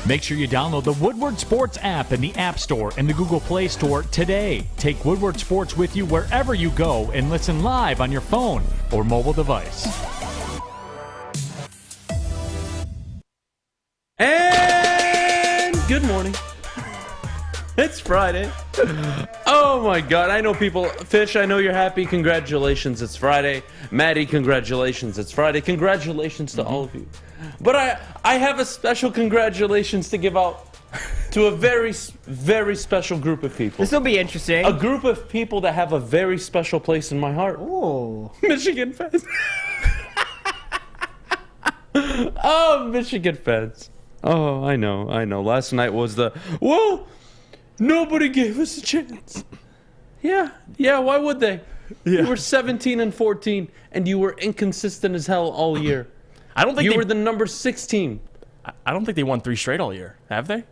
Make sure you download the Woodward Sports app in the App Store and the Google Play Store today. Take Woodward Sports with you wherever you go and listen live on your phone or mobile device. And good morning. It's Friday. Oh my God, I know people. Fish, I know you're happy. Congratulations, it's Friday. Maddy, congratulations, it's Friday. Congratulations to all of you. But I have a special congratulations to give out to a very, very special group of people. This will be interesting. A group of people that have a very special place in my heart. Ooh. Michigan fans. Oh, Michigan fans. Oh, I know. Last night was whoa, nobody gave us a chance. Yeah, why would they? Yeah. You were 17-14, and you were inconsistent as hell all year. I don't think you were the number 16. I don't think they won 3 straight all year, have they?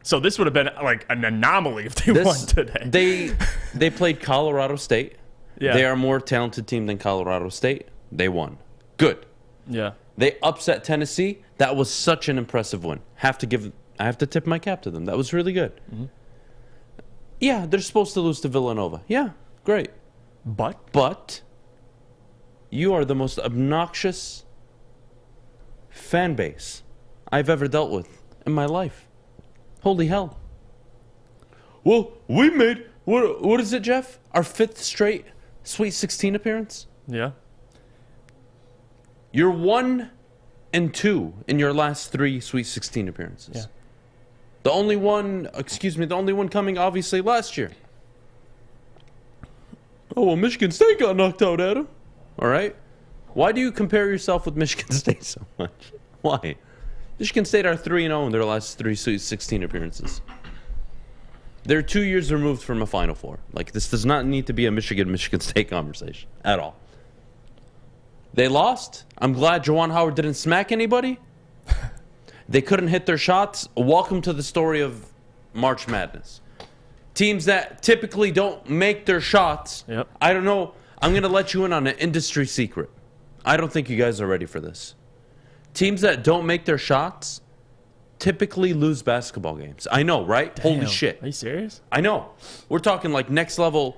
So this would have been like an anomaly if they won today. They played Colorado State. Yeah. They are a more talented team than Colorado State. They won. Good. Yeah. They upset Tennessee. That was such an impressive win. I have to tip my cap to them. That was really good. Mm-hmm. Yeah, they're supposed to lose to Villanova. Yeah, great. But you are the most obnoxious fan base I've ever dealt with in my life. Holy hell. Well, we made, what is it, Jeff? Our 5th straight Sweet 16 appearance? Yeah. You're 1-2 in your last 3 Sweet 16 appearances. Yeah. The only one coming obviously last year. Oh, well, Michigan State got knocked out, Adam. All right. Why do you compare yourself with Michigan State so much? Why? Michigan State are 3-0 in their last 3 Sweet 16 appearances. They're 2 years removed from a Final Four. Like, this does not need to be a Michigan State conversation at all. They lost. I'm glad Juwan Howard didn't smack anybody. They couldn't hit their shots. Welcome to the story of March Madness. Teams that typically don't make their shots. Yep. I don't know. I'm going to let you in on an industry secret. I don't think you guys are ready for this. Teams that don't make their shots typically lose basketball games. I know, right? Damn. Holy shit. Are you serious? I know. We're talking like next level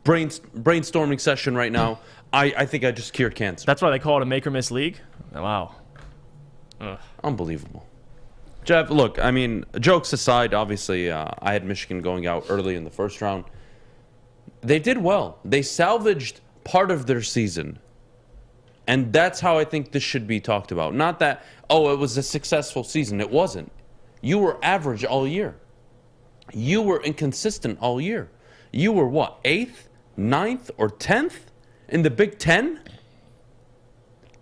brainstorming session right now. I think I just cured cancer. That's why they call it a make or miss league? Wow. Ugh. Unbelievable. Jeff, look, I mean, jokes aside, obviously, I had Michigan going out early in the first round. They did well. They salvaged part of their season. And that's how I think this should be talked about. Not that, it was a successful season. It wasn't. You were average all year. You were inconsistent all year. You were what, 8th, 9th, or 10th in the Big Ten?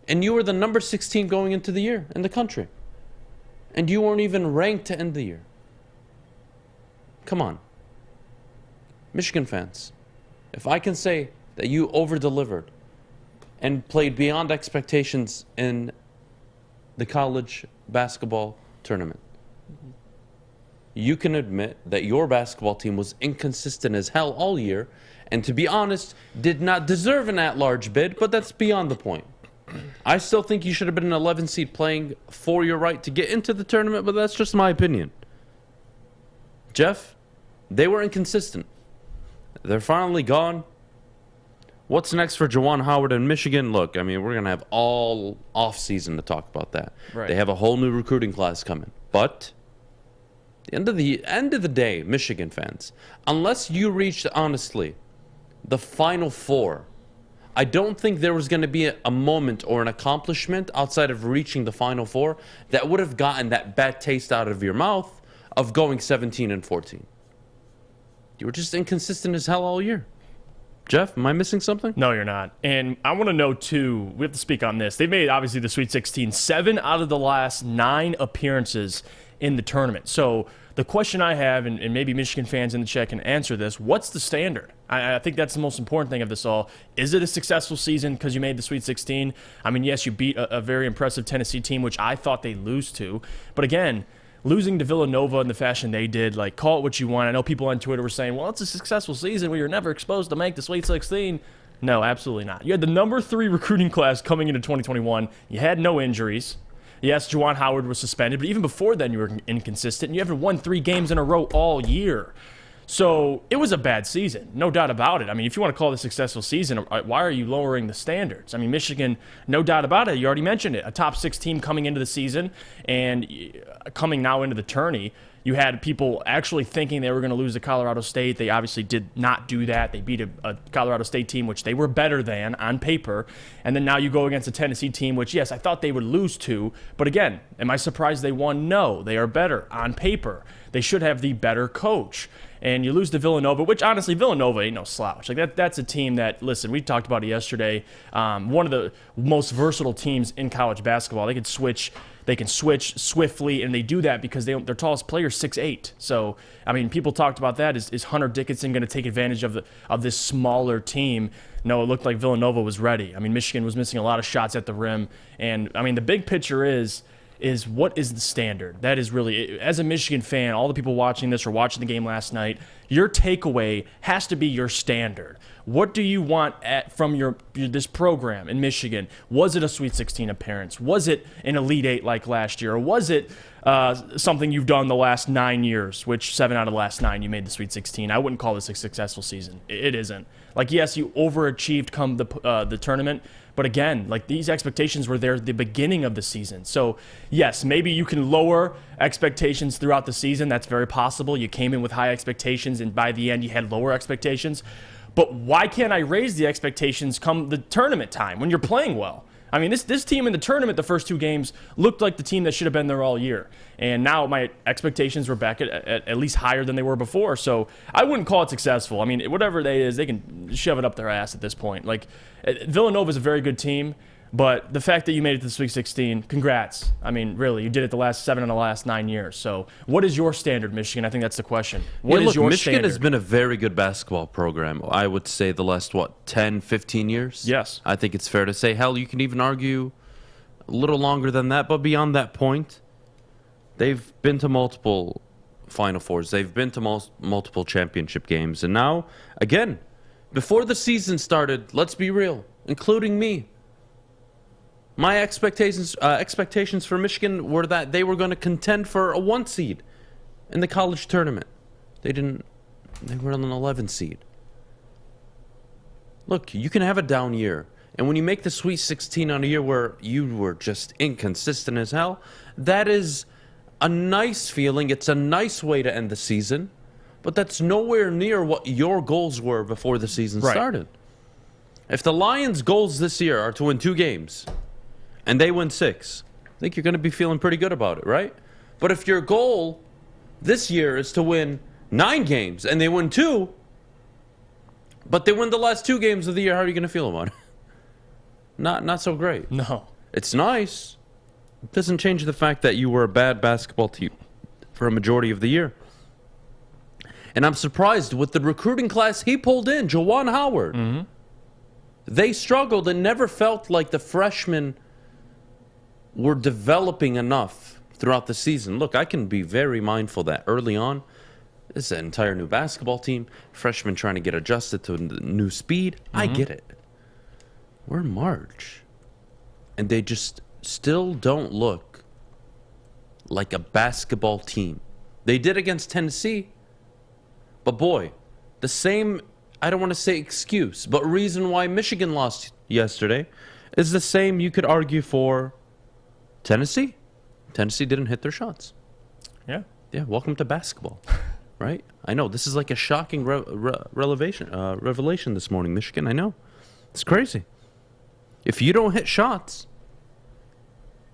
And you were the number 16 going into the year in the country. And you weren't even ranked to end the year. Come on. Michigan fans, if I can say that you over-delivered and played beyond expectations in the college basketball tournament, you can admit that your basketball team was inconsistent as hell all year, and to be honest, did not deserve an at-large bid, but that's beyond the point. I still think you should have been an 11 seed playing for your right to get into the tournament, but that's just my opinion. Jeff, they were inconsistent. They're finally gone. What's next for Juwan Howard and Michigan? Look, I mean, we're going to have all off-season to talk about that. Right. They have a whole new recruiting class coming. But at the end of the day, Michigan fans, unless you reached, honestly, the Final Four, I don't think there was going to be a moment or an accomplishment outside of reaching the Final Four that would have gotten that bad taste out of your mouth of going 17-14. You were just inconsistent as hell all year. Jeff, am I missing something? No, you're not. And I want to know, too, we have to speak on this. They made, obviously, the Sweet 16, 7 out of the last 9 appearances in the tournament. So the question I have, and maybe Michigan fans in the chat can answer this, what's the standard? I think that's the most important thing of this all. Is it a successful season because you made the Sweet 16? I mean, yes, you beat a very impressive Tennessee team, which I thought they'd lose to. But again, losing to Villanova in the fashion they did, like, call it what you want. I know people on Twitter were saying, well, it's a successful season. We were never exposed to make the Sweet 16. No, absolutely not. You had the number 3 recruiting class coming into 2021. You had no injuries. Yes, Juwan Howard was suspended, but even before then you were inconsistent, and you haven't won 3 games in a row all year. So it was a bad season, no doubt about it. I mean, if you want to call it a successful season, why are you lowering the standards? I mean, Michigan, no doubt about it. You already mentioned it. A top 6 team coming into the season and coming now into the tourney. You had people actually thinking they were going to lose to Colorado State. They obviously did not do that. They beat a Colorado State team, which they were better than on paper. And then now you go against a Tennessee team, which, yes, I thought they would lose to. But again, am I surprised they won? No. They are better on paper. They should have the better coach. And you lose to Villanova, which honestly, Villanova ain't no slouch. Like that's a team that, listen, we talked about it yesterday. One of the most versatile teams in college basketball. They can switch swiftly, and they do that because their tallest player is 6'8". So, I mean, people talked about that. Is Hunter Dickinson going to take advantage of this smaller team? No, it looked like Villanova was ready. I mean, Michigan was missing a lot of shots at the rim. And, I mean, the big picture is what is the standard? That is really, as a Michigan fan, all the people watching this or watching the game last night, your takeaway has to be your standard. What do you want from this program in Michigan? Was it a Sweet 16 appearance? Was it an Elite 8 like last year? Or was it something you've done the last 9 years, which 7 out of the last 9 you made the Sweet 16? I wouldn't call this a successful season. It isn't. Like, yes, you overachieved come the tournament, but again, like these expectations were there at the beginning of the season. So, yes, maybe you can lower expectations throughout the season. That's very possible. You came in with high expectations, and by the end, you had lower expectations. But why can't I raise the expectations come the tournament time when you're playing well? I mean, this team in the tournament, the first 2 games, looked like the team that should have been there all year. And now my expectations were back at least higher than they were before. So I wouldn't call it successful. I mean, whatever it is, they can shove it up their ass at this point. Like, Villanova is a very good team, but the fact that you made it to the Sweet 16, congrats. I mean, really, you did it the last 7 and the last 9 years. So what is your standard, Michigan? I think that's the question. What is your Michigan standard? has been a very good basketball program, I would say, the last, 10, 15 years? Yes. I think it's fair to say. Hell, you can even argue a little longer than that, but beyond that point, they've been to multiple Final Fours. They've been to multiple championship games. And now, again, before the season started, let's be real, including me, my expectations for Michigan were that they were going to contend for a 1 seed in the college tournament. They didn't. They were on an 11 seed. Look, you can have a down year. And when you make the Sweet 16 on a year where you were just inconsistent as hell, that is a nice feeling. It's a nice way to end the season. But that's nowhere near what your goals were before the season started. If the Lions' goals this year are to win 2 games, and they win 6, I think you're going to be feeling pretty good about it, right? But if your goal this year is to win 9 games and they win 2, but they win the last 2 games of the year, how are you going to feel about it? Not so great. No. It's nice. It doesn't change the fact that you were a bad basketball team for a majority of the year. And I'm surprised with the recruiting class he pulled in, Juwan Howard. Mm-hmm. They struggled and never felt like the freshmen were developing enough throughout the season. Look, I can be very mindful that early on, this is an entire new basketball team, freshmen trying to get adjusted to new speed. Mm-hmm. I get it. We're in March, and they just still don't look like a basketball team. They did against Tennessee, but boy, the same, I don't want to say excuse, but reason why Michigan lost yesterday is the same you could argue for Tennessee. Tennessee didn't hit their shots. Yeah. Yeah, welcome to basketball, right? I know, this is like a shocking revelation this morning, Michigan. I know. It's crazy. If you don't hit shots,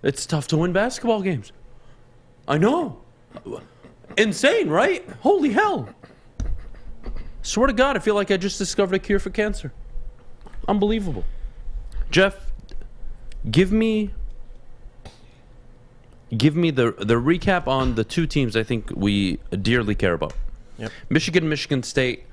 it's tough to win basketball games. I know. Insane, right? Holy hell. Swear to God, I feel like I just discovered a cure for cancer. Unbelievable. Jeff, give me the recap on the 2 teams I think we dearly care about. Yep. Michigan State,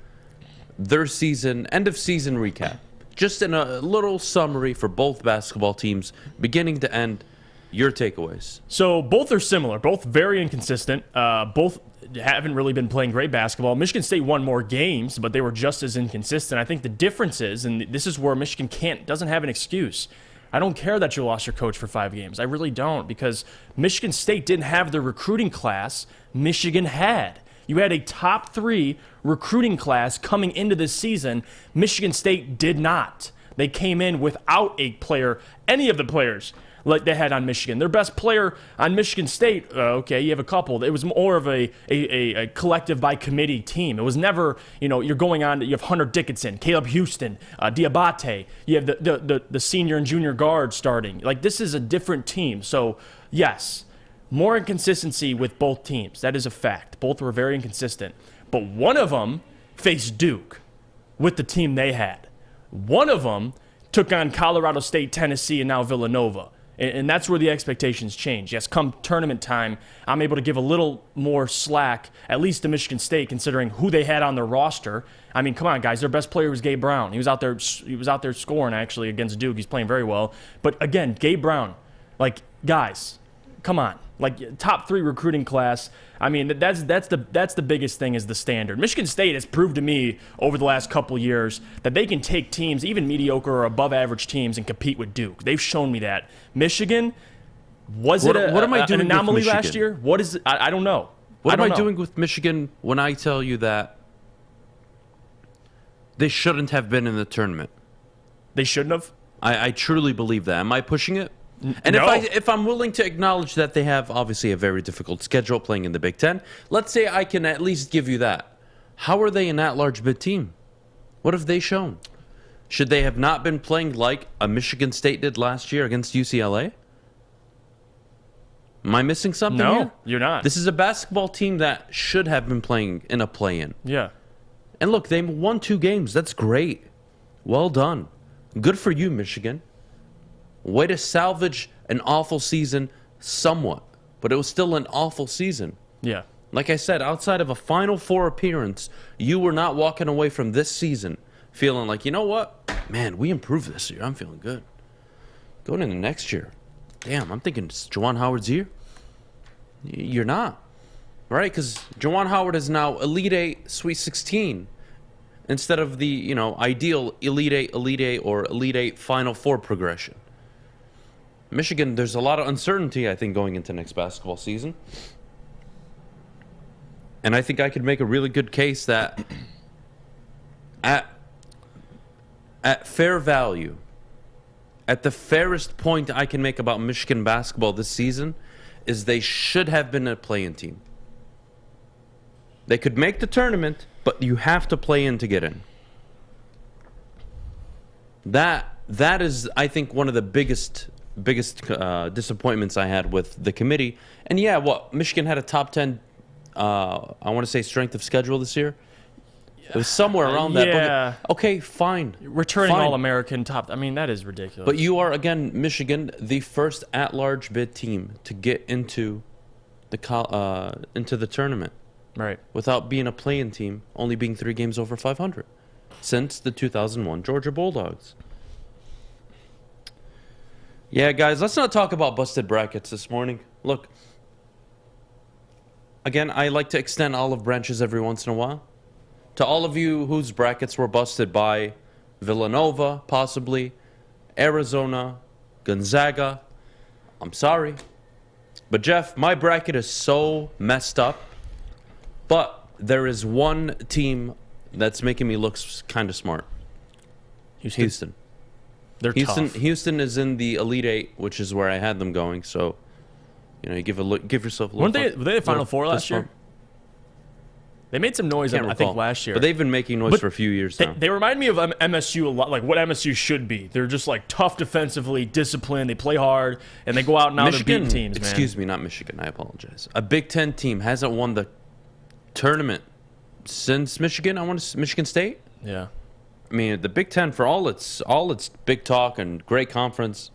their season, end of season recap. Just in a little summary for both basketball teams, beginning to end, your takeaways. So both are similar, both very inconsistent. Both haven't really been playing great basketball. Michigan State won more games, but they were just as inconsistent. I think the difference is, and this is where Michigan doesn't have an excuse. I don't care that you lost your coach for 5 games. I really don't, because Michigan State didn't have the recruiting class Michigan had. You had a top 3 recruiting class coming into this season. Michigan State did not. They came in without a player, any of the players like they had on Michigan. Their best player on Michigan State, okay, you have a couple. It was more of a collective by committee team. It was never, you're going on, you have Hunter Dickinson, Caleb Houston, Diabate. You have the senior and junior guards starting. Like, this is a different team. So, yes, more inconsistency with both teams. That is a fact. Both were very inconsistent. But one of them faced Duke with the team they had. One of them took on Colorado State, Tennessee, and now Villanova. And that's where the expectations change. Yes, come tournament time, I'm able to give a little more slack, at least to Michigan State, considering who they had on their roster. I mean, come on, guys. Their best player was Gabe Brown. He was out there scoring, actually, against Duke. He's playing very well. But, again, Gabe Brown, like, guys, come on. Like, top 3 recruiting class. I mean, that's the biggest thing, is the standard. Michigan State has proved to me over the last couple years that they can take teams, even mediocre or above average teams, and compete with Duke. They've shown me that. Michigan, was it an anomaly last year? What is it? I don't know. What am I doing with Michigan when I tell you that they shouldn't have been in the tournament? They shouldn't have? I truly believe that. Am I pushing it? And no. if I'm willing to acknowledge that they have obviously a very difficult schedule playing in the Big Ten, let's say I can at least give you that. How are they an at-large bid team? What have they shown? Should they have not been playing like a Michigan State did last year against UCLA? Am I missing something here? No, you're not. This is a basketball team that should have been playing in a play-in. Yeah. And look, they won 2 games. That's great. Well done. Good for you, Michigan. Way to salvage an awful season somewhat, but it was still an awful season. Yeah. Like I said, outside of a Final Four appearance, you were not walking away from this season feeling like, you know what? Man, we improved this year. I'm feeling good. Going into next year, damn, I'm thinking it's Juwan Howard's year. You're not, right? Because Juwan Howard is now Elite 8, Sweet 16, instead of the, ideal Elite 8, or Elite 8 Final Four progression. Michigan, there's a lot of uncertainty, I think, going into next basketball season. And I think I could make a really good case that at fair value, at the fairest point I can make about Michigan basketball this season, is they should have been a play-in team. They could make the tournament, but you have to play in to get in. That is, I think, one of the biggest disappointments I had with the committee. And yeah, Michigan had a top 10, I want to say, strength of schedule this year. It was somewhere around that. Yeah. But, okay, fine. Returning All-American top. I mean, that is ridiculous. But you are, again, Michigan, the first at-large bid team to get into the tournament. Right. Without being a play-in team, only being 3 games over 500 since the 2001 Georgia Bulldogs. Yeah, guys, let's not talk about busted brackets this morning. Look, again, I like to extend olive branches every once in a while. To all of you whose brackets were busted by Villanova, possibly, Arizona, Gonzaga, I'm sorry. But, Jeff, my bracket is so messed up. But there is one team that's making me look kind of smart. Houston. They're tough. Houston is in the Elite 8, which is where I had them going. So, you give yourself a little. Were they the Final Four last year? They made some noise, I think, last year. But they've been making noise for a few years now. They remind me of MSU a lot, like what MSU should be. They're just like tough defensively, disciplined. They play hard, and they go out and out and beat teams. Excuse me, not Michigan. I apologize. A Big Ten team hasn't won the tournament since Michigan. Michigan State. Yeah. I mean, the Big Ten, for all its big talk and great conference,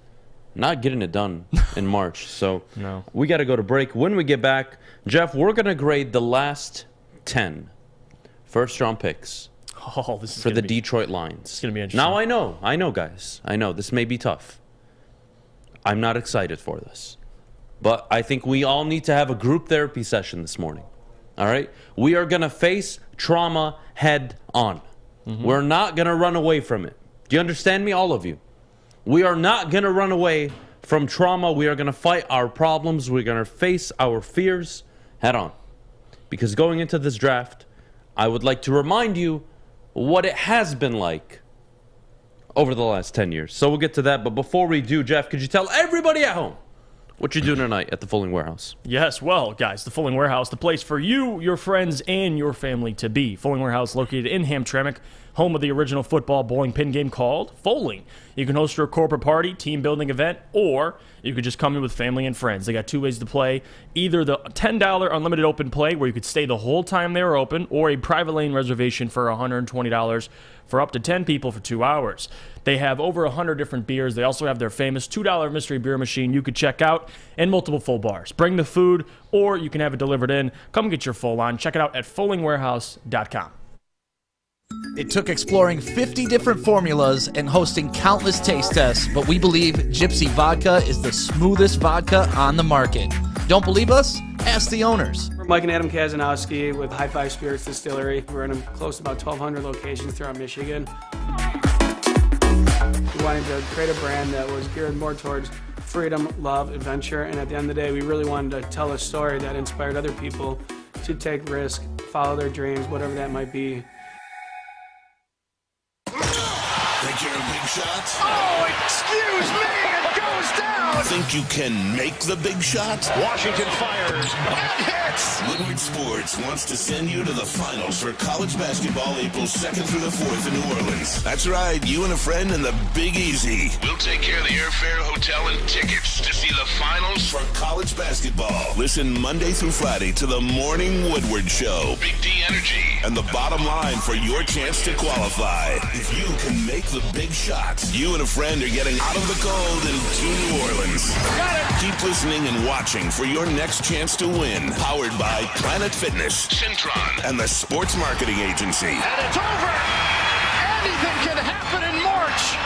not getting it done in March. So no. We got to go to break. When we get back, Jeff, we're going to grade the last 10 first-round picks for the Detroit Lions. It's going to be interesting. Now, I know, guys. I know this may be tough. I'm not excited for this. But I think we all need to have a group therapy session this morning. All right? We are going to face trauma head on. Mm-hmm. We're not going to run away from it. Do you understand me, all of you? We are not going to run away from trauma. We are going to fight our problems. We're going to face our fears head on. Because going into this draft, I would like to remind you what it has been like over the last 10 years. So we'll get to that. But before we do, Jeff, could you tell everybody at home what you're doing tonight at the Fulling Warehouse? Yes, well, guys, the Fulling Warehouse, the place for you, your friends, and your family to be. Fulling Warehouse located in Hamtramck, home of the original football bowling pin game called Fulling. You can host your corporate party, team building event, or you could just come in with family and friends. They got two ways to play. Either the $10 unlimited open play, where you could stay the whole time they were open, or a private lane reservation for $120 for up to 10 people for 2 hours. They have over 100 different beers. They also have their famous $2 mystery beer machine you could check out, and multiple full bars. Bring the food, or you can have it delivered in. Come get your full on. Check it out at fullingwarehouse.com. It took exploring 50 different formulas and hosting countless taste tests, but we believe Gypsy Vodka is the smoothest vodka on the market. Don't believe us? Ask the owners. We're Mike and Adam Kazanowski with High Five Spirits Distillery. We're in close to about 1,200 locations throughout Michigan. We wanted to create a brand that was geared more towards freedom, love, adventure, and at the end of the day, we really wanted to tell a story that inspired other people to take risks, follow their dreams, whatever that might be. Think you're a big shot? Oh, excuse me, it goes down! Think you can make the big shot? Washington fires and hits! Woodward Sports wants to send you to the finals for college basketball April 2nd through the 4th in New Orleans. That's right, you and a friend in the Big Easy. We'll take care of the airfare, hotel, and tickets to see the finals for college basketball. Listen Monday through Friday to the Morning Woodward Show. Big D Energy. And the bottom line for your chance to qualify. If you can make the big shot, you and a friend are getting out of the cold and to New Orleans. Got it! Keep listening and watching for your next chance to win. Powered by Planet Fitness, Centron, and the Sports Marketing Agency. And it's over! Anything can happen in March!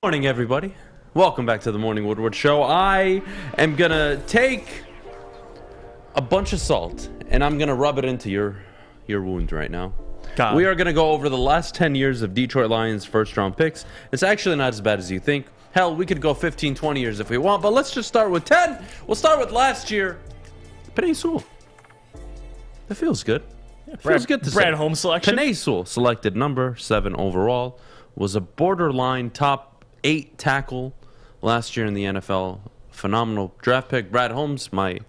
Morning, everybody. Welcome back to the Morning Woodward Show. I am going to take a bunch of salt, and I'm going to rub it into your wound right now. God. We are going to go over the last 10 years of Detroit Lions first-round picks. It's actually not as bad as you think. Hell, we could go 15, 20 years if we want, but let's just start with 10. We'll start with last year. Penei Sewell. That feels good. It feels good to say. Brad Holmes selection. Penei Sewell, selected number 7 overall, was a borderline top 8 tackle last year in the NFL. Phenomenal draft pick. Brad Holmes, my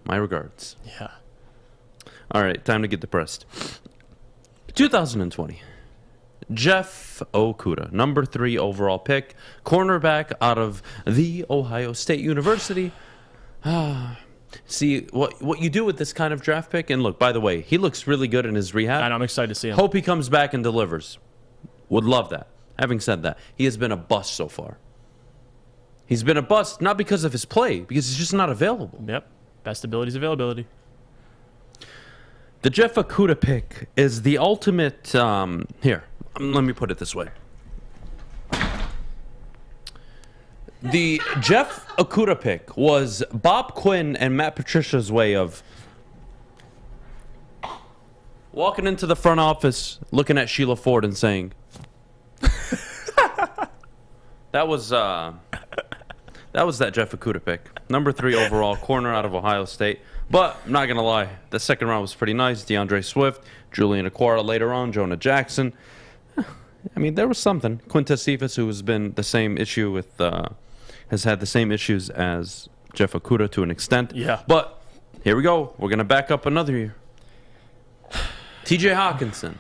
regards. Yeah. All right, time to get depressed. 2020. Jeff Okudah, number 3 overall pick, cornerback out of the Ohio State University. See, what you do with this kind of draft pick, and look, by the way, he looks really good in his rehab. And I'm excited to see him. Hope he comes back and delivers. Would love that. Having said that, he has been a bust so far. He's been a bust not because of his play, because he's just not available. Yep. Best ability is availability. The Jeff Okudah pick is the ultimate, here, let me put it this way. The Jeff Okudah pick was Bob Quinn and Matt Patricia's way of walking into the front office, looking at Sheila Ford and saying, that was that Jeff Okudah pick. Number 3 overall, corner out of Ohio State. But I'm not going to lie, the second round was pretty nice. DeAndre Swift, Julian Okwara later on, Jonah Jackson. I mean, there was something. Quintez Cephas, who has been the same issue with, has had the same issues as Jeff Okudah to an extent. Yeah. But here we go. We're going to back up another year. TJ Hawkinson.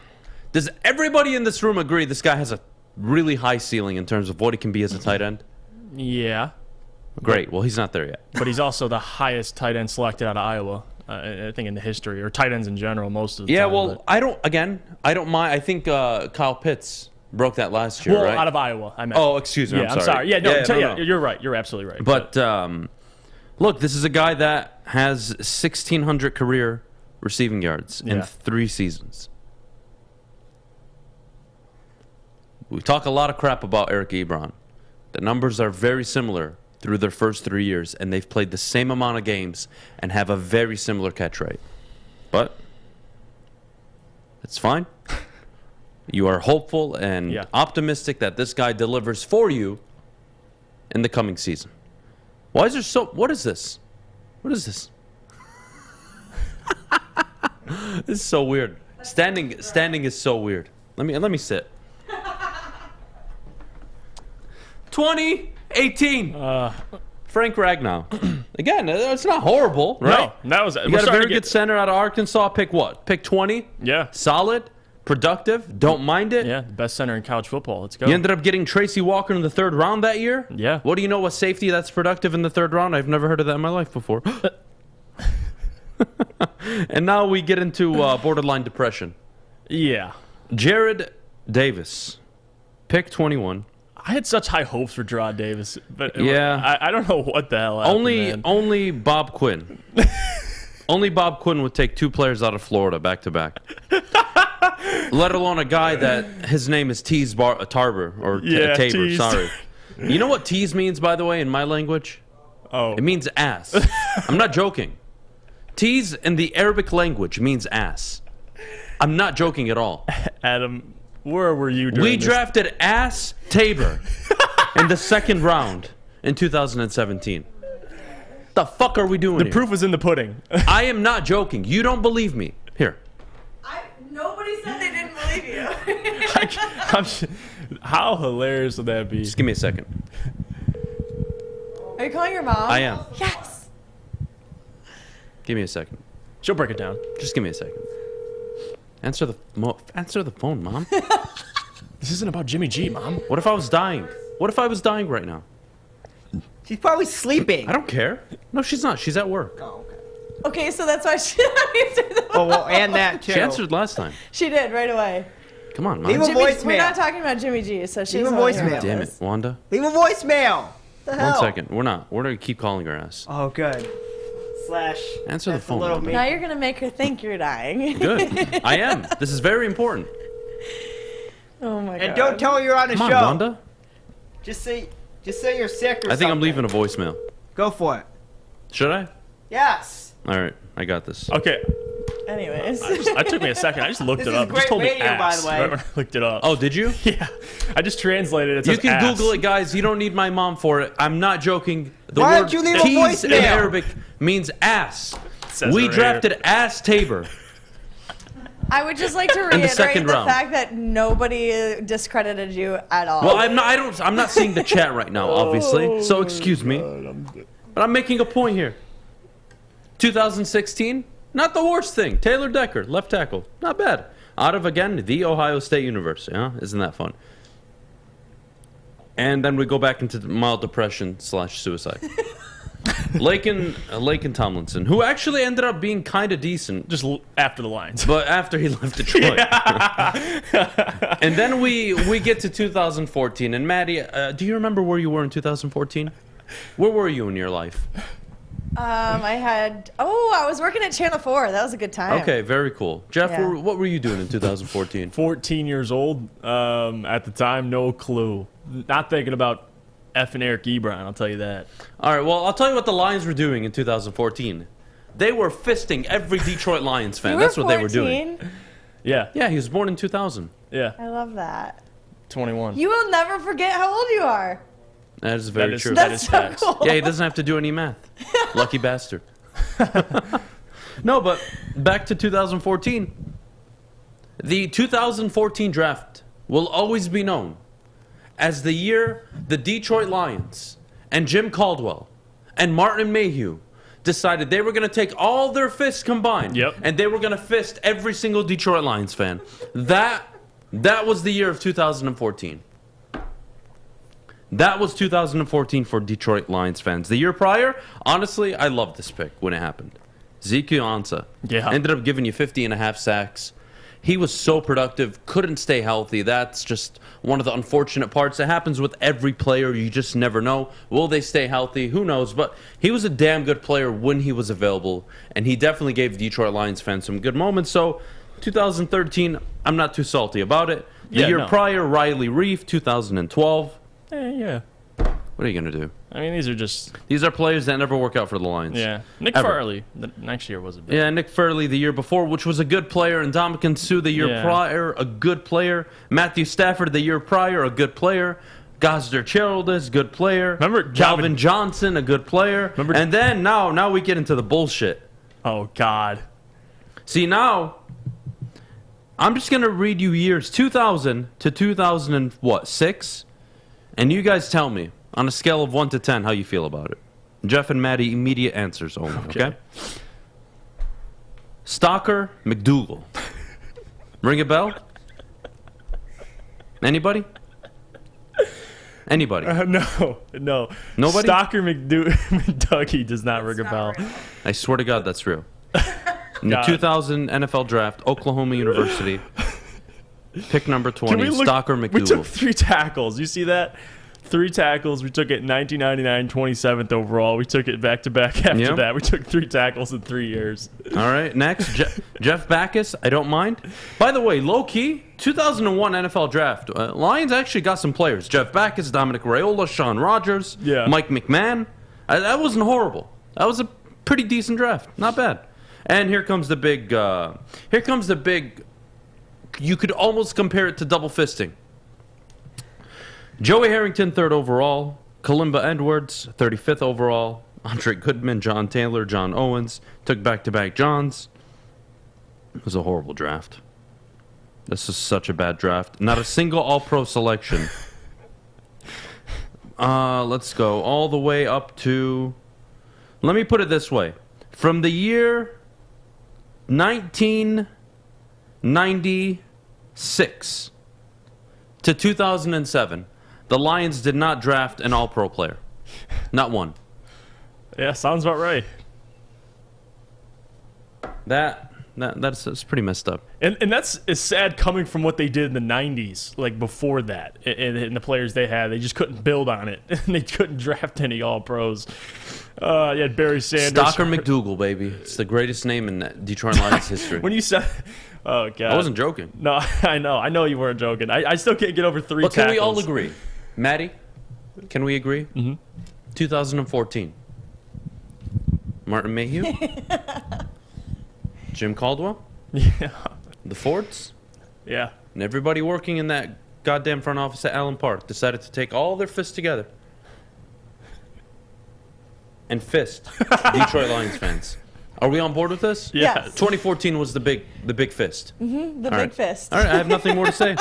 Does everybody in this room agree this guy has a really high ceiling in terms of what he can be as a tight end? Yeah. Great. Well, he's not there yet. But he's also the highest tight end selected out of Iowa, I think, in the history, or tight ends in general, most of the time. Yeah, well, I don't mind. I think Kyle Pitts broke that last year, well, right? out of Iowa, I meant. Oh, excuse me. Yeah, I'm sorry. Yeah, no, no. You're right. You're absolutely right. But look, this is a guy that has 1,600 career receiving yards in 3 seasons. We talk a lot of crap about Eric Ebron. The numbers are very similar through their first 3 years, and they've played the same amount of games and have a very similar catch rate. But it's fine. You are hopeful and optimistic that this guy delivers for you in the coming season. Why is there so... What is this? What is this? This is so weird. Standing is so weird. Let me sit. 2018. Frank Ragnow. Again, it's not horrible, right? No, that was. You got a very good center out of Arkansas. Pick what? Pick 20. Yeah. Solid, productive. Don't mind it. Yeah, the best center in college football. Let's go. You ended up getting Tracy Walker in the 3rd round that year. Yeah. What do you know? A safety that's productive in the 3rd round? I've never heard of that in my life before. And now we get into borderline depression. Yeah. Jared Davis, pick 21. I had such high hopes for Gerard Davis, but I don't know what the hell happened, only Bob Quinn. Only Bob Quinn would take 2 players out of Florida back to back. Let alone a guy that his name is Tease Tarver or Tabor. Tease. Sorry. You know what tease means, by the way, in my language? Oh. It means ass. I'm not joking. Tease in the Arabic language means ass. I'm not joking at all. Adam, where were you during We this? drafted Ass Tabor in the 2nd round in 2017. The fuck are we doing The here? proof was in the pudding. I am not joking. You don't believe me. Here. Nobody said they didn't believe you. How hilarious would that be? Just give me a second. Are you calling your mom? I am. Yes. Give me a second. She'll break it down. Just give me a second. Answer the phone, Mom. This isn't about Jimmy G, Mom. What if I was dying? What if I was dying right now? She's probably sleeping. I don't care. No, she's not. She's at work. Oh, okay. Okay, so that's why she answered the phone. Oh, well, and that too. She answered last time. She did right away. Come on, Mom. Leave a voicemail. We're not talking about Jimmy G, so she's Leave a not here voicemail. with Damn us. it, Wanda. Leave a voicemail. The hell? 1 second. We're not. We're gonna keep calling her ass. Oh, good. Slash. Answer the that's a phone, little Wanda. Now you're gonna make her think you're dying. Good. I am. This is very important. Oh my god. And don't tell her you're on the Come show. on, Wanda. Just say you're sick or something. I think I'm leaving a voicemail. Go for it. Should I? Yes. All right. I got this. Okay. Anyways. I took me a second. I just looked This it is up. It just great told me radio, ass. by the way. Right when I looked it up. Oh, did you? Yeah. I just translated it. It You says can ass. Google it, guys. You don't need my mom for it. I'm not joking. The Why word don't you leave a tease in voicemail? Arabic means ass. Says We it right drafted here. Ass Tabor. I would just like to the reiterate second the round. fact that nobody discredited you at all. Well, I'm not seeing the chat right now, obviously. So excuse me. But I'm making a point here. 2016, not the worst thing. Taylor Decker, left tackle, not bad. Out of, again, the Ohio State University, huh? Isn't that fun? And then we go back into the mild depression / suicide. Laken Tomlinson, who actually ended up being kind of decent. Just after the lines. But after he left Detroit. And then we get to 2014. And Maddy, do you remember where you were in 2014? Where were you in your life? I was working at Channel 4. That was a good time. Okay, very cool. Jeff, Yeah. what were you doing in 2014? 14 years old. At the time, no clue. Not thinking about effing Eric Ebron, I'll tell you that. All right, well, I'll tell you what the Lions were doing in 2014. They were fisting every Detroit Lions fan. You That's were what they were doing. 14? Yeah. Yeah, he was born in 2000. Yeah. I love that. 21. You will never forget how old you are. That is very true. That That's is so facts. cool. Yeah, he doesn't have to do any math. Lucky bastard. No, but back to 2014. The 2014 draft will always be known as the year the Detroit Lions and Jim Caldwell and Martin Mayhew decided they were going to take all their fists combined and they were going to fist every single Detroit Lions fan. That was the year of 2014. That was 2014 for Detroit Lions fans. The year prior, honestly, I loved this pick when it happened. Zeke Ansah ended up giving you 50.5 sacks. He was so productive, couldn't stay healthy. That's just one of the unfortunate parts. It happens with every player. You just never know. Will they stay healthy? Who knows? But he was a damn good player when he was available, and he definitely gave Detroit Lions fans some good moments. So 2013, I'm not too salty about it. The year prior, Riley Reef, 2012. Yeah. What are you going to do? I mean, These are players that never work out for the Lions. Yeah. Nick Ever. Farley, the next year was a bit. Yeah, Nick Fairley the year before, which was a good player, and Ndamukong Suh the year prior, a good player. Matthew Stafford the year prior, a good player. Gosder Childers, good player. Remember Calvin Johnson, a good player. And then now we get into the bullshit. Oh, God. See, now, I'm just going to read you years 2000 to 2006, and you guys tell me, on a scale of 1 to 10, how you feel about it. Jeff and Maddy, immediate answers only, okay? Stalker McDougal. Ring a bell? Anybody? Anybody? No. Nobody? Stalker McDougie does not ring a bell. I swear to God, that's real. In the 2000 NFL Draft, Oklahoma University, pick number 20, Stalker McDougal. We took 3 tackles. You see that? 3 tackles. We took it in 1999, 27th overall. We took it back-to-back after that. We took 3 tackles in 3 years. All right, next, Jeff Backus. I don't mind. By the way, low-key, 2001 NFL Draft. Lions actually got some players. Jeff Backus, Dominic Raiola, Sean Rogers, Mike McMahon. That wasn't horrible. That was a pretty decent draft. Not bad. And here comes the big, you could almost compare it to double fisting. Joey Harrington, 3rd overall. Kalimba Edwards, 35th overall. Andre Goodman, John Taylor, John Owens. Took back-to-back Johns. It was a horrible draft. This is such a bad draft. Not a single All-Pro selection. Let's go all the way up to... Let me put it this way. From the year 1996 to 2007, the Lions did not draft an All-Pro player. Not one. Yeah, sounds about right. That's pretty messed up. And that's sad coming from what they did in the 90s, like before that. And the players they had, they just couldn't build on it. And they couldn't draft any All-Pros. You had Barry Sanders. Stalker McDougal, baby. It's the greatest name in Detroit Lions history. When you said... Oh, God. I wasn't joking. No, I know. I know you weren't joking. I still can't get over 3 tackles. But can we all agree? Maddy, can we agree? Mm-hmm. 2014. Martin Mayhew? Jim Caldwell? Yeah. The Fords? Yeah. And everybody working in that goddamn front office at Allen Park decided to take all their fists together and fist Detroit Lions fans. Are we on board with this? Yeah. Yes. 2014 was the big fist. The big fist. All right, I have nothing more to say.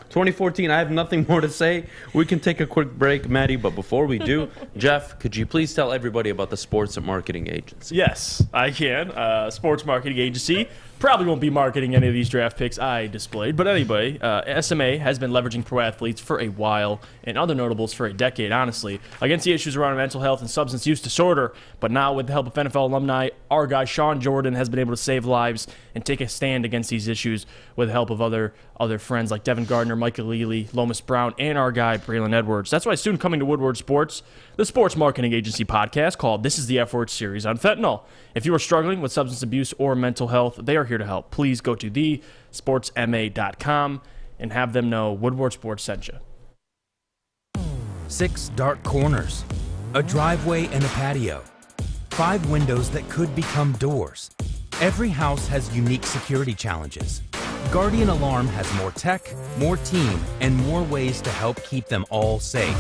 2014, I have nothing more to say. We can take a quick break, Maddy, but before we do, Jeff, could you please tell everybody about the Sports Marketing Agency? Yes, I can. Sports Marketing Agency. Probably won't be marketing any of these draft picks I displayed. But anyway, SMA has been leveraging pro athletes for a while and other notables for a decade, honestly, against the issues around mental health and substance use disorder. But now with the help of NFL alumni, our guy Sean Jordan has been able to save lives and take a stand against these issues with the help of other friends like Devin Gardner, Michael Lealy, Lomas Brown, and our guy Braylon Edwards. That's why soon coming to Woodward Sports, the Sports Marketing Agency podcast called This is the F Word series on fentanyl. If you are struggling with substance abuse or mental health, they are here to help. Please go to thesportsma.com and have them know Woodward Sports sent you. 6 dark corners, a driveway and a patio, 5 windows that could become doors. Every house has unique security challenges. Guardian Alarm has more tech, more team, and more ways to help keep them all safe.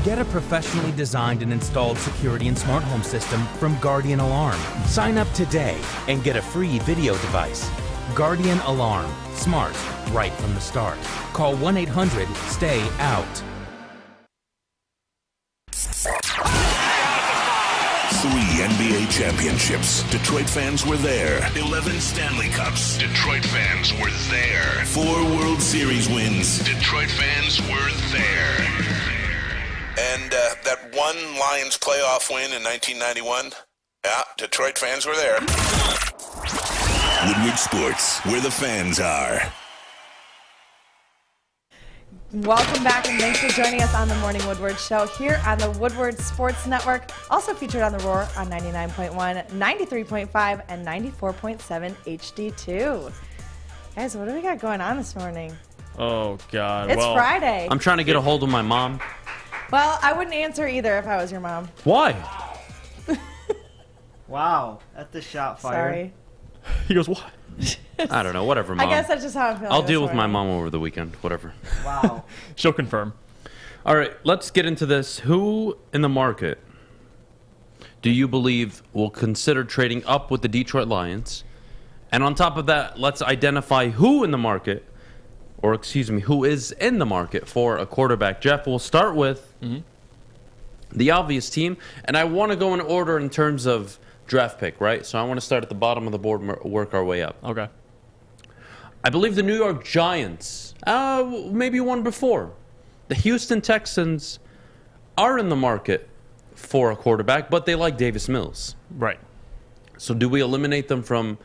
Get a professionally designed and installed security and smart home system from Guardian Alarm. Sign up today and get a free video device. Guardian Alarm. Smart, right from the start. Call 1-800-STAY-OUT. 3 NBA championships. Detroit fans were there. 11 Stanley Cups. Detroit fans were there. 4 World Series wins. Detroit fans were there. And that one Lions playoff win in 1991? Yeah, Detroit fans were there. Woodward Sports, where the fans are. Welcome back, and thanks for joining us on the Morning Woodward Show here on the Woodward Sports Network. Also featured on The Roar on 99.1, 93.5, and 94.7 HD2. Guys, what do we got going on this morning? Oh, God. It's Friday. I'm trying to get a hold of my mom. Well, I wouldn't answer either if I was your mom. Why? Wow, that's the shot fired. Sorry. He goes, what? I don't know. Whatever, Mom. I guess that's just how I'm feeling. I'll this deal with my morning. mom over the weekend. Whatever. Wow. She'll confirm. All right, let's get into this. Who in the market do you believe will consider trading up with the Detroit Lions? And on top of that, let's identify who in the market, or excuse me, who is in the market for a quarterback. Jeff, we'll start with the obvious team. And I want to go in order in terms of draft pick, right? So I want to start at the bottom of the board and work our way up. Okay. I believe the New York Giants, maybe one before. The Houston Texans are in the market for a quarterback, but they like Davis Mills. Right. So do we eliminate them from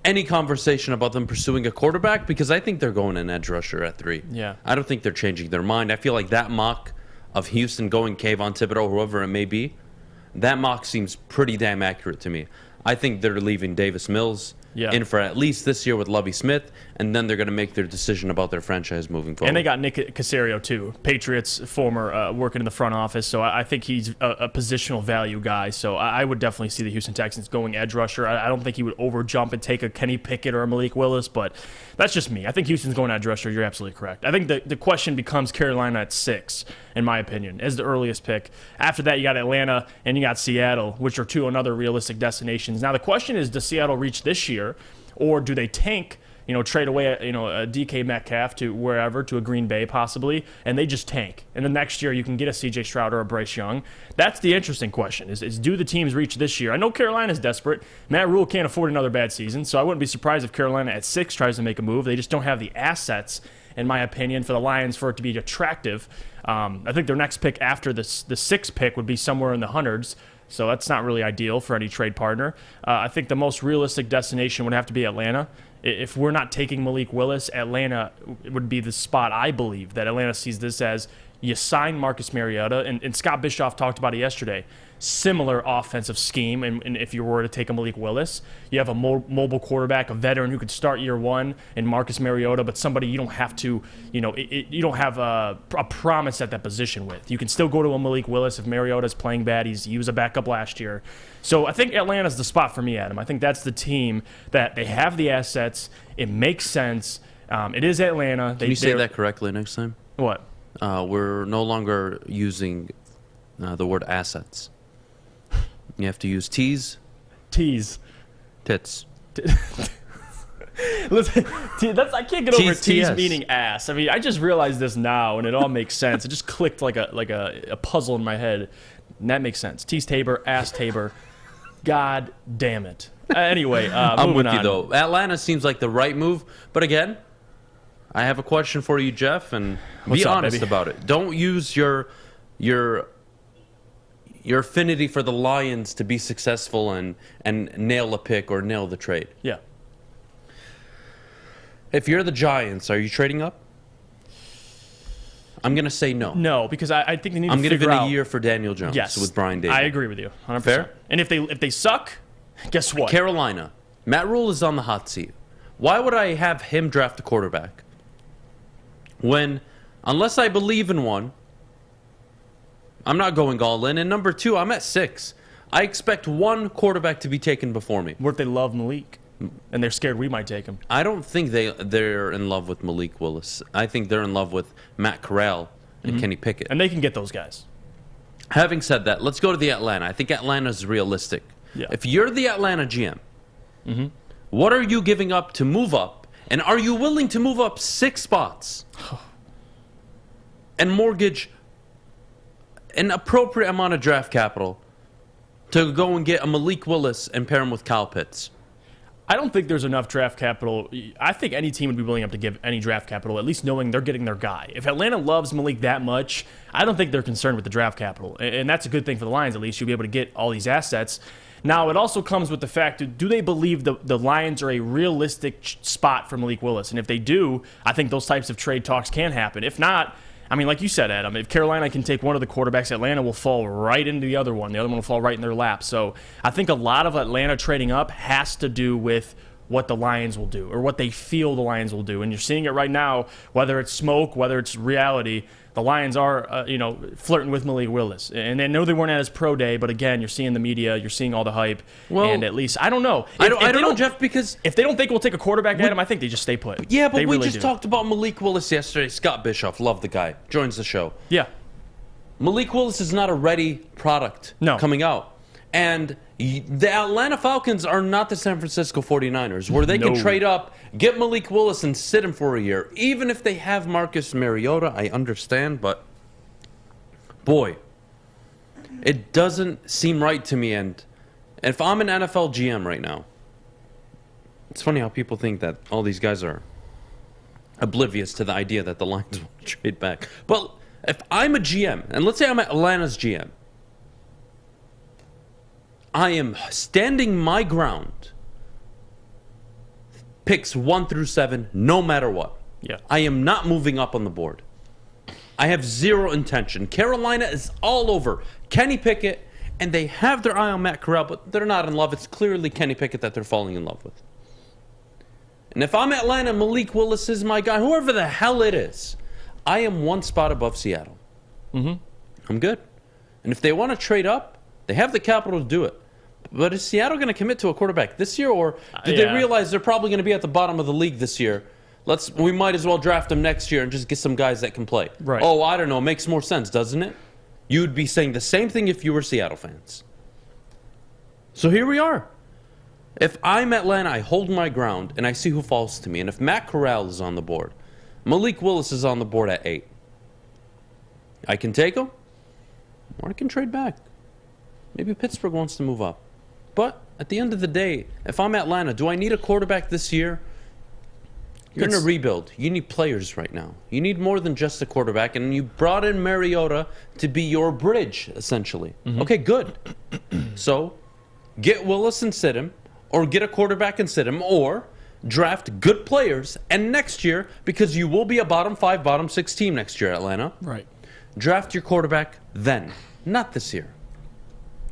any conversation about them pursuing a quarterback? Because I think they're going an edge rusher at 3. Yeah. I don't think they're changing their mind. I feel like that mock of Houston going Kayvon Thibodeau, whoever it may be, that mock seems pretty damn accurate to me. I think they're leaving Davis Mills in for at least this year with Lovie Smith, and then they're going to make their decision about their franchise moving forward. And they got Nick Caserio, too. Patriots, former working in the front office. So I think he's a positional value guy. So I would definitely see the Houston Texans going edge rusher. I don't think he would overjump and take a Kenny Pickett or a Malik Willis, but that's just me. I think Houston's going edge rusher. You're absolutely correct. I think the question becomes Carolina at 6, in my opinion, as the earliest pick. After that, you got Atlanta and you got Seattle, which are two another realistic destinations. Now, the question is, does Seattle reach this year, or do they tank, trade away a DK Metcalf to wherever, to a Green Bay possibly, and they just tank? And the next year you can get a CJ Stroud or a Bryce Young. That's the interesting question, is do the teams reach this year? I know Carolina's desperate. Matt Rule can't afford another bad season, so I wouldn't be surprised if Carolina at 6 tries to make a move. They just don't have the assets, in my opinion, for the Lions for it to be attractive. I think their next pick after the 6th pick would be somewhere in the hundreds. So that's not really ideal for any trade partner. I think the most realistic destination would have to be Atlanta. If we're not taking Malik Willis, Atlanta would be the spot, I believe, that Atlanta sees this as. You sign Marcus Mariota, and Scott Bischoff talked about it yesterday. Similar offensive scheme, and if you were to take a Malik Willis, you have a mobile quarterback, a veteran who could start year 1 in Marcus Mariota, but somebody you don't have to, you don't have a promise at that position with. You can still go to a Malik Willis if Mariota's playing bad. He was a backup last year. So I think Atlanta's the spot for me, Adam. I think that's the team that they have the assets. It makes sense. It is Atlanta. Can you say that correctly next time? What? We're no longer using the word assets. You have to use T's. T's. Tits. Listen, I can't get over T's TS. meaning ass. I mean, I just realized this now, and it all makes sense. It just clicked like a puzzle in my head. And that makes sense. T's Tabor, ass Tabor. God damn it. Anyway, I'm with moving you, on. though. Atlanta seems like the right move. But again, I have a question for you, Jeff, and What's be up, honest baby? about it. Don't use your affinity for the Lions to be successful and nail a pick or nail the trade. Yeah. If you're the Giants, are you trading up? I'm going to say no. No, because I think they need I'm to going to figure give it out. a year for Daniel Jones with Brian Daboll. I agree with you, 100%. Fair? And if they suck, guess what? Carolina. Matt Rule is on the hot seat. Why would I have him draft a quarterback when, unless I believe in one, I'm not going all in? And number 2, I'm at 6. I expect one quarterback to be taken before me. What if they love Malik and they're scared we might take him? I don't think they're in love with Malik Willis. I think they're in love with Matt Corral and Kenny Pickett. And they can get those guys. Having said that, let's go to the Atlanta. I think Atlanta's realistic. Yeah. If you're the Atlanta GM, what are you giving up to move up? And are you willing to move up 6 spots and mortgage an appropriate amount of draft capital to go and get a Malik Willis and pair him with Kyle Pitts? I don't think there's enough draft capital. I think any team would be willing to give any draft capital, at least knowing they're getting their guy. If Atlanta loves Malik that much, I don't think they're concerned with the draft capital. And that's a good thing for the Lions, at least. You'll be able to get all these assets. Now, it also comes with the fact, do they believe the Lions are a realistic spot for Malik Willis? And if they do, I think those types of trade talks can happen. If not, I mean, like you said, Adam, if Carolina can take one of the quarterbacks, Atlanta will fall right into the other one. The other one will fall right in their lap. So I think a lot of Atlanta trading up has to do with what the Lions will do or what they feel the Lions will do. And you're seeing it right now, whether it's smoke, whether it's reality. the Lions are, flirting with Malik Willis. And I know they weren't at his pro day, but again, you're seeing the media, you're seeing all the hype. Well, and at least, I don't know. I don't know, Jeff, because if they don't think we'll take a quarterback at him, I think they just stay put. Yeah, but they we really just talked about Malik Willis yesterday. Scott Bischoff, love the guy, joins the show. Yeah. Malik Willis is not a ready product coming out. And the Atlanta Falcons are not the San Francisco 49ers, where they can trade up, get Malik Willis, and sit him for a year. Even if they have Marcus Mariota, I understand, but boy, it doesn't seem right to me. And if I'm an NFL GM right now, it's funny how people think that all these guys are oblivious to the idea that the Lions will trade back. But if I'm a GM, and let's say I'm Atlanta's GM, I am standing my ground. Picks 1 through 7, no matter what. Yeah. I am not moving up on the board. I have zero intention. Carolina is all over Kenny Pickett, and they have their eye on Matt Corral, but they're not in love. It's clearly Kenny Pickett that they're falling in love with. And if I'm Atlanta, Malik Willis is my guy, whoever the hell it is, I am one spot above Seattle. I'm good. And if they want to trade up, they have the capital to do it. But is Seattle going to commit to a quarterback this year, or did they realize they're probably going to be at the bottom of the league this year? We might as well draft them next year and just get some guys that can play. Right. Oh, I don't know. Makes more sense, doesn't it? You'd be saying the same thing if you were Seattle fans. So here we are. If I'm Atlanta, I hold my ground, and I see who falls to me. And if Matt Corral is on the board, Malik Willis is on the board at 8. I can take him, or I can trade back. Maybe Pittsburgh wants to move up. But at the end of the day, if I'm Atlanta, do I need a quarterback this year? You're in a rebuild. You need players right now. You need more than just a quarterback, and you brought in Mariota to be your bridge, essentially. Okay, good. So get Willis and sit him, or get a quarterback and sit him, or draft good players, and next year, because you will be a bottom 5, bottom 6 team next year, Atlanta. Right. Draft your quarterback then, not this year.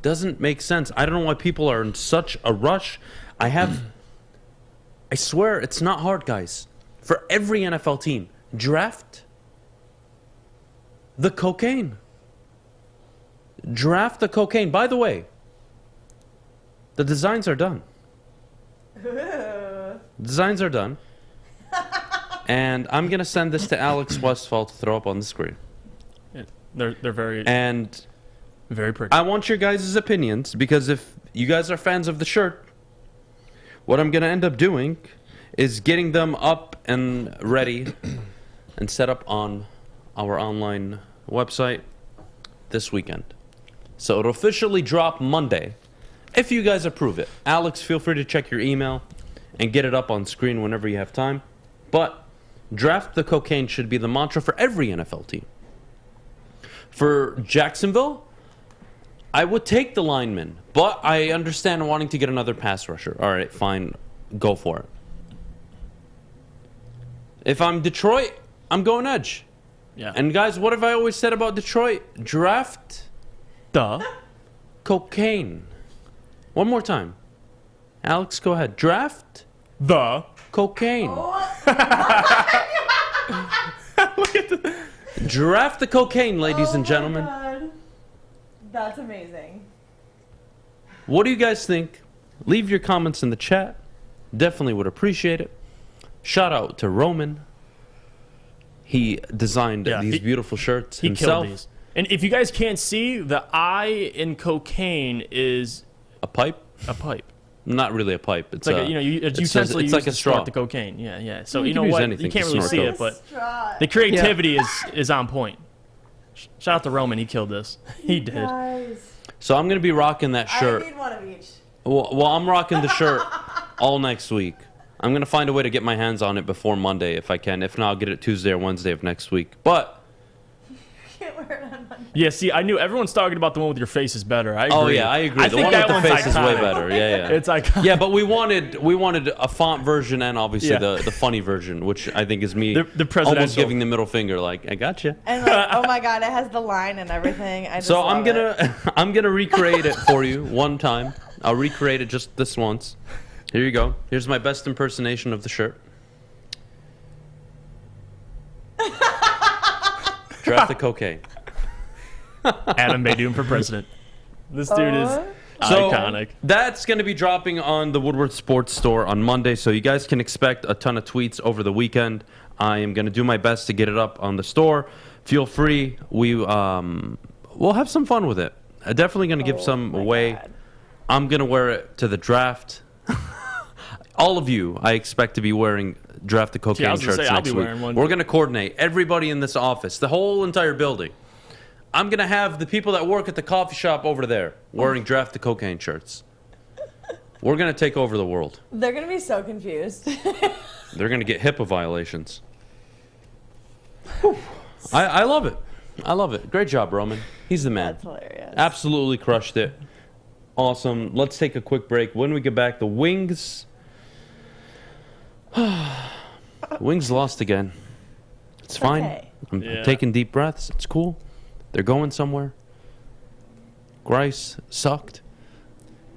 Doesn't make sense. I don't know why people are in such a rush. I swear it's not hard, guys. For every NFL team, draft the cocaine. Draft the cocaine. By the way, the designs are done. Designs are done. And I'm going to send this to Alex Westfall to throw up on the screen. Yeah, they're very... And very pretty. I want your guys' opinions, because if you guys are fans of the shirt, what I'm going to end up doing is getting them up and ready and set up on our online website this weekend. So it'll officially drop Monday, if you guys approve it. Alex, feel free to check your email and get it up on screen whenever you have time. But draft the cocaine should be the mantra for every NFL team. For Jacksonville, I would take the lineman, but I understand wanting to get another pass rusher. All right, fine. Go for it. If I'm Detroit, I'm going edge. Yeah. And guys, what have I always said about Detroit? Draft the cocaine. One more time. Alex, go ahead. Draft the cocaine. Draft the cocaine, ladies and gentlemen. God. That's amazing. What do you guys think? Leave your comments in the chat. Definitely would appreciate it. Shout out to Roman. He designed these beautiful shirts himself. Killed these. And if you guys can't see, the I in cocaine is a pipe. A pipe. Not really a pipe. It's like a utensil it's like a straw. Start the cocaine. Yeah. So you know use what? anything You can't to really snort see coke. it, but the creativity is on point. Shout out to Roman. He killed this. He did. Guys. So I'm going to be rocking that shirt. I need one of each. Well, I'm rocking the shirt all next week. I'm going to find a way to get my hands on it before Monday if I can. If not, I'll get it Tuesday or Wednesday of next week. But Can't wear it on Monday. Yeah, see, I knew everyone's talking about the one with your face is better. I agree. Oh yeah, I agree. I The think one that with the one's face is way iconic. better. Yeah. It's iconic. Yeah, but we wanted a font version and obviously the funny version, which I think is me The presidential. almost giving the middle finger, like I gotcha. And like, oh my God, it has the line and everything. I just So love it. I'm gonna recreate it for you one time. I'll recreate it just this once. Here you go. Here's my best impersonation of the shirt. Draft the cocaine. Adham Baydoun for president. This dude is iconic. That's going to be dropping on the Woodward Sports Store on Monday, so you guys can expect a ton of tweets over the weekend. I am going to do my best to get it up on the store. Feel free. We'll have some fun with it. I'm definitely going to give some away. God. I'm going to wear it to the draft. All of you, I expect to be wearing Draft the Cocaine shirts next week. We're going to coordinate everybody in this office, the whole entire building. I'm going to have the people that work at the coffee shop over there wearing Draft the Cocaine shirts. We're going to take over the world. They're going to be so confused. They're going to get HIPAA violations. I love it. I love it. Great job, Roman. He's the man. That's hilarious. Absolutely crushed it. Awesome. Let's take a quick break. When we get back, the Wings... Wings lost again. It's fine. Okay. I'm taking deep breaths. It's cool. They're going somewhere. Grice sucked.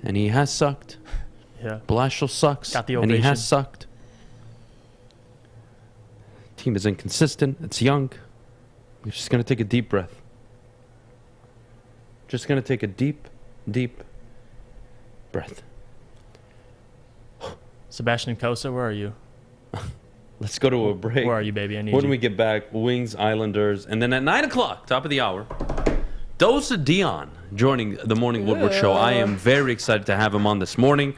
And he has sucked. Yeah. Blashill sucks. Got the and he ovation. has sucked. Team is inconsistent. It's young. We're just going to take a deep breath. Just going to take a deep, deep breath. Sebastian Cosa, where are you? Let's go to a break. Where are you, baby? I need when you. we get back, Wings, Islanders. And then at 9 o'clock, top of the hour, Dose of Dion joining the Morning Woodward Show. I am very excited to have him on this morning.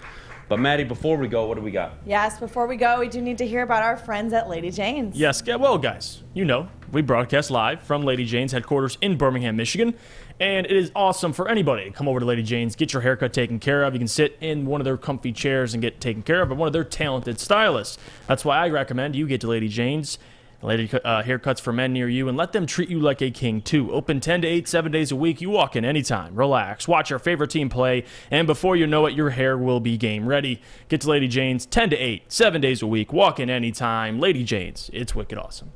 But, Maddy, before we go, what do we got? Yes, before we go, we do need to hear about our friends at Lady Jane's. Yes, well, guys, you know, we broadcast live from Lady Jane's headquarters in Birmingham, Michigan. And it is awesome for anybody to come over to Lady Jane's, get your haircut taken care of. You can sit in one of their comfy chairs and get taken care of by one of their talented stylists. That's why I recommend you get to Lady Jane's. Lady haircuts for men near you, and let them treat you like a king, too. Open 10 to 8, 7 days a week. You walk in anytime. Relax. Watch your favorite team play, and before you know it, your hair will be game ready. Get to Lady Jane's 10 to 8, 7 days a week. Walk in anytime. Lady Jane's. It's wicked awesome.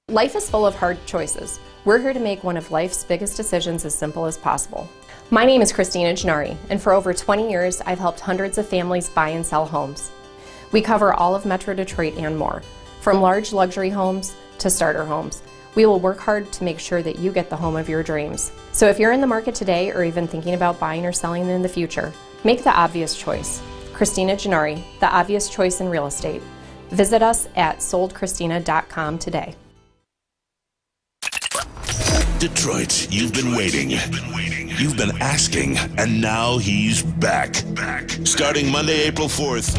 Life is full of hard choices. We're here to make one of life's biggest decisions as simple as possible. My name is Christina Gennari, and for over 20 years, I've helped hundreds of families buy and sell homes. We cover all of Metro Detroit and more. From large luxury homes to starter homes, we will work hard to make sure that you get the home of your dreams. So if you're in the market today or even thinking about buying or selling in the future, make the obvious choice. Christina Gennari, the obvious choice in real estate. Visit us at soldchristina.com today. Detroit, you've been waiting. You've been asking, and now he's back. Starting Monday, April 4th,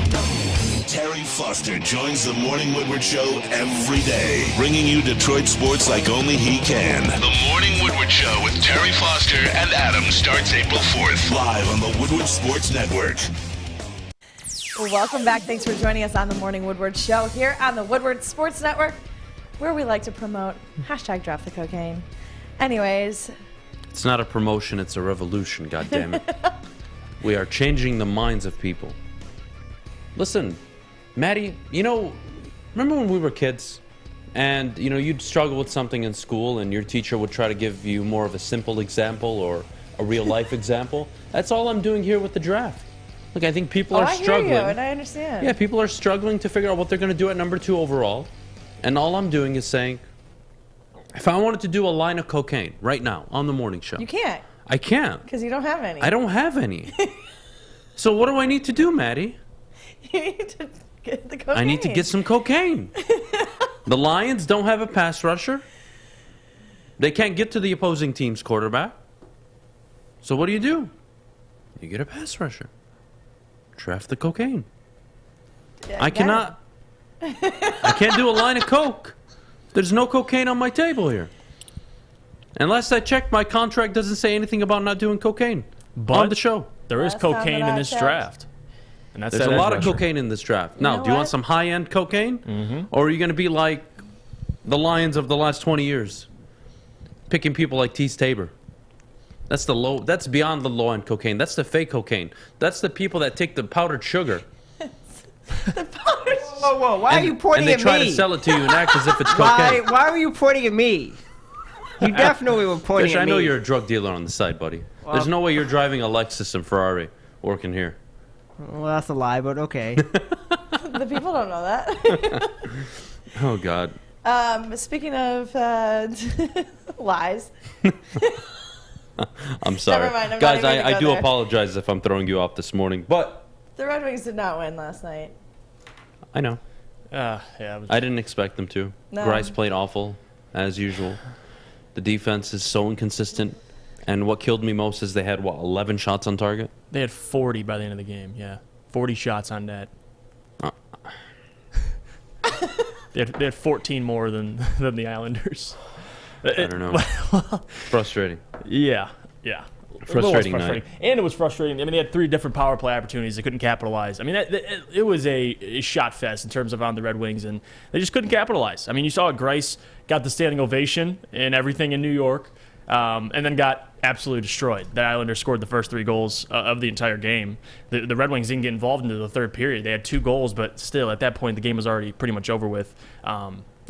Terry Foster joins the Morning Woodward Show every day, bringing you Detroit sports like only he can. The Morning Woodward Show with Terry Foster and Adham starts April 4th, live on the Woodward Sports Network. Welcome back. Thanks for joining us on the Morning Woodward Show here on the Woodward Sports Network, where we like to promote hashtag Draft the Cocaine. Anyways. It's not a promotion, it's a revolution, goddammit. We are changing the minds of people. Listen, Maddy, you know, remember when we were kids and, you know, you'd struggle with something in school and your teacher would try to give you more of a simple example or a real life example? That's all I'm doing here with the draft. Look, I think people are struggling. I hear you, and I understand. Yeah, people are struggling to figure out what they're going to do at number 2 overall. And all I'm doing is saying, if I wanted to do a line of cocaine right now on the morning show. You can't. I can't. Because you don't have any. I don't have any. So what do I need to do, Maddy? You need to get the cocaine. I need to get some cocaine. The Lions don't have a pass rusher. They can't get to the opposing team's quarterback. So what do? You get a pass rusher. Draft the cocaine. Yeah, I cannot. I can't do a line of coke. There's no cocaine on my table here. And last I checked, my contract doesn't say anything about not doing cocaine on the show. There is cocaine in this draft. And that's There's a lot of cocaine in this draft. Now, do you want some high-end cocaine? Mm-hmm. Or are you going to be like the Lions of the last 20 years? Picking people like Tease Tabor. That's beyond the low-end cocaine. That's the fake cocaine. That's the people that take the powdered sugar. The powdered sugar. Whoa, why are you pointing at me? And they try to sell it to you and act as if it's cocaine. Why were you pointing at me? You definitely were pointing at me. I know you're a drug dealer on the side, buddy. Well, there's no way you're driving a Lexus and Ferrari working here. Well, that's a lie, but okay. The people don't know that. Oh, God. Speaking of lies. I'm sorry. Never mind, Guys, not even I gonna do go there. apologize if I'm throwing you off this morning, but The Red Wings did not win last night. I know. Yeah, I didn't expect them to. No. Grice played awful, as usual. The defense is so inconsistent. And what killed me most is they had, 11 shots on target? They had 40 by the end of the game, yeah. 40 shots on net. They had 14 more than the Islanders. I don't know. Frustrating. Yeah. Frustrating night. And it was frustrating. I mean, they had 3 different power play opportunities. They couldn't capitalize. I mean, it was a shot fest in terms of on the Red Wings, and they just couldn't capitalize. I mean, you saw Grice got the standing ovation and everything in New York, and then got absolutely destroyed. The Islanders scored the first 3 goals of the entire game. The Red Wings didn't get involved into the third period. They had 2 goals, but still, at that point, the game was already pretty much over with.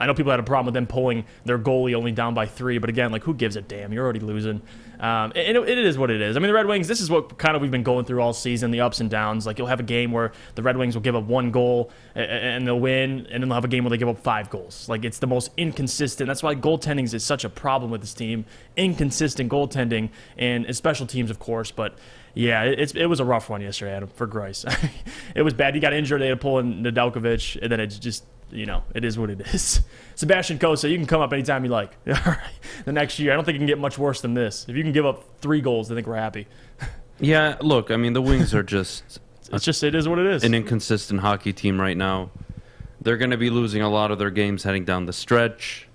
I know people had a problem with them pulling their goalie only down by 3, but again, like, who gives a damn? You're already losing. And it is what it is. I mean, the Red Wings, this is what kind of we've been going through all season, the ups and downs. Like, you'll have a game where the Red Wings will give up 1 goal and they'll win, and then they'll have a game where they give up 5 goals. Like, it's the most inconsistent. That's why goaltending is such a problem with this team. Inconsistent goaltending, and special teams, of course, but yeah, it was a rough one yesterday, Adam, for Grice. It was bad. He got injured. They had to pull in Nedeljkovic, and then it's just, it is what it is. Sebastian Cossa, you can come up anytime you like. All right. The next year, I don't think it can get much worse than this. If you can give up 3 goals, I think we're happy. Yeah, look, I mean, the Wings are just... it is what it is. An inconsistent hockey team right now. They're going to be losing a lot of their games heading down the stretch.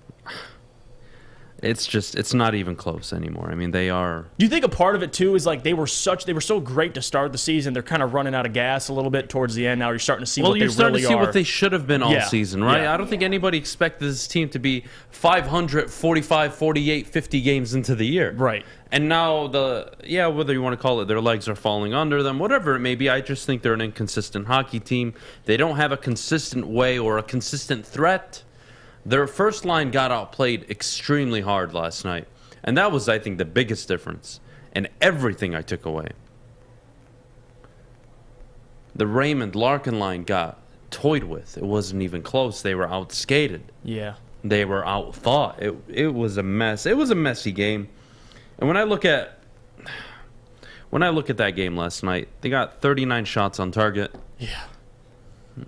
It's not even close anymore. I mean, they are... Do you think a part of it, too, is like they were so great to start the season, they're kind of running out of gas a little bit towards the end. Now you're starting to see what they really are. Well, you're starting to see what they should have been all season, right? Yeah. I don't think anybody expected this team to be 500, 45, 48, 50 games into the year. Right. And now, whether you want to call it their legs are falling under them, whatever it may be, I just think they're an inconsistent hockey team. They don't have a consistent way or a consistent threat. Their first line got outplayed extremely hard last night. And that was, I think, the biggest difference in everything I took away. The Raymond-Larkin line got toyed with. It wasn't even close. They were outskated. Yeah. They were outthought. It was a mess. It was a messy game. And when I look at that game last night, they got 39 shots on target. Yeah. You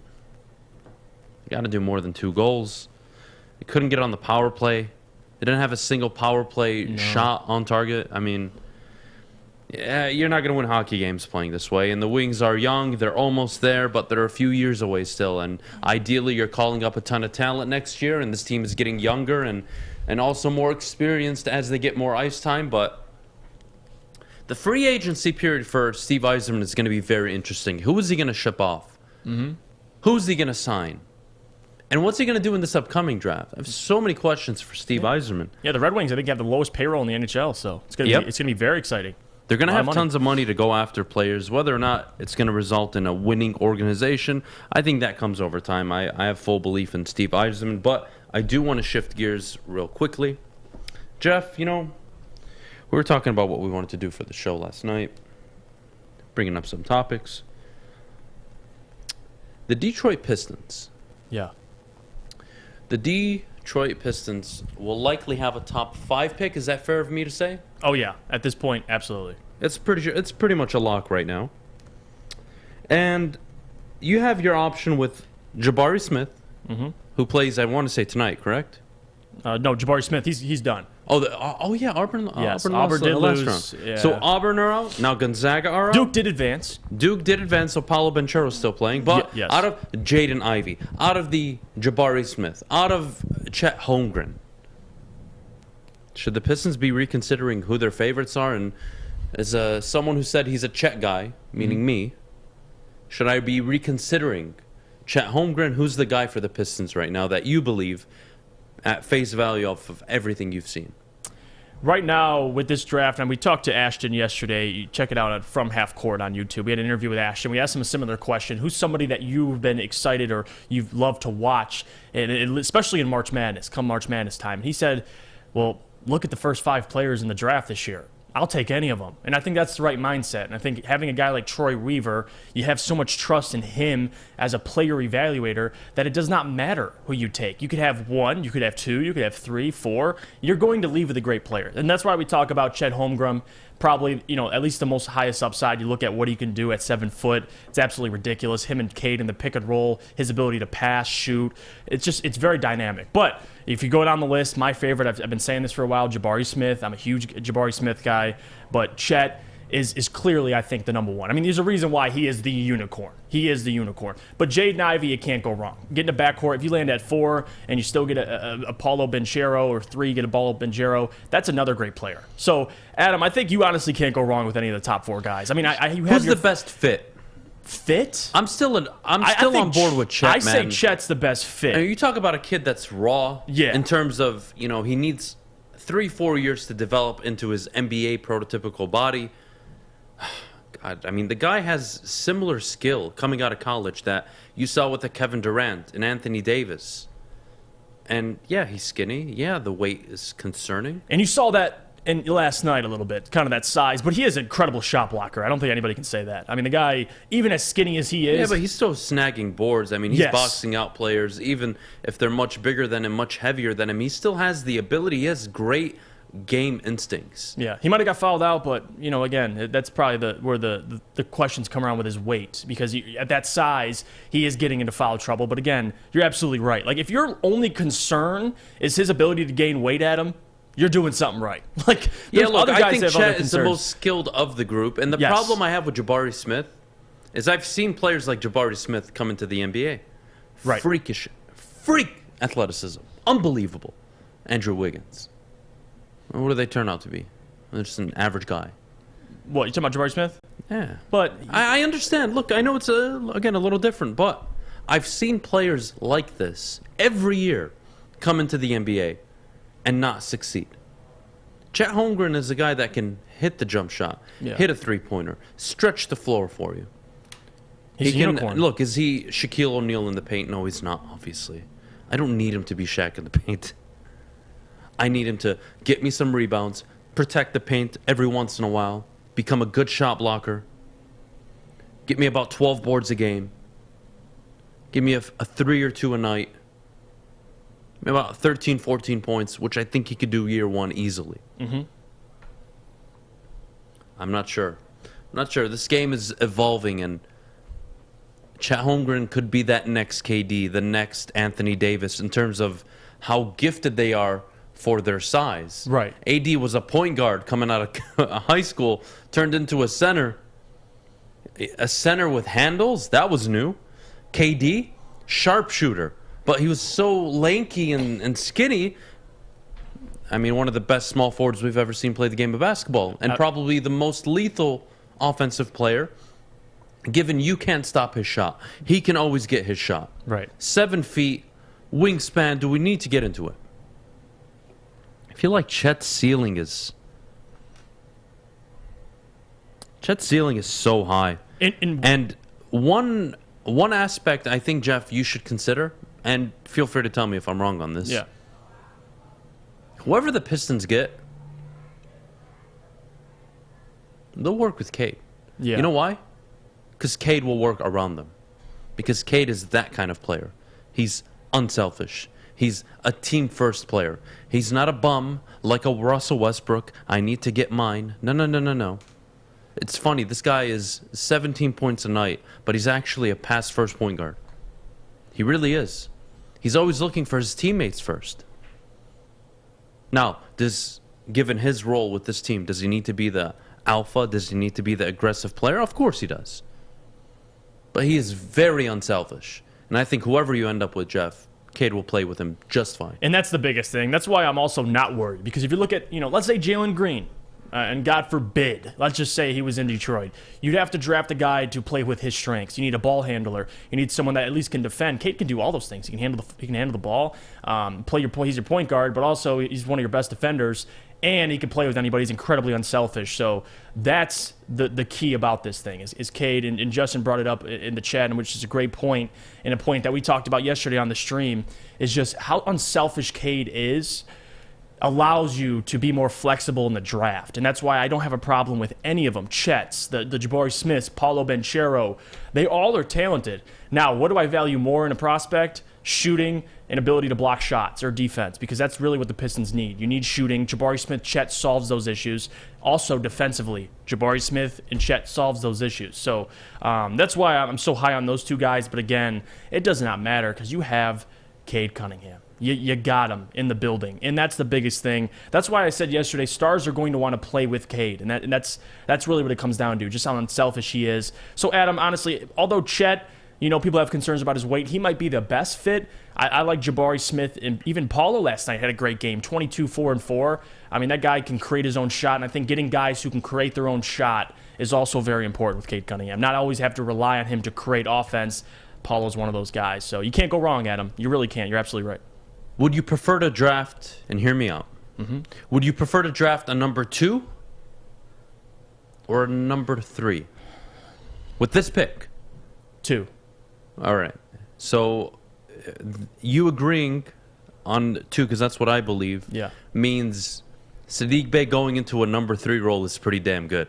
got to do more than 2 goals. They couldn't get on the power play. They didn't have a single power play shot on target. I mean, you're not going to win hockey games playing this way. And the Wings are young. They're almost there, but they're a few years away still. And ideally, you're calling up a ton of talent next year, and this team is getting younger and also more experienced as they get more ice time. But the free agency period for Steve Yzerman is going to be very interesting. Who is he going to ship off? Mm-hmm. Who's he going to sign? And what's he going to do in this upcoming draft? I have so many questions for Steve Yzerman. Yeah, the Red Wings, I think, have the lowest payroll in the NHL, so it's going to be very exciting. They're going to have tons of money to go after players. Whether or not it's going to result in a winning organization, I think that comes over time. I have full belief in Steve Yzerman, but I do want to shift gears real quickly. Jeff, we were talking about what we wanted to do for the show last night, bringing up some topics. The Detroit Pistons. Yeah. The Detroit Pistons will likely have a top 5 pick. Is that fair of me to say? Oh, yeah. At this point, absolutely. It's pretty much a lock right now. And you have your option with Jabari Smith, who plays, I want to say, tonight, correct? No, Jabari Smith, he's done. Yeah, Auburn. Yes, Auburn did last lose. round. Yeah. So Auburn are out. Now Gonzaga are out. Duke did advance. So Paolo Banchero's still playing. But yes. Out of Jaden Ivey, out of the Jabari Smith, out of Chet Holmgren, should the Pistons be reconsidering who their favorites are? And as someone who said he's a Chet guy, meaning me, should I be reconsidering Chet Holmgren? Who's the guy for the Pistons right now that you believe at face value of everything you've seen? Right now, with this draft, and we talked to Ashton yesterday. You check it out at From Half Court on YouTube. We had an interview with Ashton. We asked him a similar question. Who's somebody that you've been excited or you've loved to watch, and especially in March Madness, come March Madness time? And he said, well, look at the first 5 players in the draft this year. I'll take any of them. And I think that's the right mindset. And I think having a guy like Troy Weaver, you have so much trust in him as a player evaluator that it does not matter who you take. You could have one, you could have two, you could have three, four. You're going to leave with a great player. And that's why we talk about Chet Holmgren. Probably, at least the most highest upside. You look at what he can do at 7 foot. It's absolutely ridiculous. Him and Cade in the pick and roll, his ability to pass, shoot. It's very dynamic. But if you go down the list, my favorite, I've been saying this for a while, Jabari Smith. I'm a huge Jabari Smith guy. But Chet is clearly, I think, the number one. I mean, there's a reason why he is the unicorn. He is the unicorn. But Jaden Ivey, you can't go wrong. Get in the backcourt, if you land at 4 and you still get a Paulo Banchero, or 3, get a Paulo Banchero, that's another great player. So, Adam, I think you honestly can't go wrong with any of the top 4 guys. I mean, who's the best fit? Fit? I'm still on board with Chet, I say Chet's the best fit. I mean, you talk about a kid that's raw. Yeah. In terms of, he needs 3-4 years to develop into his NBA prototypical body. God, I mean, the guy has similar skill coming out of college that you saw with the Kevin Durant and Anthony Davis. And yeah, he's skinny. Yeah, the weight is concerning. And you saw that last night a little bit, kind of that size. But he is an incredible shot blocker. I don't think anybody can say that. I mean, the guy, even as skinny as he is. Yeah, but he's still snagging boards. I mean, he's boxing out players. Even if they're much bigger than him, much heavier than him, he still has the ability. He has great game instincts. Yeah, he might have got fouled out, but again, that's probably where the questions come around with his weight, because at that size he is getting into foul trouble. But again, you're absolutely right. Like, if your only concern is his ability to gain weight at him, you're doing something right. Like, yeah, look, other guys I think have other Chet is the most skilled of the group, and the problem I have with Jabari Smith is I've seen players like Jabari Smith come into the NBA. Right. Freak athleticism, unbelievable. Andrew Wiggins. What do they turn out to be? They're just an average guy. What, you talking about Jabari Smith? Yeah. But I understand. Look, I know it's, again, a little different, but I've seen players like this every year come into the NBA and not succeed. Chet Holmgren is a guy that can hit the jump shot, hit a three-pointer, stretch the floor for you. He's a unicorn. Look, is he Shaquille O'Neal in the paint? No, he's not, obviously. I don't need him to be Shaq in the paint. I need him to get me some rebounds, protect the paint every once in a while, become a good shot blocker, get me about 12 boards a game, give me a 3 or 2 a night, about 13, 14 points, which I think he could do year 1 easily. Mm-hmm. I'm not sure. This game is evolving, and Chet Holmgren could be that next KD, the next Anthony Davis, in terms of how gifted they are for their size. Right. AD was a point guard coming out of high school, turned into a center. A center with handles? That was new. KD, sharpshooter. But he was so lanky and skinny. I mean, one of the best small forwards we've ever seen play the game of basketball. And probably the most lethal offensive player, given you can't stop his shot. He can always get his shot. Right. 7 feet, wingspan. Do we need to get into it? I feel like Chet's ceiling is so high. And one aspect I think, Jeff, you should consider, and feel free to tell me if I'm wrong on this. Yeah. Whoever the Pistons get, they'll work with Cade. Yeah. You know why? Because Cade will work around them. Because Cade is that kind of player. He's unselfish. He's a team-first player. He's not a bum like a Russell Westbrook. I need to get mine. No. It's funny. This guy is 17 points a night, but he's actually a pass-first point guard. He really is. He's always looking for his teammates first. Now, given his role with this team, does he need to be the alpha? Does he need to be the aggressive player? Of course he does. But he is very unselfish. And I think whoever you end up with, Jeff, Cade will play with him just fine. And that's the biggest thing. That's why I'm also not worried. Because if you look at, let's say Jalen Green, and God forbid, let's just say he was in Detroit, you'd have to draft a guy to play with his strengths. You need a ball handler. You need someone that at least can defend. Cade can do all those things. He can handle the ball, he's your point guard, but also he's one of your best defenders, and he can play with anybody. He's incredibly unselfish. So that's the key about this thing is Cade, and Justin brought it up in the chat, which is a great point, and a point that we talked about yesterday on the stream, is just how unselfish Cade is. allows you to be more flexible in the draft. And that's why I don't have a problem with any of them. Chet's, the Jabari Smiths, Paulo Banchero, they all are talented. Now, what do I value more in a prospect? Shooting and ability to block shots or defense, because that's really what the Pistons need. You need shooting. Jabari Smith, Chet solves those issues. Also defensively, Jabari Smith and Chet solves those issues. So that's why I'm so high on those two guys. But again, it does not matter because you have Cade Cunningham. You got him in the building, and that's the biggest thing. That's why I said yesterday, stars are going to want to play with Cade, and that's really what it comes down to, just how unselfish he is. So, Adam, honestly, although Chet, people have concerns about his weight, he might be the best fit. I like Jabari Smith, and even Paulo last night had a great game, 22, 4, and 4. I mean, that guy can create his own shot, and I think getting guys who can create their own shot is also very important with Cade Cunningham. Not always have to rely on him to create offense. Paulo's one of those guys, so you can't go wrong, Adam. You really can't. You're absolutely right. Would you prefer to draft, and hear me out, would you prefer to draft a number 2 or a number 3? With this pick? 2. All right. So you agreeing on 2, because that's what I believe, means Saddiq Bey going into a number 3 role is pretty damn good.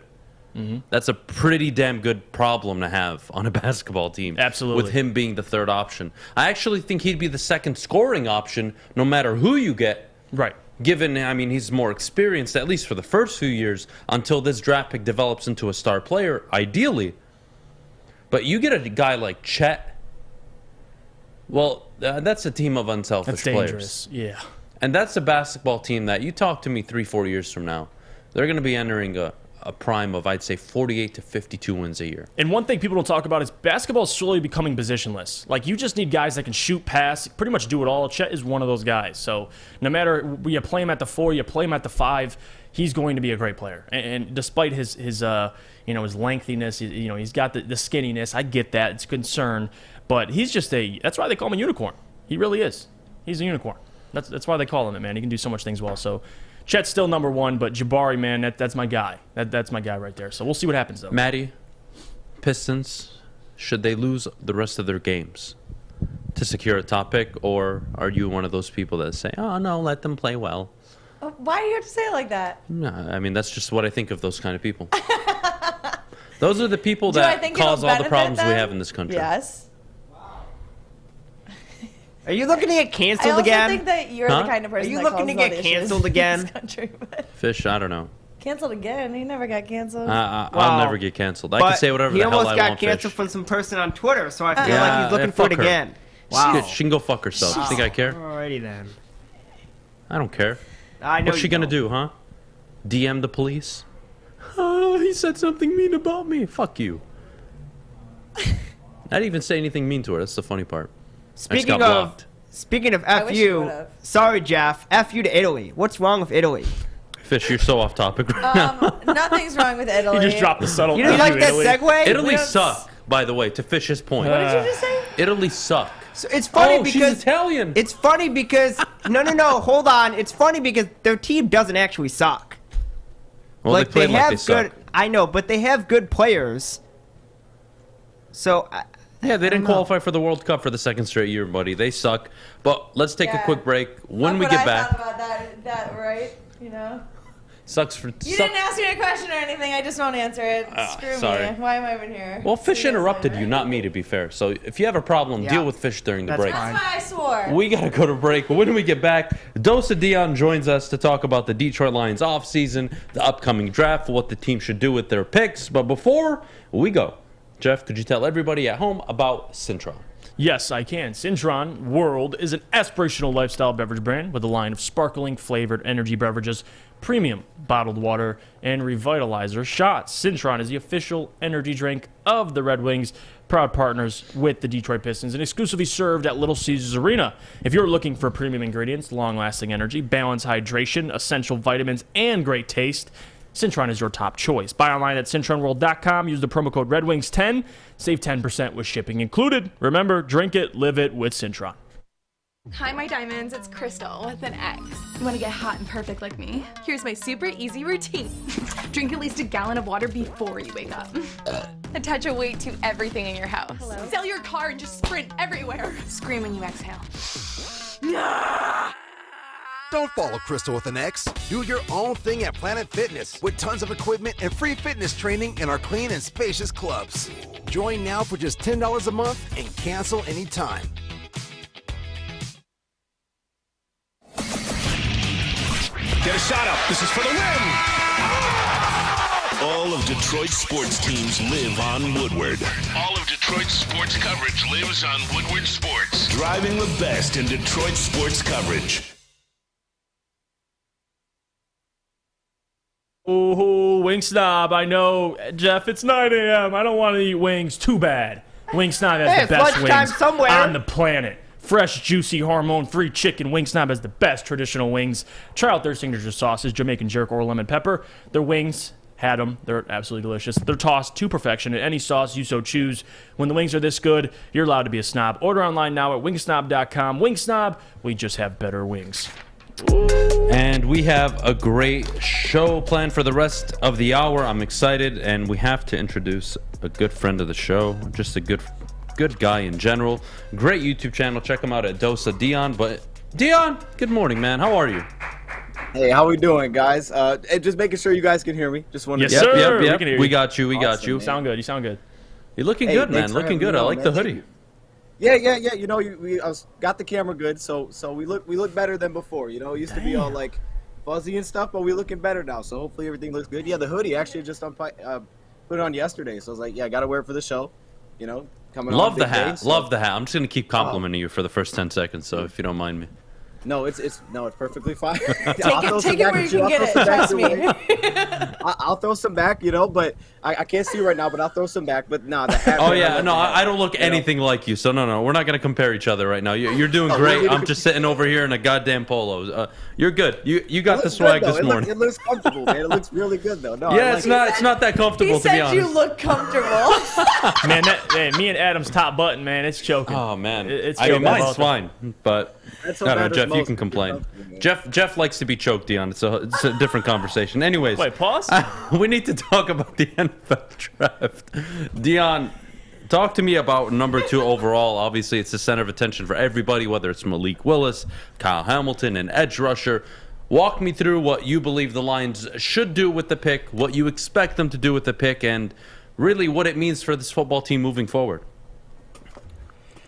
That's a pretty damn good problem to have on a basketball team. Absolutely. With him being the third option. I actually think he'd be the second scoring option no matter who you get. Right. Given, he's more experienced, at least for the first few years, until this draft pick develops into a star player, ideally. But you get a guy like Chet, well, that's a team of unselfish players. Yeah. And that's a basketball team that you talk to me 3-4 years from now, they're going to be entering a prime of, I'd say, 48 to 52 wins a year. And one thing people don't talk about is basketball is slowly becoming positionless. Like, you just need guys that can shoot, pass, pretty much do it all. Chet is one of those guys. So no matter you play him at the 4, you play him at the 5, he's going to be a great player. And despite his lengthiness, he's got the skinniness. I get that. It's a concern. But he's just that's why they call him a unicorn. He really is. He's a unicorn. That's why they call him it, man. He can do so much things well. So Chet's still number 1, but Jabari, man, that's my guy. That's my guy right there. So we'll see what happens, though. Maddy, Pistons, should they lose the rest of their games to secure a top pick, or are you one of those people that say, oh, no, let them play well? Why do you have to say it like that? No, I mean, that's just what I think of those kind of people. Those are the people that cause all the problems we have in this country. Yes. Are you looking to get canceled again? I also think that you're the kind of person Are you that looking to get canceled again? In this country, but Fish, I don't know. canceled again? He never got canceled. I'll never get canceled. I can say whatever the hell I want. He almost got canceled from some person on Twitter, so I feel like he's looking for it again. Wow. She can go fuck herself. You think I care? Alrighty then. I don't care. I know. What's she gonna do, huh? DM the police? Oh, he said something mean about me. Fuck you. I didn't even say anything mean to her. That's the funny part. Speaking of F you, sorry, Jeff. F you to Italy. What's wrong with Italy? Fish, you're so off topic right now. Nothing's wrong with Italy. You just dropped the subtle. You didn't like that segue? Italy suck, by the way, to Fish's point. What did you just say? Italy suck. So it's funny because she's Italian. It's funny because no, hold on. It's funny because their team doesn't actually suck. Well, like they have good. suck. I know, but they have good players. So. Yeah, they didn't qualify for the World Cup for the second straight year, buddy. They suck. But let's take a quick break. When we get back, thought about that, right? You know. Sucks for. You didn't ask me a question or anything. I just won't answer it. Screw sorry. me. Why am I even here? Well, Fish interrupted you, not me, to be fair. So if you have a problem, deal with Fish during the break. That's why I swore. We got to go to break. When we get back, Dose of Dion joins us to talk about the Detroit Lions offseason, the upcoming draft, what the team should do with their picks. But before we go, Jeff, could you tell everybody at home about Cintron? Yes, I can. Cintron World is an aspirational lifestyle beverage brand with a line of sparkling flavored energy beverages, premium bottled water, and revitalizer shots. Cintron is the official energy drink of the Red Wings, proud partners with the Detroit Pistons, and exclusively served at Little Caesars Arena. If you're looking for premium ingredients, long-lasting energy, balanced hydration, essential vitamins, and great taste, Cintron is your top choice. Buy online at CintronWorld.com. Use the promo code RedWings10. Save 10% with shipping included. Remember, drink it, live it with Cintron. Hi, my diamonds. It's Crystal with an X. You want to get hot and perfect like me? Here's my super easy routine. Drink at least a gallon of water before you wake up. Attach a weight to everything in your house. Hello? Sell your car and just sprint everywhere. Scream when you exhale. Don't follow Crystal with an X. Do your own thing at Planet Fitness with tons of equipment and free fitness training in our clean and spacious clubs. Join now for just $10 a month and cancel anytime. Get a shot up. This is for the win. All of Detroit's sports teams live on Woodward. All of Detroit's sports coverage lives on Woodward Sports. Driving the best in Detroit sports coverage. Ooh, wing snob. I know, Jeff, it's 9 a.m. I don't want to eat wings. Too bad. Wing snob has the best wings somewhere on the planet. Fresh, juicy, hormone-free chicken. Wing Snob has the best traditional wings. Try out their signature sauces, Jamaican jerk or lemon pepper. Their wings, had them. They're absolutely delicious. They're tossed to perfection in any sauce you so choose. When the wings are this good, you're allowed to be a snob. Order online now at wingsnob.com. Wing Snob, we just have better wings. And we have a great show planned for the rest of the hour. I'm excited, and we have to introduce a good friend of the show, just a good guy in general. Great YouTube channel. Check him out at Dosa Dion. But Dion, good morning, man. How are you? Hey, how we doing, guys? Just making sure you guys can hear me. Just wanted yes, to. Sir. Yep. We got you. Awesome, you. man. Sound good. You sound good. You're looking good, man. Looking good. I like the hoodie. Yeah. You know, I got the camera good, so we look better than before. You know, it used to be all like fuzzy and stuff, but we're looking better now. So hopefully everything looks good. Yeah, the hoodie actually just put it on yesterday, so I was like, yeah, I got to wear it for the show. You know, coming Love on the big hat. day, so. Love the hat. I'm just gonna keep complimenting you for the first 10 seconds, so if you don't mind me. No, it's perfectly fine. Take it where you can get it. Trust me. I'll throw some back, you know, but I can't see right now, but I'll throw some back. But no, the hat. Oh yeah, no, I don't look anything like you, so no, we're not gonna compare each other right now. You're doing great. I'm just sitting over here in a goddamn polo. You're good. You got the swag this morning. It looks comfortable, man. It looks really good though. No, yeah, it's not that comfortable to be honest. He said you look comfortable. Man, me and Adam's top button, man, it's choking. Oh man, it's I choking. mean mine's fine, but I That's don't know, what Jeff. You matters can most. complain. Jeff likes to be choked, Dion. It's a different conversation. Anyways, Wait, pause. We need to talk about the NFL draft. Dion, talk to me about number 2 overall. Obviously, it's the center of attention for everybody, whether it's Malik Willis, Kyle Hamilton, an edge rusher. Walk me through what you believe the Lions should do with the pick, what you expect them to do with the pick, and really what it means for this football team moving forward.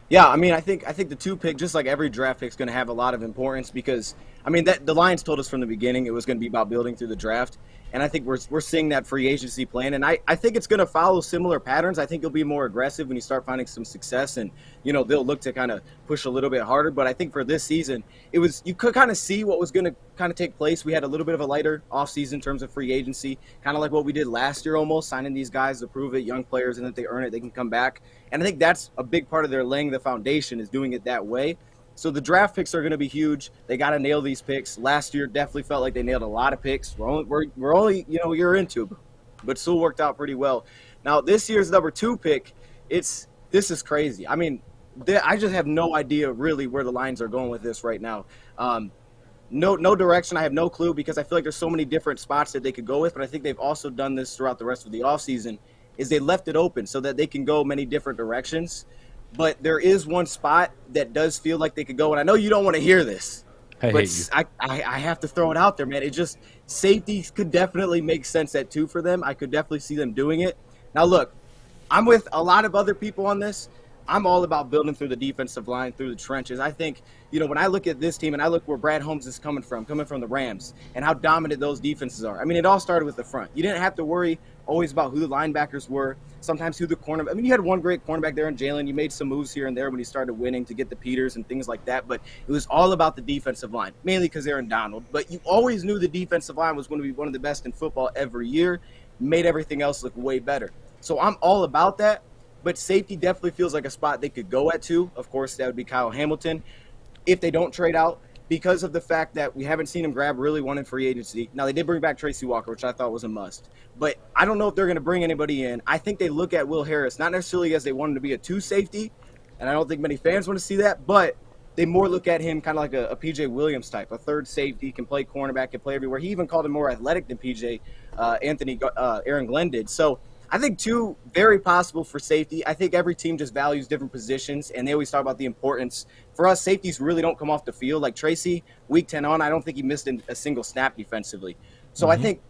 Yeah, I mean, I think the 2 pick, just like every draft pick, is going to have a lot of importance because, I mean, the Lions told us from the beginning it was going to be about building through the draft, and I think we're seeing that free agency plan, and I think it's going to follow similar patterns. I think it'll be more aggressive when you start finding some success, and you know they'll look to kind of push a little bit harder. But I think for this season, you could kind of see what was going to kind of take place. We had a little bit of a lighter offseason in terms of free agency, kind of like what we did last year, almost signing these guys to prove it, young players, and if they earn it, they can come back. And I think that's a big part of their laying the foundation is doing it that way. So the draft picks are going to be huge. They got to nail these picks. Last year definitely felt like they nailed a lot of picks. We're only you know, you're into, but still worked out pretty well. Now this year's number 2 pick, this is crazy. I mean, I just have no idea really where the Lions are going with this right now. No direction. I have no clue because I feel like there's so many different spots that they could go with. But I think they've also done this throughout the rest of the offseason, is they left it open so that they can go many different directions. But there is one spot that does feel like they could go, and I know you don't want to hear this, but I have to throw it out there, man. It just, safety could definitely make sense at 2 for them. I could definitely see them doing it. Now, look, I'm with a lot of other people on this. I'm all about building through the defensive line, through the trenches. I think, you know, when I look at this team and I look where Brad Holmes is coming from the Rams, and how dominant those defenses are. I mean, it all started with the front. You didn't have to worry always about who the linebackers were, sometimes who the cornerback. I mean, you had one great cornerback there in Jalen. You made some moves here and there when he started winning to get the Peters and things like that, but it was all about the defensive line, mainly because Aaron Donald. But you always knew the defensive line was going to be one of the best in football every year, made everything else look way better. So I'm all about that. But safety definitely feels like a spot they could go at 2. Of course, that would be Kyle Hamilton. If they don't trade out, because of the fact that we haven't seen him grab really one in free agency. Now, they did bring back Tracy Walker, which I thought was a must. But I don't know if they're going to bring anybody in. I think they look at Will Harris, not necessarily as they want him to be a 2 safety, and I don't think many fans want to see that, but they more look at him kind of like a P.J. Williams type, a 3rd safety, can play cornerback, can play everywhere. He even called him more athletic than P.J. Aaron Glenn did. So I think 2, very possible for safety. I think every team just values different positions, and they always talk about the importance. For us, safeties really don't come off the field. Like Tracy, week 10 on, I don't think he missed a single snap defensively. So I think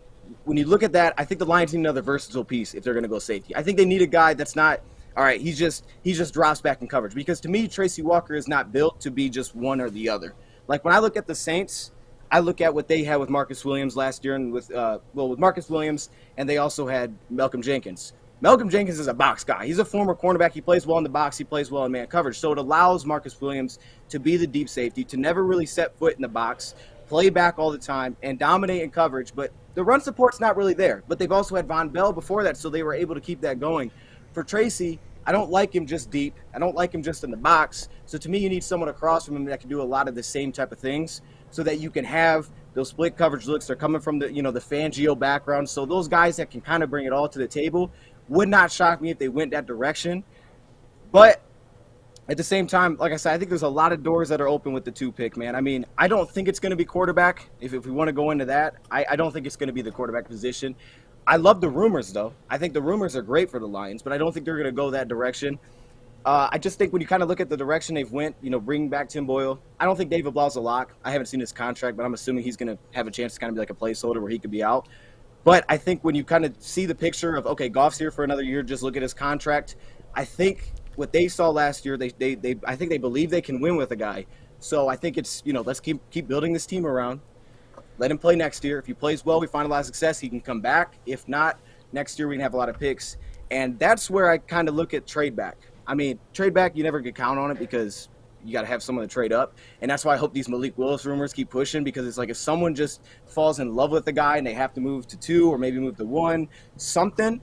when you look at that, I think the Lions need another versatile piece if they're going to go safety. I think they need a guy that's not, all right, he just drops back in coverage. Because to me, Tracy Walker is not built to be just one or the other. Like when I look at the Saints, I look at what they had with Marcus Williams last year and with Marcus Williams, and they also had Malcolm Jenkins. Malcolm Jenkins is a box guy. He's a former cornerback. He plays well in the box. He plays well in man coverage. So it allows Marcus Williams to be the deep safety, to never really set foot in the box, play back all the time, and dominate in coverage. But the run support's not really there. But they've also had Von Bell before that, so they were able to keep that going. For Tracy, I don't like him just deep. I don't like him just in the box. So to me, you need someone across from him that can do a lot of the same type of things so that you can have those split coverage looks. They're coming from the Fangio background. So those guys that can kind of bring it all to the table would not shock me if they went that direction. But at the same time, like I said, I think there's a lot of doors that are open with the 2 pick, man. I mean, I don't think it's going to be quarterback. If we want to go into that, I don't think it's going to be the quarterback position. I love the rumors, though. I think the rumors are great for the Lions, but I don't think they're going to go that direction. I just think when you kind of look at the direction they've went, bringing back Tim Boyle, I don't think David Blau's a lock. I haven't seen his contract, but I'm assuming he's going to have a chance to kind of be like a placeholder where he could be out. But I think when you kind of see the picture of, okay, Goff's here for another year, just look at his contract. I think what they saw last year, I think they believe they can win with a guy. So I think it's, let's keep building this team around. Let him play next year. If he plays well, we find a lot of success, he can come back. If not, next year we can have a lot of picks. And that's where I kind of look at trade back. I mean, trade back, you never can count on it because you got to have someone to trade up. And that's why I hope these Malik Willis rumors keep pushing, because it's like if someone just falls in love with the guy and they have to move to 2 or maybe move to 1, something,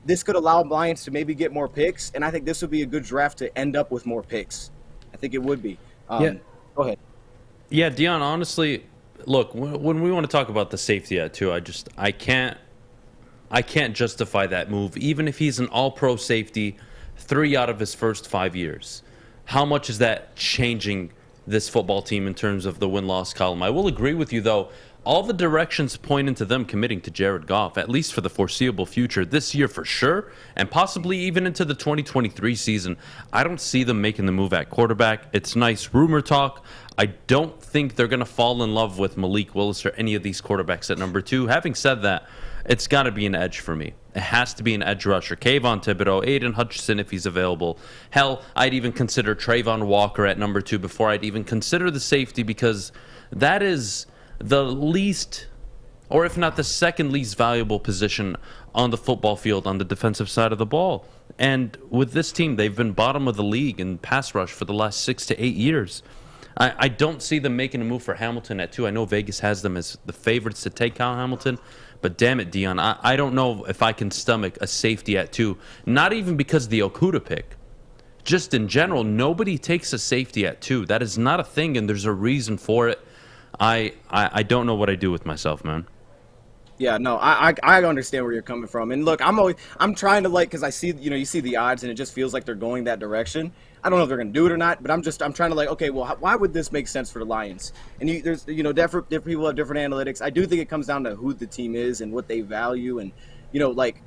this could allow Lions to maybe get more picks. And I think this would be a good draft to end up with more picks. I think it would be. Go ahead. Yeah, Dion, honestly, look, when we want to talk about the safety at 2, I can't justify that move. Even if he's an all-pro safety 3 out of his first 5 years. How much is that changing this football team in terms of the win-loss column? I will agree with you, though. All the directions point into them committing to Jared Goff, at least for the foreseeable future, this year for sure, and possibly even into the 2023 season. I don't see them making the move at quarterback. It's nice rumor talk. I don't think they're going to fall in love with Malik Willis or any of these quarterbacks at number 2. Having said that, it's got to be an edge for me. It has to be an edge rusher. Kayvon Thibodeau, Aiden Hutchinson if he's available. Hell, I'd even consider Trayvon Walker at number 2 before I'd even consider the safety, because that is the least, or if not the second least valuable position on the football field on the defensive side of the ball. And with this team, they've been bottom of the league in pass rush for the last 6 to 8 years. I don't see them making a move for Hamilton at 2. I know Vegas has them as the favorites to take Kyle Hamilton, but damn it, Dion, I don't know if I can stomach a safety at 2. Not even because of the Okuda pick. Just in general, nobody takes a safety at 2. That is not a thing, and there's a reason for it. I don't know what I do with myself, man. Yeah, no, I understand where you're coming from. And look, I'm trying to, like, because I see, you see the odds and it just feels like they're going that direction. I don't know if they're going to do it or not, but I'm trying to, like, okay, well, why would this make sense for the Lions? And there's different people have different analytics. I do think it comes down to who the team is and what they value. And, like,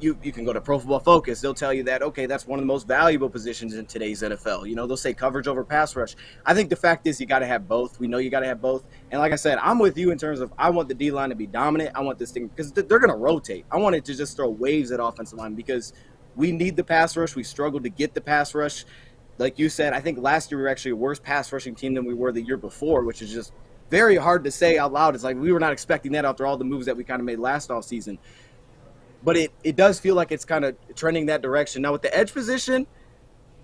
you can go to Pro Football Focus. They'll tell you that, okay, that's one of the most valuable positions in today's NFL. They'll say coverage over pass rush. I think the fact is you got to have both. We know you got to have both. And like I said, I'm with you in terms of I want the D-line to be dominant. I want this thing because they're going to rotate. I want it to just throw waves at offensive line because we need the pass rush. We struggled to get the pass rush. Like you said, I think last year we were actually a worse pass rushing team than we were the year before, which is just very hard to say out loud. It's like we were not expecting that after all the moves that we kind of made last offseason. But it does feel like it's kind of trending that direction. Now, with the edge position,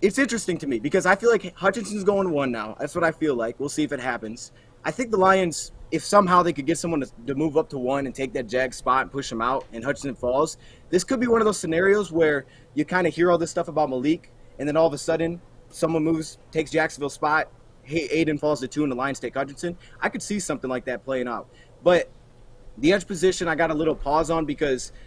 it's interesting to me because I feel like Hutchinson's going 1 now. That's what I feel like. We'll see if it happens. I think the Lions, if somehow they could get someone to move up to 1 and take that jag spot and push him out and Hutchinson falls, this could be one of those scenarios where you kind of hear all this stuff about Malik, and then all of a sudden someone moves, takes Jacksonville's spot, Aiden falls to 2, and the Lions take Hutchinson. I could see something like that playing out. But the edge position I got a little pause on because –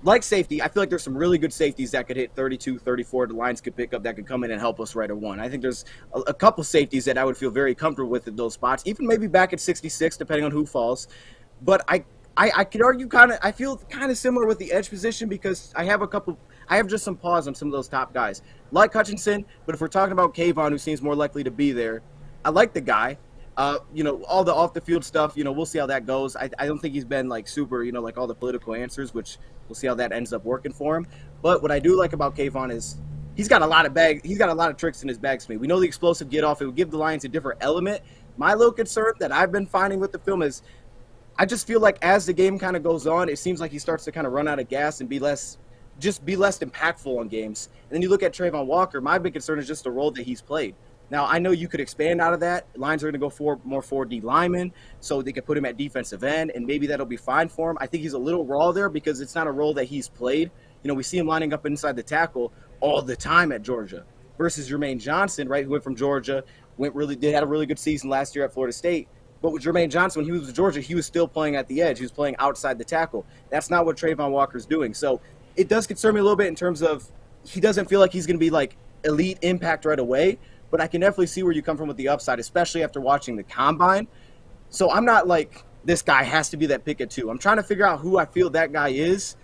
like safety, I feel like there's some really good safeties that could hit 32, 34. The Lions could pick up that could come in and help us right at 1. I think there's a couple safeties that I would feel very comfortable with at those spots, even maybe back at 66, depending on who falls. But I could argue I feel kind of similar with the edge position because I have just some pause on some of those top guys. Like Hutchinson, but if we're talking about Kayvon, who seems more likely to be there, I like the guy. All the off the field stuff, we'll see how that goes. I don't think he's been like super, like all the political answers, which we'll see how that ends up working for him. But what I do like about Kayvon is he's got a lot of tricks in his bag. We know the explosive get off. It would give the Lions a different element. My little concern that I've been finding with the film is I just feel like as the game kind of goes on, it seems like he starts to kind of run out of gas and be less impactful on games. And then you look at Trayvon Walker, my big concern is just the role that he's played. Now, I know you could expand out of that. Lions are going to go for more 4D linemen, so they could put him at defensive end, and maybe that'll be fine for him. I think he's a little raw there because it's not a role that he's played. We see him lining up inside the tackle all the time at Georgia versus Jermaine Johnson, right, who went from Georgia, had a really good season last year at Florida State. But with Jermaine Johnson, when he was with Georgia, he was still playing at the edge. He was playing outside the tackle. That's not what Trayvon Walker's doing. So it does concern me a little bit in terms of he doesn't feel like he's going to be like elite impact right away, but I can definitely see where you come from with the upside, especially after watching the combine. So I'm not like this guy has to be that pick at 2. I'm trying to figure out who I feel that guy is.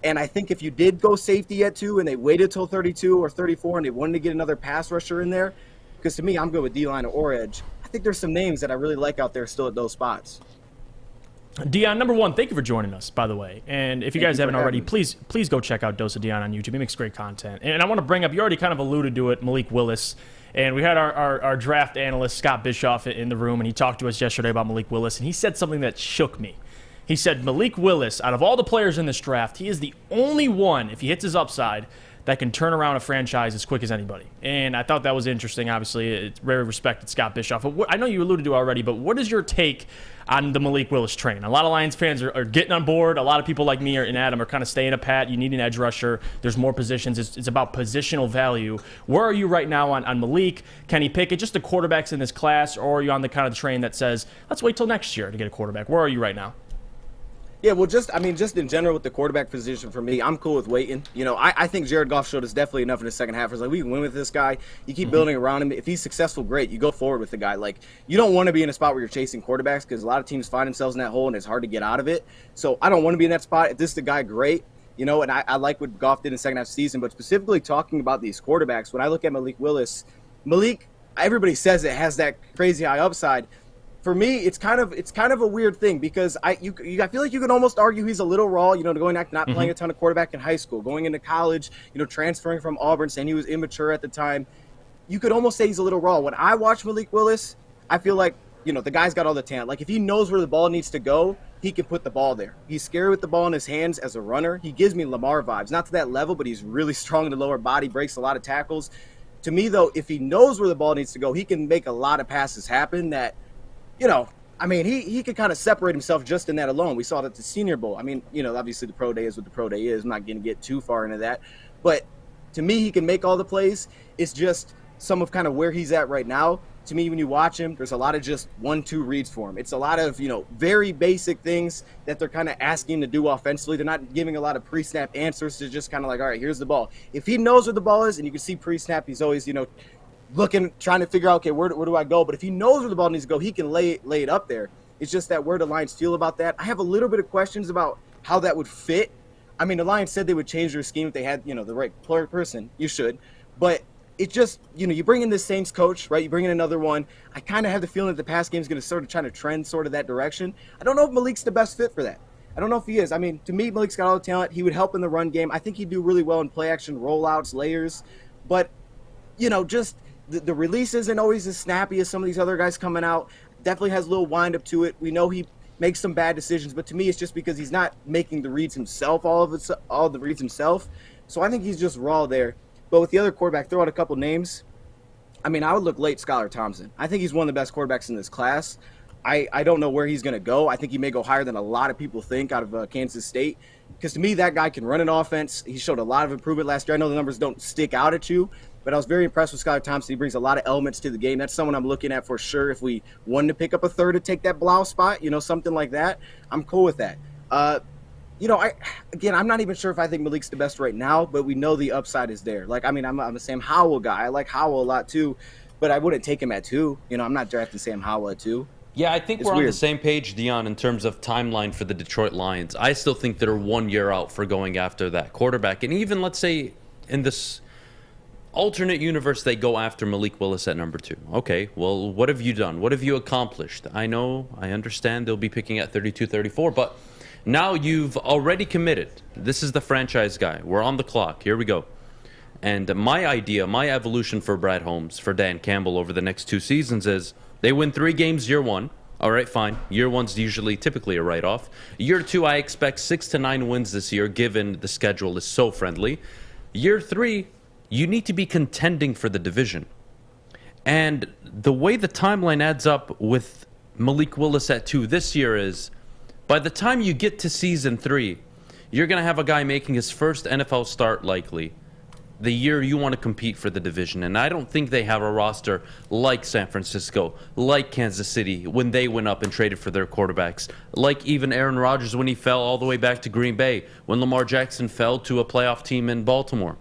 And I think if you did go safety at 2 and they waited till 32 or 34 and they wanted to get another pass rusher in there, because to me, I'm good with D-line or edge. I think there's some names that I really like out there still at those spots. Dion, number one, thank you for joining us, by the way. And if you guys haven't already, please go check out Dose of Dion on YouTube. He makes great content. And I want to bring up, you already kind of alluded to it, Malik Willis. And we had our draft analyst, Scott Bischoff, in the room, and he talked to us yesterday about Malik Willis, and he said something that shook me. He said, Malik Willis, out of all the players in this draft, he is the only one, if he hits his upside, that can turn around a franchise as quick as anybody. And I thought that was interesting. Obviously, it's very respected Scott Bischoff. I know you alluded to it already, but what is your take on the Malik Willis train? A lot of Lions fans are getting on board. A lot of people like me and Adam are kind of staying a pat. You need an edge rusher. There's more positions. It's about positional value. Where are you right now on Malik? Can he pick it? Just the quarterbacks in this class, or are you on the kind of train that says, let's wait till next year to get a quarterback? Where are you right now? Yeah, well, just in general with the quarterback position for me, I'm cool with waiting. I think Jared Goff showed us definitely enough in the second half. It's like, we can win with this guy. You keep building around him. If he's successful, great. You go forward with the guy. Like, you don't want to be in a spot where you're chasing quarterbacks because a lot of teams find themselves in that hole and it's hard to get out of it. So I don't want to be in that spot. If this is the guy, great. And I like what Goff did in the second half of the season. But specifically talking about these quarterbacks, when I look at Malik Willis, everybody says it has that crazy high upside. For me, it's kind of a weird thing because I feel like you can almost argue he's a little raw, going back, not playing a ton of quarterback in high school, going into college, transferring from Auburn, saying he was immature at the time. You could almost say he's a little raw. When I watch Malik Willis, I feel like, the guy's got all the talent. Like, if he knows where the ball needs to go, he can put the ball there. He's scary with the ball in his hands as a runner. He gives me Lamar vibes. Not to that level, but he's really strong in the lower body, breaks a lot of tackles. To me, though, if he knows where the ball needs to go, he can make a lot of passes happen that he could kind of separate himself just in that alone. We saw that at the Senior Bowl. Obviously the pro day is what the pro day is. I'm not going to get too far into that. But to me, he can make all the plays. It's just some of kind of where he's at right now. To me, when you watch him, there's a lot of just 1-2 reads for him. It's a lot of, very basic things that they're kind of asking him to do offensively. They're not giving a lot of pre-snap answers. They're just kind of like, all right, here's the ball. If he knows where the ball is, and you can see pre-snap, he's always, looking, trying to figure out, okay, where do I go? But if he knows where the ball needs to go, he can lay it up there. It's just that where the Lions feel about that. I have a little bit of questions about how that would fit. The Lions said they would change their scheme if they had, the right person. You should. But it just, you bring in this Saints coach, right? You bring in another one. I kind of have the feeling that the pass game is going to sort of try to trend sort of that direction. I don't know if Malik's the best fit for that. I don't know if he is. To me, Malik's got all the talent. He would help in the run game. I think he'd do really well in play action, rollouts, layers. But, just the release isn't always as snappy as some of these other guys coming out. Definitely has a little wind up to it. We know he makes some bad decisions, but to me, it's just because he's not making the reads himself, all the reads himself. So I think he's just raw there. But with the other quarterback, throw out a couple names. I would look late Skylar Thompson. I think he's one of the best quarterbacks in this class. I don't know where he's going to go. I think he may go higher than a lot of people think out of Kansas State. Because to me, that guy can run an offense. He showed a lot of improvement last year. I know the numbers don't stick out at you, but I was very impressed with Skylar Thompson. He brings a lot of elements to the game. That's someone I'm looking at for sure. If we wanted to pick up a third to take that Blau spot, something like that, I'm cool with that. I'm not even sure if I think Malik's the best right now, but we know the upside is there. I'm a Sam Howell guy. I like Howell a lot too, but I wouldn't take him at 2. I'm not drafting Sam Howell at 2. Yeah, I think we're on the same page, Dion, in terms of timeline for the Detroit Lions. I still think they're 1 year out for going after that quarterback. And even, let's say, in this alternate universe, they go after Malik Willis at number 2. Okay, well, what have you done? What have you accomplished? I understand they'll be picking at 32, 34, but now you've already committed. This is the franchise guy. We're on the clock. Here we go. And my idea, my evolution for Brad Holmes, for Dan Campbell over the next 2 seasons is they win 3 games year 1. All right, fine. Year 1's typically a write-off. Year 2, I expect 6 to 9 wins this year, given the schedule is so friendly. Year 3, you need to be contending for the division. And the way the timeline adds up with Malik Willis at 2 this year is, by the time you get to season 3, you're going to have a guy making his first NFL start likely the year you want to compete for the division. And I don't think they have a roster like San Francisco, like Kansas City when they went up and traded for their quarterbacks, like even Aaron Rodgers when he fell all the way back to Green Bay, when Lamar Jackson fell to a playoff team in Baltimore.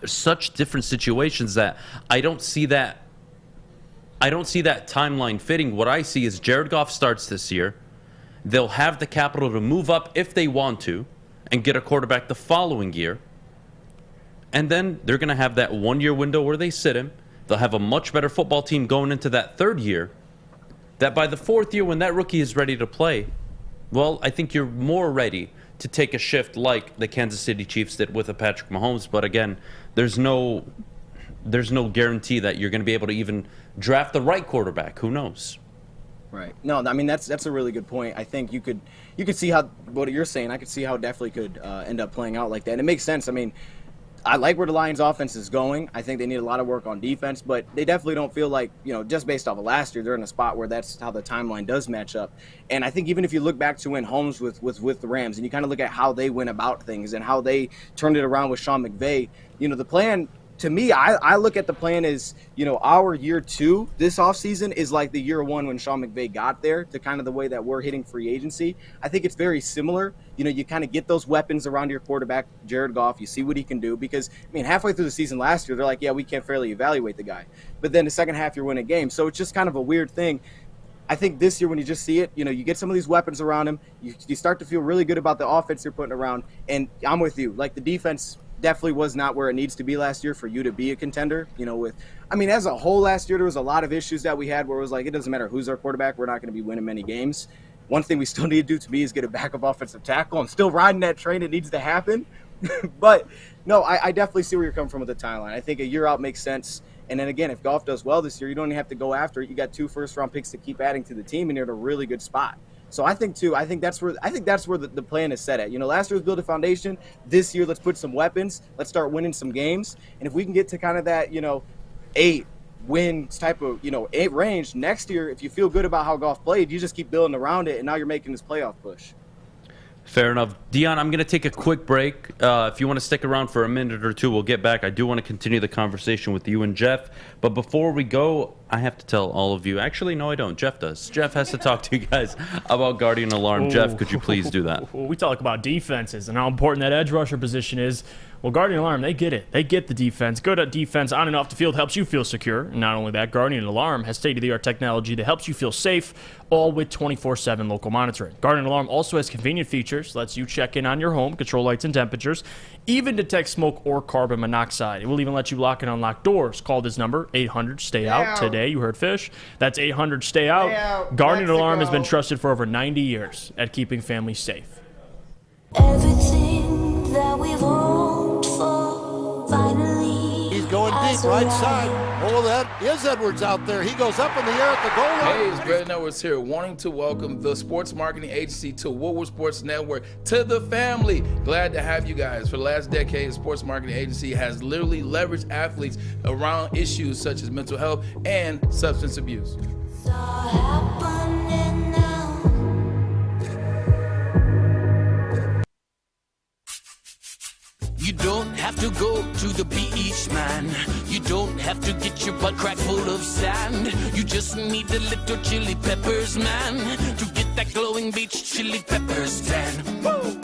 There's such different situations that I don't see that timeline fitting. What I see is Jared Goff starts this year. They'll have the capital to move up if they want to and get a quarterback the following year. And then they're going to have that 1 year window where they sit him. They'll have a much better football team going into that 3rd year. That by the 4th year, when that rookie is ready to play, well, I think you're more ready to take a shift like the Kansas City Chiefs did with a Patrick Mahomes. But again, there's no guarantee that you're going to be able to even draft the right quarterback. Who knows? Right. No, I mean, that's a really good point. I think you could see how what you're saying. I could see how it definitely could end up playing out like that. And it makes sense. I mean, I like where the Lions offense is going. I think they need a lot of work on defense, but they definitely don't feel like, just based off of last year, they're in a spot where that's how the timeline does match up. And I think even if you look back to when Holmes with the Rams and you kind of look at how they went about things and how they turned it around with Sean McVay, the plan, to me, I look at the plan as, our year 2 this offseason is like the year 1 when Sean McVay got there, to kind of the way that we're hitting free agency. I think it's very similar. You kind of get those weapons around your quarterback, Jared Goff. You see what he can do because, halfway through the season last year, they're like, yeah, we can't fairly evaluate the guy. But then the second half, you're winning games. So it's just kind of a weird thing. I think this year when you just see it, you get some of these weapons around him. You start to feel really good about the offense you're putting around. And I'm with you. Like, the defense definitely was not where it needs to be last year for you to be a contender. As a whole last year, there was a lot of issues that we had where it was like, it doesn't matter who's our quarterback, we're not going to be winning many games. One thing we still need to do to me is get a backup offensive tackle. I'm still riding that train. It needs to happen. But no, I definitely see where you're coming from with the timeline. I think a year out makes sense. And then again, if Goff does well this year, you don't even have to go after it. You got 2 first-round picks to keep adding to the team, and you're in a really good spot. So I think that's where the plan is set at. Last year was build a foundation. This year, let's put some weapons. Let's start winning some games. And if we can get to kind of that, 8 wins type of, 8 range next year, if you feel good about how Goff played, you just keep building around it, and now you're making this playoff push. Fair enough. Dion, I'm going to take a quick break. If you want to stick around for a minute or two, we'll get back. I do want to continue the conversation with you and Jeff. But before we go, I have to tell all of you. Actually, no, I don't. Jeff does. Jeff has to talk to you guys about Guardian Alarm. Jeff, could you please do that? We talk about defenses and how important that edge rusher position is. Well, Guardian Alarm, they get it. They get the defense. Good at defense on and off the field helps you feel secure. And not only that, Guardian Alarm has state-of-the-art technology that helps you feel safe, all with 24/7 local monitoring. Guardian Alarm also has convenient features, lets you check in on your home, control lights and temperatures, even detect smoke or carbon monoxide. It will even let you lock and unlock doors. Call this number, 800-STAY-OUT. Today, you heard Fish. That's 800-STAY-OUT. Guardian Alarm has been trusted for over 90 years at keeping families safe. Everything that we've hoped for, finally. He's going deep, right side. Oh, that is Edwards out there. He goes up in the air at the goal line. Hey, it's Brandon Edwards here, wanting to welcome the sports marketing agency to Woodward Sports Network, to the family. Glad to have you guys. For the last decade, the sports marketing agency has literally leveraged athletes around issues such as mental health and substance abuse. You don't have to go to the beach, man. You don't have to get your butt crack full of sand. You just need a little chili peppers, man, to get that glowing beach chili peppers tan. Woo!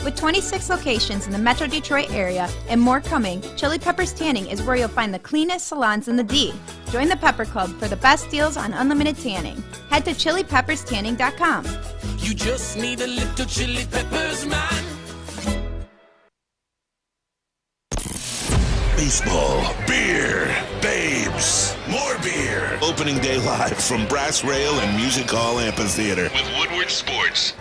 With 26 locations in the Metro Detroit area and more coming, Chili Peppers Tanning is where you'll find the cleanest salons in the D. Join the Pepper Club for the best deals on unlimited tanning. Head to chilipepperstanning.com. You just need a little chili peppers, man. Baseball, beer, babes, more beer. Opening day live from Brass Rail and Music Hall Amphitheater with Woodward Sports.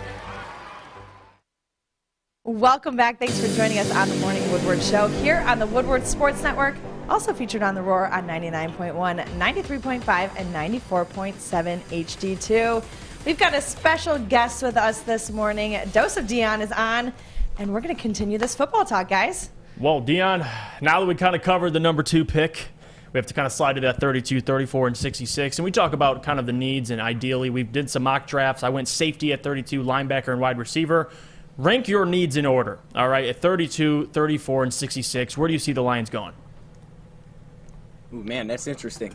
Welcome back. Thanks for joining us on the Morning Woodward Show here on the Woodward Sports Network. Also featured on The Roar on 99.1, 93.5, and 94.7 HD2. We've got a special guest with us this morning. Dose of Dion is on, and we're going to continue this football talk, guys. Well, Dion, now that we kind of covered the number 2 pick, we have to kind of slide to that 32, 34, and 66. And we talk about kind of the needs, and ideally, we did some mock drafts. I went safety at 32, linebacker, and wide receiver. Rank your needs in order, all right, at 32, 34, and 66. Where do you see the Lions going? Ooh, man, that's interesting.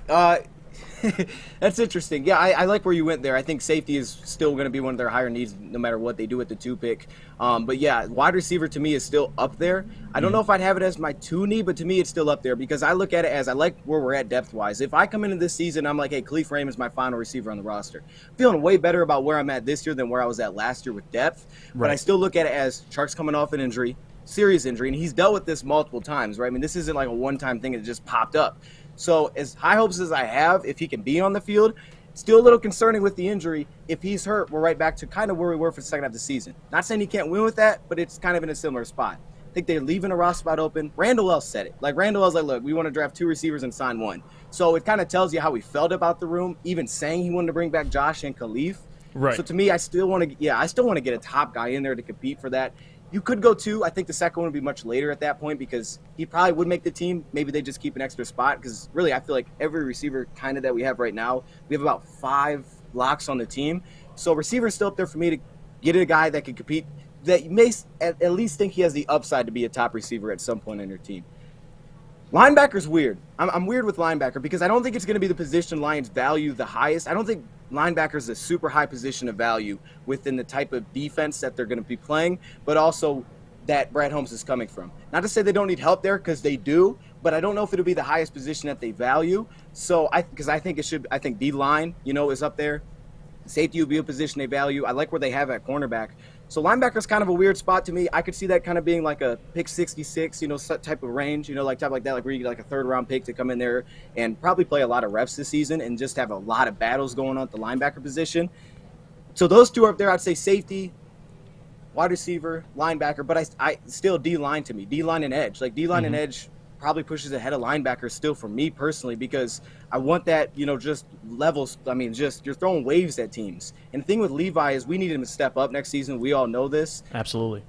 That's interesting. Yeah, I like where you went there. I think safety is still going to be one of their higher needs no matter what they do with the 2 pick. But yeah, wide receiver to me is still up there. I don't know if I'd have it as my 2 need, but to me it's still up there because I look at it as I like where we're at depth-wise. If I come into this season, I'm like, hey, Khalif Raymond is my final receiver on the roster. I'm feeling way better about where I'm at this year than where I was at last year with depth. Right. But I still look at it as Chark's coming off an injury, serious injury, and he's dealt with this multiple times, right? I mean, this isn't like a one-time thing that just popped up. So as high hopes as I have, if he can be on the field, still a little concerning with the injury. If he's hurt, we're right back to kind of where we were for the second half of the season. Not saying he can't win with that, but it's kind of in a similar spot. I think they're leaving a roster spot open. Randall L said it. Like, Randall L's like, look, we want to draft 2 receivers and sign 1. So it kind of tells you how he felt about the room, even saying he wanted to bring back Josh and Khalif. Right. So to me, I still want to get a top guy in there to compete for that. You could go 2. I think the second one would be much later at that point because he probably would make the team. Maybe they just keep an extra spot because really I feel like every receiver kind of that we have right now, we have about 5 locks on the team. So receiver's still up there for me to get a guy that can compete, that you may at least think he has the upside to be a top receiver at some point in your team. Linebacker's weird. I'm weird with linebacker because I don't think it's going to be the position Lions value the highest. I don't think linebacker is a super high position of value within the type of defense that they're going to be playing, but also that Brad Holmes is coming from. Not to say they don't need help there because they do, but I don't know if it'll be the highest position that they value. So I think D-line, is up there. Safety will be a position they value. I like where they have at cornerback. So linebacker's kind of a weird spot to me. I could see that kind of being like a pick 66, type of range, like type like that, like where you get like a 3rd round pick to come in there and probably play a lot of reps this season and just have a lot of battles going on at the linebacker position. So those 2 are up there. I'd say safety, wide receiver, linebacker, but I still D-line to me. D-line and edge. Like D-line and edge probably pushes ahead of linebacker still for me personally because I want that, just levels. I mean, just you're throwing waves at teams. And the thing with Levi is we need him to step up next season. We all know this. Absolutely.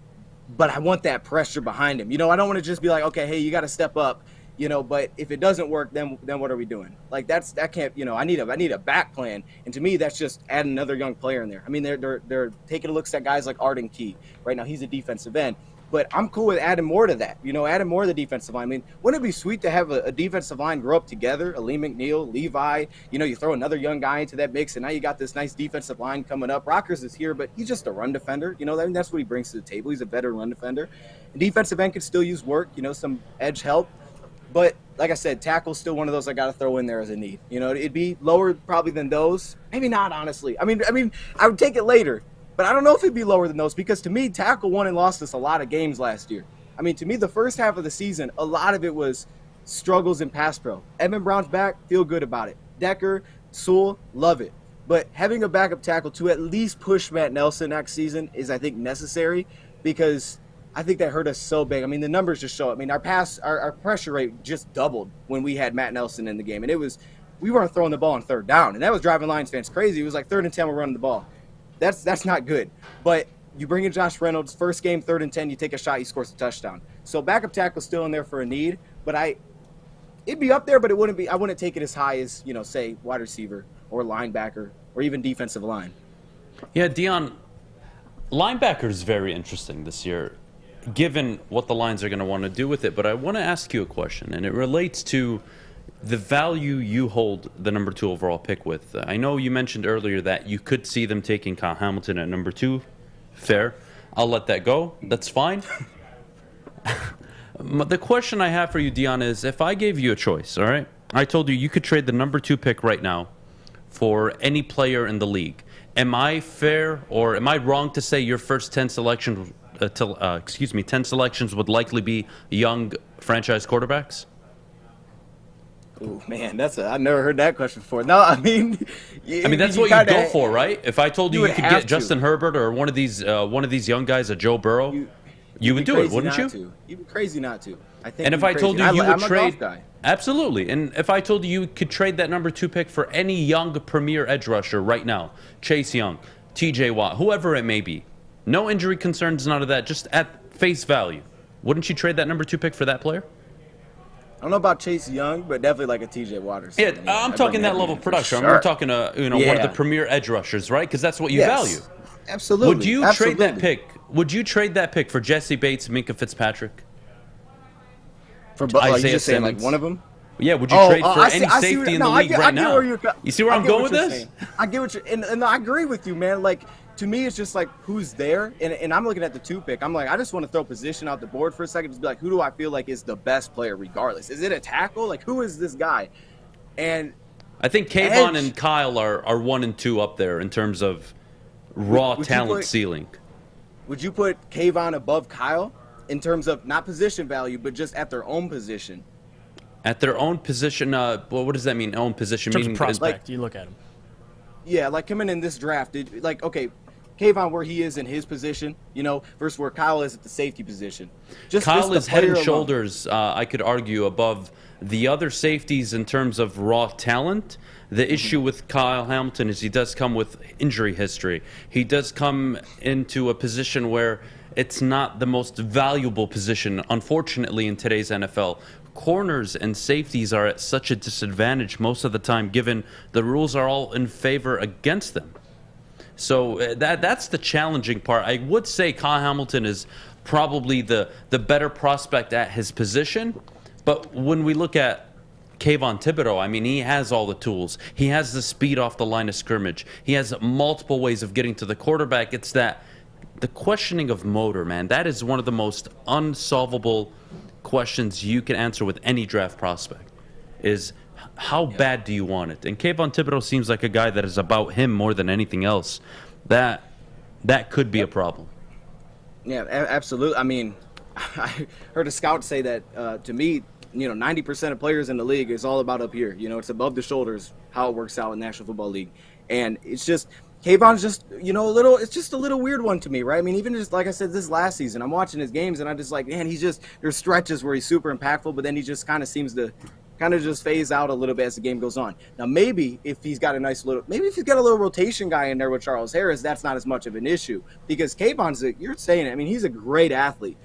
But I want that pressure behind him. I don't want to just be like, okay, hey, you got to step up, but if it doesn't work, then what are we doing? Like that can't, I need a back plan. And to me, that's just adding another young player in there. I mean, they're taking looks at guys like Arden Key. Right now, he's a defensive end. But I'm cool with adding more to that, adding more to the defensive line. I mean, wouldn't it be sweet to have a defensive line grow up together? Ali McNeil, Levi, you throw another young guy into that mix, and now you got this nice defensive line coming up. Rockers is here, but he's just a run defender. That's what he brings to the table. He's a better run defender. And defensive end could still use work, some edge help. But like I said, tackle's still one of those I got to throw in there as a need. It'd be lower probably than those. Maybe not, honestly. I mean, I would take it later. But I don't know if it'd be lower than those because to me, tackle won and lost us a lot of games last year. I mean, to me, the first half of the season, a lot of it was struggles in pass pro. Edmund Brown's back, feel good about it. Decker, Sewell, love it. But having a backup tackle to at least push Matt Nelson next season is, I think, necessary because I think that hurt us so big. I mean, the numbers just show it. I mean, our pressure rate just doubled when we had Matt Nelson in the game. And we weren't throwing the ball on 3rd down. And that was driving Lions fans crazy. It was like 3rd and 10, we're running the ball. That's not good. But you bring in Josh Reynolds, first game, 3rd and 10, you take a shot, he scores a touchdown. So backup tackle's still in there for a need, but it'd be up there, but I wouldn't take it as high as, say, wide receiver or linebacker or even defensive line. Yeah, Dion, linebacker is very interesting this year, given what the Lions are going to want to do with it. But I want to ask you a question, and it relates to the value you hold the number 2 overall pick with. I know you mentioned earlier that you could see them taking Kyle Hamilton at number 2. Fair. I'll let that go. That's fine. The question I have for you, Dion, is if I gave you a choice, all right? I told you could trade the number 2 pick right now for any player in the league. Am I fair or am I wrong to say your first 10 selections, 10 selections would likely be young franchise quarterbacks? Oh man, I've never heard that question before. No, I mean that's what you go for, right? If I told you could get Justin Herbert or one of these young guys, a Joe Burrow, you would do it, wouldn't you? You'd be crazy not to. I think. And if I told you would trade, guy. Absolutely. And if I told you could trade that number 2 pick for any young premier edge rusher right now, Chase Young, T.J. Watt, whoever it may be, no injury concerns, none of that, just at face value, wouldn't you trade that number 2 pick for that player? I don't know about Chase Young, but definitely like a T.J. Watt. Yeah, I'm talking that level of production. Sure. We're talking one of the premier edge rushers, right? Because that's what you value. Absolutely. Would you trade that pick? Would you trade that pick for Jesse Bates, Minkah Fitzpatrick? For Isaiah you just saying like one of them? Yeah, would you trade for any safety in the league right now? You see where I'm going with this? I get what you're and I agree with you, man. Like, to me, it's just like who's there, and I'm looking at the 2 pick. I'm like, I just want to throw position out the board for a second, just be like, who do I feel like is the best player regardless? Is it a tackle? Like, who is this guy? And I think Kayvon and Kyle are 1 and 2 up there in terms of raw talent ceiling. Would you put Kayvon above Kyle in terms of not position value, but just at their own position? At their own position, well, what does that mean? Own position, in terms meaning of prospect. You look at him. Yeah, like coming in this draft, okay, Kayvon where he is in his position, versus where Kyle is at the safety position. Kyle is head and shoulders, I could argue, above the other safeties in terms of raw talent. The issue with Kyle Hamilton is he does come with injury history. He does come into a position where it's not the most valuable position, unfortunately, in today's NFL. Corners and safeties are at such a disadvantage most of the time, given the rules are all in favor against them. So that's the challenging part. I would say Kyle Hamilton is probably the better prospect at his position, but when we look at Kayvon Thibodeau, I mean, he has all the tools. He has the speed off the line of scrimmage. He has multiple ways of getting to the quarterback. It's the questioning of motor, man. That is one of the most unsolvable questions you can answer with any draft prospect, is how bad do you want it? And Kayvon Thibodeau seems like a guy that is about him more than anything else. That could be a problem. Yeah, absolutely. I mean, I heard a scout say that to me, 90% of players in the league is all about up here. It's above the shoulders how it works out in National Football League. And it's just, Kayvon's just, it's just a little weird one to me, right? I mean, even just like I said, this last season, I'm watching his games and I'm just like, man, there's stretches where he's super impactful, but then he just kind of seems to just phase out a little bit as the game goes on. Now, maybe if he's got a little rotation guy in there with Charles Harris, that's not as much of an issue, because Kayvon's you're saying it. I mean, he's a great athlete.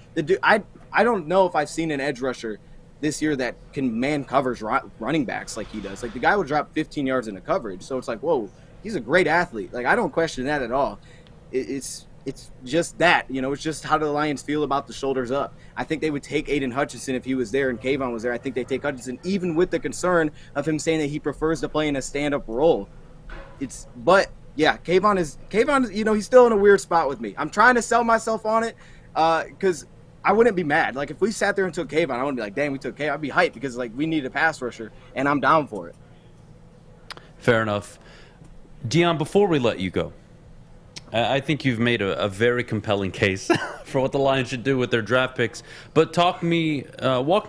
I don't know if I've seen an edge rusher this year that can man covers running backs like he does. Like, the guy will drop 15 yards into coverage. So it's like, whoa, he's a great athlete. Like, I don't question that at all. It's just that, it's just how do the Lions feel about the shoulders up. I think they would take Aiden Hutchinson if he was there and Kayvon was there. I think they take Hutchinson, even with the concern of him saying that he prefers to play in a stand-up role. But yeah, Kayvon is, he's still in a weird spot with me. I'm trying to sell myself on it because I wouldn't be mad. Like, if we sat there and took Kayvon, I wouldn't be like, dang, we took Kayvon. I'd be hyped because, like, we need a pass rusher, and I'm down for it. Fair enough. Dion, before we let you go, I think you've made a very compelling case for what the Lions should do with their draft picks. But walk me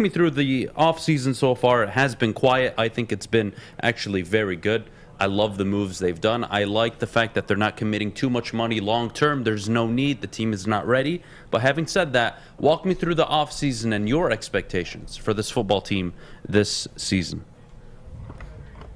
through the offseason so far. It has been quiet. I think it's been actually very good. I love the moves they've done. I like the fact that they're not committing too much money long term. There's no need. The team is not ready. But having said that, walk me through the offseason and your expectations for this football team this season.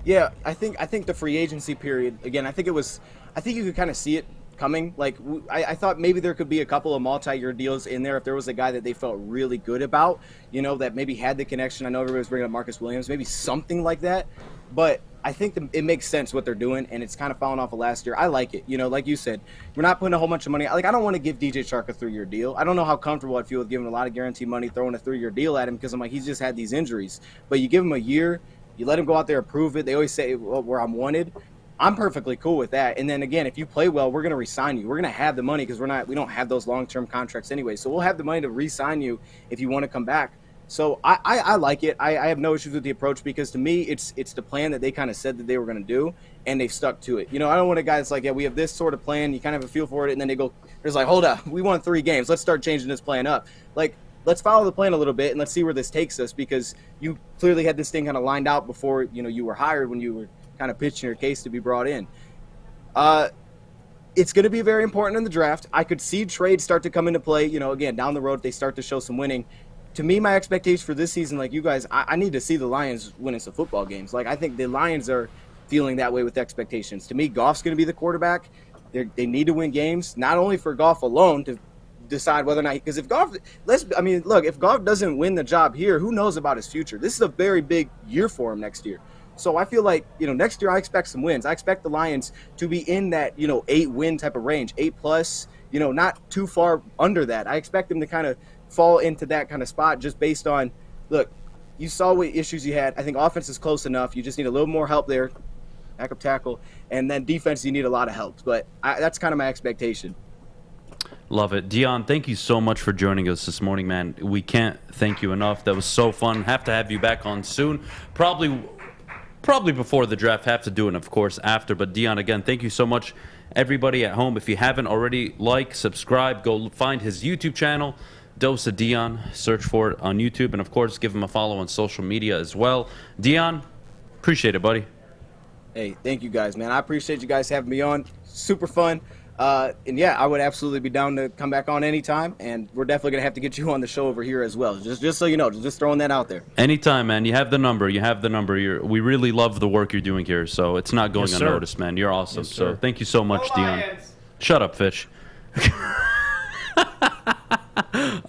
Yeah, I think the free agency period, again, I think you could kind of see it coming. Like, I thought maybe there could be a couple of multi-year deals in there if there was a guy that they felt really good about, that maybe had the connection. I know everybody's bringing up Marcus Williams, maybe something like that. But I think it makes sense what they're doing, and it's kind of falling off of last year. I like it. Like you said, we're not putting a whole bunch of money. Like, I don't want to give DJ Chark a 3-year deal. I don't know how comfortable I feel with giving a lot of guaranteed money, throwing a 3-year deal at him, because I'm like, he's just had these injuries. But you give him a year, you let him go out there and prove it. They always say, well, where I'm wanted. I'm perfectly cool with that. And then again, if you play well, we're going to re-sign you. We're going to have the money because we don't have those long-term contracts anyway. So we'll have the money to re-sign you if you want to come back. So I like it. I have no issues with the approach because to me, it's the plan that they kind of said that they were going to do, and they've stuck to it. You know, I don't want a guy that's like, yeah, we have this sort of plan. You kind of have a feel for it, and then they go, there's like, hold up, we won 3 games. Let's start changing this plan up. Like, let's follow the plan a little bit, and let's see where this takes us because you clearly had this thing kind of lined out before, you know, you were hired when you were kind of pitching your case to be brought in. It's going to be very important in the draft. I could see trades start to come into play, you know, again, down the road, they start to show some winning. To me, my expectation for this season, like you guys, I need to see the Lions winning some football games. Like, I think the Lions are feeling that way with expectations. To me, Goff's going to be the quarterback. They need to win games, not only for Goff alone to decide whether or not, because if Goff, if Goff doesn't win the job here, who knows about his future? This is a very big year for him next year. So I feel like, you know, next year I expect some wins. I expect the Lions to be in that, you know, 8-win type of range, 8+, you know, not too far under that. I expect them to kind of fall into that kind of spot just based on, look, you saw what issues you had. I think offense is close enough. You just need a little more help there, backup tackle, and then defense, you need a lot of help. But that's kind of my expectation. Love it. Dion, thank you so much for joining us this morning, man. We can't thank you enough. That was so fun. Have to have you back on soon. Probably before the draft. Have to do it, of course, after. But Dion, again, thank you so much. Everybody at home, if you haven't already, subscribe, go find his YouTube channel, Dose of Dion. Search for it on YouTube, and of course, give him a follow on social media as well. Dion, appreciate it, buddy. Hey, thank you guys, man. I appreciate you guys having me on. Super fun. And yeah, I would absolutely be down to come back on anytime, and we're definitely gonna have to get you on the show over here as well. Just so you know, just throwing that out there. Anytime, man. You have the number. We really love the work you're doing here, so it's not going unnoticed, man. You're awesome. Yes, so thank you so much, Dion. Shut up, Fish.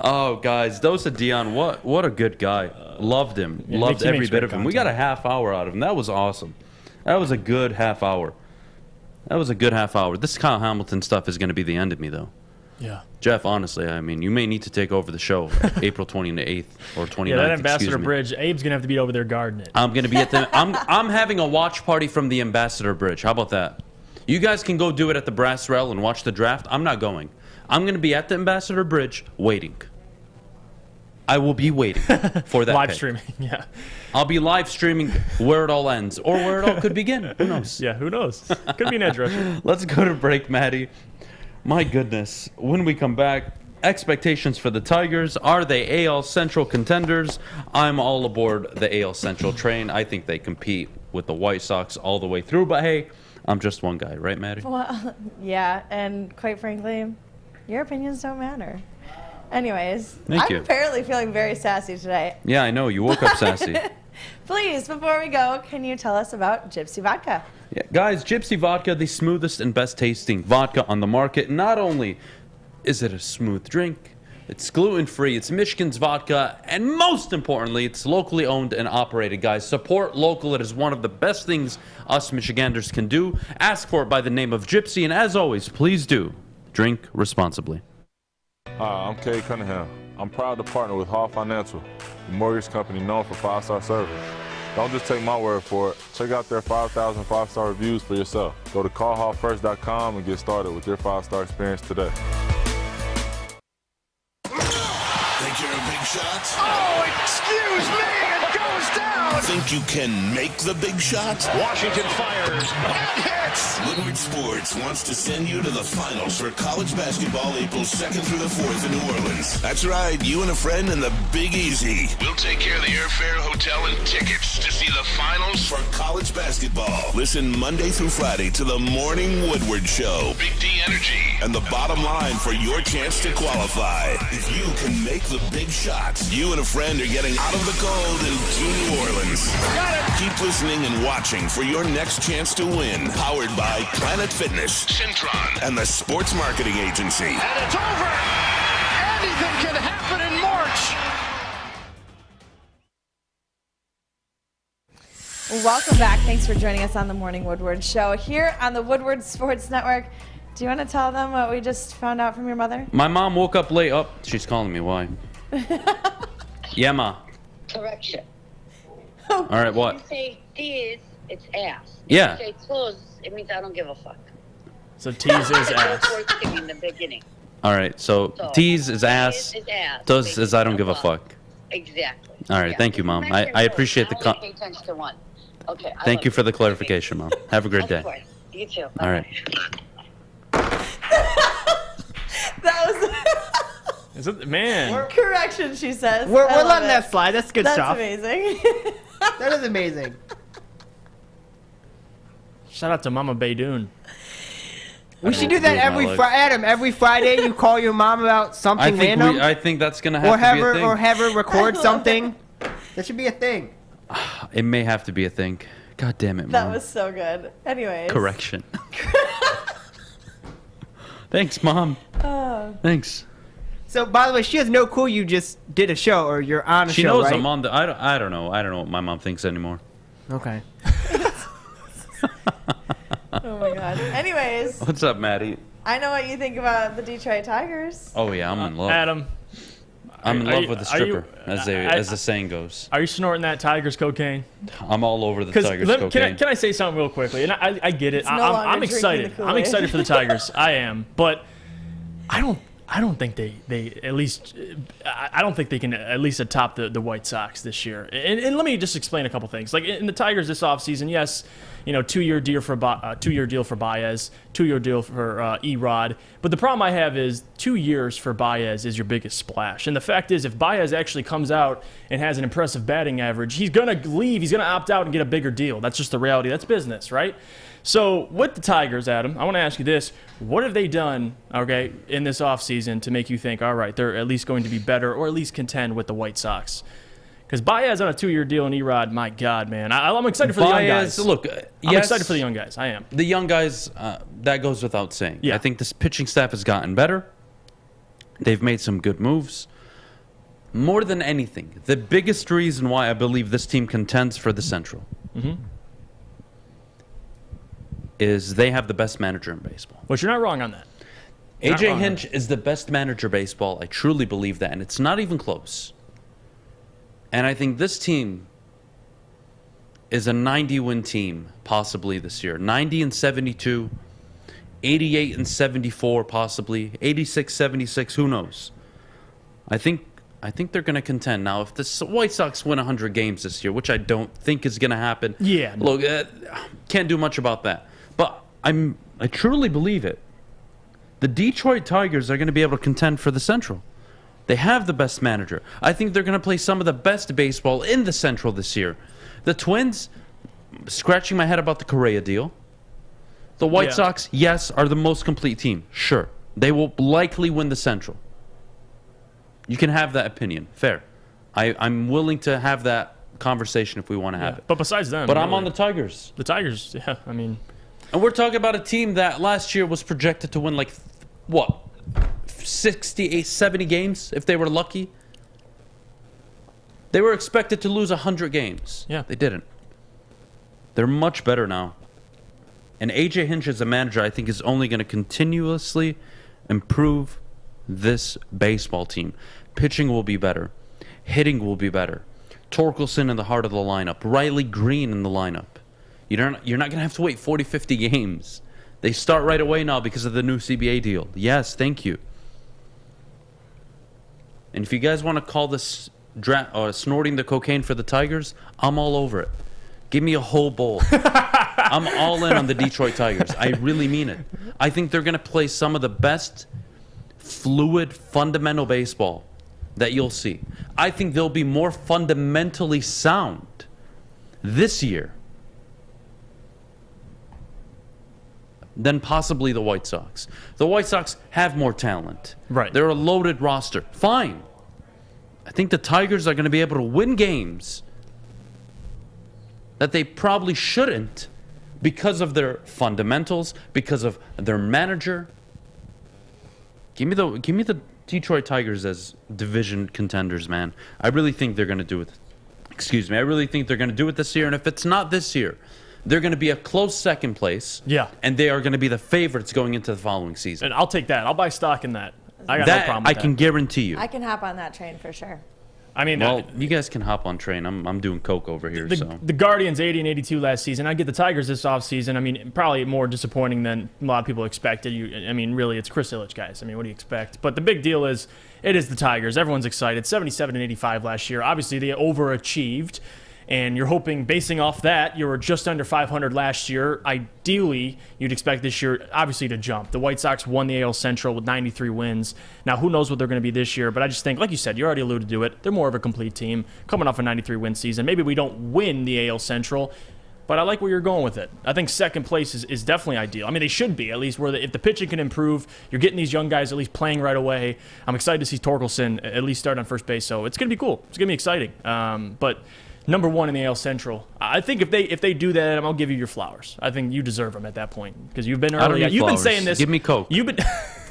Oh, guys, Dose of Dion, what a good guy. Loved him. Loved every bit of him. We got a half hour out of him. That was awesome. That was a good half hour. This Kyle Hamilton stuff is going to be the end of me, though. Yeah. Jeff, honestly, I mean, you may need to take over the show April 28th or 29th. Yeah, that Ambassador Bridge, Abe's going to have to be over there guarding it. I'm going to be at the... I'm having a watch party from the Ambassador Bridge. How about that? You guys can go do it at the Brass Rail and watch the draft. I'm not going. I'm going to be at the Ambassador Bridge waiting. I will be waiting for that live pick. Streaming, yeah. I'll be live streaming where it all ends or where it all could begin. Who knows? Yeah, who knows? Could be an edge rusher. Let's go to break, Maddy. My goodness. When we come back, expectations for the Tigers. Are they AL Central contenders? I'm all aboard the AL Central train. I think they compete with the White Sox all the way through. But hey, I'm just one guy, right, Maddy? Well, yeah, and quite frankly, your opinions don't matter. Anyways, I'm apparently feeling very sassy today. Yeah, I know. You woke up sassy. Please, before we go, can you tell us about Gypsy Vodka? Yeah, guys, Gypsy Vodka, the smoothest and best tasting vodka on the market. Not only is it a smooth drink, it's gluten-free, it's Michigan's vodka, and most importantly, it's locally owned and operated, guys. Support local. It is one of the best things us Michiganders can do. Ask for it by the name of Gypsy, and as always, please do drink responsibly. Hi, I'm Kay Cunningham. I'm proud to partner with Hall Financial, the mortgage company known for 5-star service. Don't just take my word for it. Check out their 5,000 5-star reviews for yourself. Go to callhallfirst.com and get started with your 5-star experience today. Think you're a big shot? Oh, excuse me, it goes down! Think you can make the big shot? Washington fires and hits! Woodward Sports wants to send you to the finals for college basketball April 2nd through the 4th in New Orleans. That's right, you and a friend in the Big Easy. We'll take care of the airfare, hotel, and tickets to see the finals for college basketball. Listen Monday through Friday to the Morning Woodward Show. Big D Energy. And the bottom line for your chance to qualify. If you can make the big shot, you and a friend are getting out of the cold and to New Orleans. Got it! Keep listening and watching for your next chance to win. Powered by Planet Fitness, Centron, and the Sports Marketing Agency. And it's over! Anything can happen in March! Welcome back. Thanks for joining us on the Morning Woodward Show here on the Woodward Sports Network. Do you want to tell them what we just found out from your mother? My mom woke up late. Oh, she's calling me. Why? Yeah, Ma. Correction. All right, what? When you say tease, it's ass. Yeah. If you say toes, it means I don't give a fuck. So tease is ass. In the beginning. All right, so tease is ass. Tease is ass. Does is I don't give a fuck. Exactly. All right, thank you, Mom. I appreciate the. I only pay attention to one. Okay. Thank you for the clarification, Mom. Have a great day. Of course. You too. All right. That was Is it, man? correction, she says. We're I love letting it. that slide. That's good That's stuff. amazing. That is amazing. Shout out to Mama Baydoun. We should do that every Friday. Adam, every Friday you call your mom about something random. I think that's gonna have to be a thing. Or have her record something. That should be a thing. It may have to be a thing. God damn it, Mom. That was so good. Anyways. Correction. Thanks, Mom. Oh. Thanks. So, by the way, she has no clue you just did a show or you're on a She show, knows right? I'm on the. I don't know. I don't know what my mom thinks anymore. Okay. Oh my god. Anyways, What's up, Maddie? I know what you think about the Detroit Tigers. Oh yeah, I'm in love. Adam. I'm in are love you- with the are you- stripper, as the saying goes. Are you snorting that Tigers cocaine? I'm all over the Tigers cocaine. Can I say something real quickly? And I get it. It's no longer I'm drinking excited. the Kool-Aid. I'm excited for the Tigers. I am. But I don't think they at least I don't think they can at least atop the White Sox this year. And let me just explain a couple things. Like in the Tigers this offseason, yes, 2-year deal for 2-year deal for Baez, 2-year deal for Erod. But the problem I have is 2 years for Baez is your biggest splash. And the fact is, if Baez actually comes out and has an impressive batting average, he's gonna leave. He's gonna opt out and get a bigger deal. That's just the reality. That's business, right? So with the Tigers, Adam, I want to ask you this. What have they done, okay, in this offseason to make you think, all right, they're at least going to be better or at least contend with the White Sox? Because Baez on a 2-year deal and Erod, my God, man. I'm excited for the young guys. Look, I'm excited for the young guys. I am. The young guys, that goes without saying. Yeah. I think this pitching staff has gotten better. They've made some good moves. More than anything, the biggest reason why I believe this team contends for the Central is they have the best manager in baseball. But you're not wrong on that. AJ Hinch is the best manager in baseball. I truly believe that, and it's not even close. And I think this team is a 90-win team, possibly this year. 90-72, 88-74, possibly 86-76. Who knows? I think they're going to contend. Now, if the White Sox win 100 games this year, which I don't think is going to happen, look, can't do much about that. But I truly believe it. The Detroit Tigers are going to be able to contend for the Central. They have the best manager. I think they're going to play some of the best baseball in the Central this year. The Twins, scratching my head about the Correa deal. The White Sox, yes, are the most complete team. Sure. They will likely win the Central. You can have that opinion. Fair. I'm willing to have that conversation if we want to have it. But besides them. But I'm on the Tigers. The Tigers, yeah, I mean. And we're talking about a team that last year was projected to win 68, 70 games if they were lucky. They were expected to lose 100 games. Yeah. They didn't. They're much better now. And AJ Hinch as a manager, I think, is only going to continuously improve this baseball team. Pitching will be better. Hitting will be better. Torkelson in the heart of the lineup. Riley Green in the lineup. You're not going to have to wait 40, 50 games. They start right away now because of the new CBA deal. Yes, thank you. And if you guys want to call this snorting the cocaine for the Tigers, I'm all over it. Give me a whole bowl. I'm all in on the Detroit Tigers. I really mean it. I think they're going to play some of the best fluid, fundamental baseball that you'll see. I think they'll be more fundamentally sound this year than possibly the White Sox. The White Sox have more talent. Right. They're a loaded roster. Fine. I think the Tigers are going to be able to win games that they probably shouldn't because of their fundamentals, because of their manager. Give me the Detroit Tigers as division contenders, man. I really think they're going to do it. Excuse me. I really think they're going to do it this year. And if it's not this year, they're going to be a close second place. Yeah. And they are going to be the favorites going into the following season. And I'll take that. I'll buy stock in that. I got no problem with that. I can guarantee you. I can hop on that train for sure. I mean, well, you guys can hop on train. I'm doing coke over here. The Guardians 80 and 82 last season. I get the Tigers this offseason. I mean, probably more disappointing than a lot of people expected. I mean, really, it's Chris Ilitch, guys. I mean, what do you expect? But the big deal is it is the Tigers. Everyone's excited. 77 and 85 last year. Obviously, they overachieved. And you're hoping, basing off that, you were just under 500 last year. Ideally, you'd expect this year, obviously, to jump. The White Sox won the AL Central with 93 wins. Now, who knows what they're going to be this year? But I just think, like you said, you already alluded to it, they're more of a complete team, coming off a 93-win season. Maybe we don't win the AL Central, but I like where you're going with it. I think second place is definitely ideal. I mean, they should be, at least, if the pitching can improve, you're getting these young guys at least playing right away. I'm excited to see Torkelson at least start on first base, so it's going to be cool. It's going to be exciting. But number one in the AL Central. I think if they do that, I'll give you your flowers. I think you deserve them at that point because you've been early. I don't need You've flowers. been saying this. Give me coke. You've been.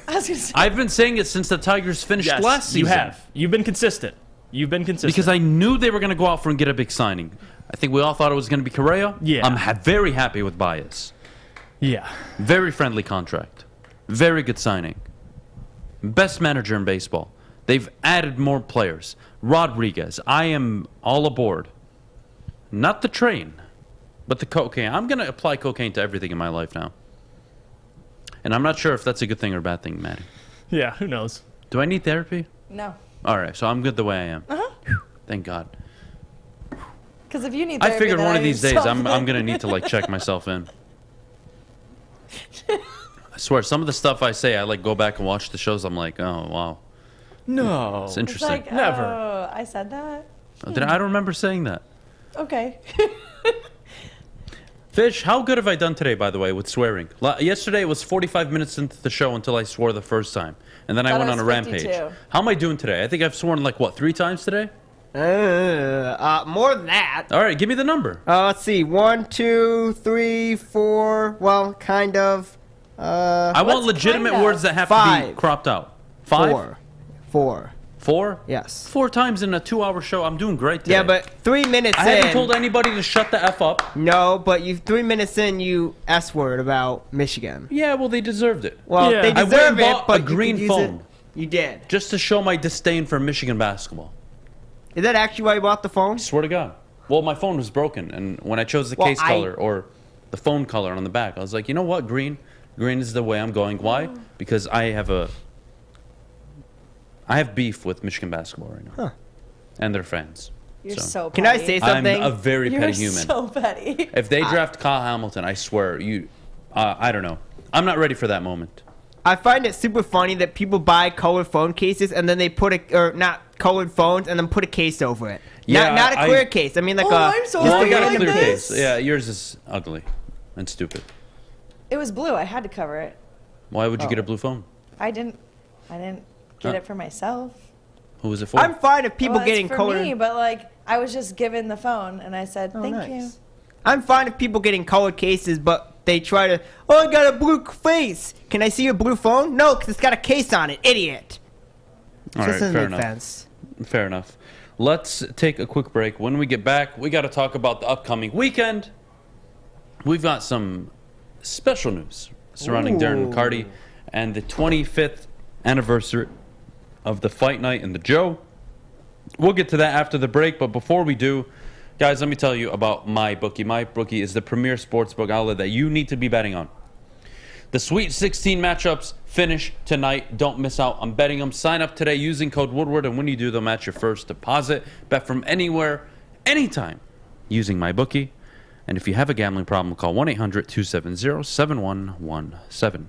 I've been saying it since the Tigers finished last season. You have. You've been consistent. Because I knew they were going to go out for and get a big signing. I think we all thought it was going to be Correa. Yeah. I'm very happy with Baez. Yeah. Very friendly contract. Very good signing. Best manager in baseball. They've added more players. Rodriguez. I am all aboard. Not the train, but the cocaine. I'm going to apply cocaine to everything in my life now. And I'm not sure if that's a good thing or a bad thing, Maddy. Yeah, who knows? Do I need therapy? No. All right, so I'm good the way I am. Thank God. Because if you need I therapy, figured then one of need these days I'm something. going to need to check myself in. I swear, some of the stuff I say, I go back and watch the shows. I'm like, oh, wow. No. It's interesting. It's like, Never. Oh, I said that? I don't remember saying that. Okay. Fish, how good have I done today, by the way, with swearing? Yesterday it was 45 minutes into the show until I swore the first time. And then I went on a rampage. 52. How am I doing today? I think I've sworn 3 times today? More than that. All right, give me the number. Let's see. 1, 2, 3, 4. Well, kind of. I want legitimate words that have to be cropped out. 5? 4. 4? Yes. 4 times in a 2-hour show. I'm doing great today. Yeah, but 3 minutes in. I haven't told anybody to shut the F up. No, but 3 minutes in, you S-word about Michigan. Yeah, well, they deserved it. Well, they I went deserve and it, bought but a green phone. You did. Just to show my disdain for Michigan basketball. Is that actually why you bought the phone? Swear to God. Well, my phone was broken, and when I chose the case color or the phone color on the back, I was like, you know what, green? Green is the way I'm going. Why? Because I have beef with Michigan basketball right now. Huh. And their fans. You're so petty. Can I say something? I'm a very petty human. You're so petty. If they draft Kyle Hamilton, I swear, I don't know. I'm not ready for that moment. I find it super funny that people buy colored phone cases and then they not colored phones and then put a case over it. Yeah, not a clear case. I mean, like I'm so I got a like clear this. case. Yeah, yours is ugly and stupid. It was blue. I had to cover it. Why would you get a blue phone? I didn't get it for myself. Who was it for? I'm fine if people Well, it's getting for colored. me, but I was just given the phone and I said thank you. I'm fine if people getting colored cases, but they try to, I got a blue face. Can I see your blue phone? No, because it's got a case on it, idiot. All right, doesn't fair make enough. sense. Fair enough. Let's take a quick break. When we get back, we got to talk about the upcoming weekend. We've got some special news surrounding Darren McCarty and the 25th anniversary of the fight night in the Joe. We'll get to that after the break, but before we do, guys, let me tell you about MyBookie. MyBookie is the premier sportsbook outlet that you need to be betting on. The Sweet 16 matchups finish tonight. Don't miss out on betting them. Sign up today using code Woodward, and when you do, they'll match your first deposit. Bet from anywhere, anytime, using MyBookie. And if you have a gambling problem, call 1-800-270-7117.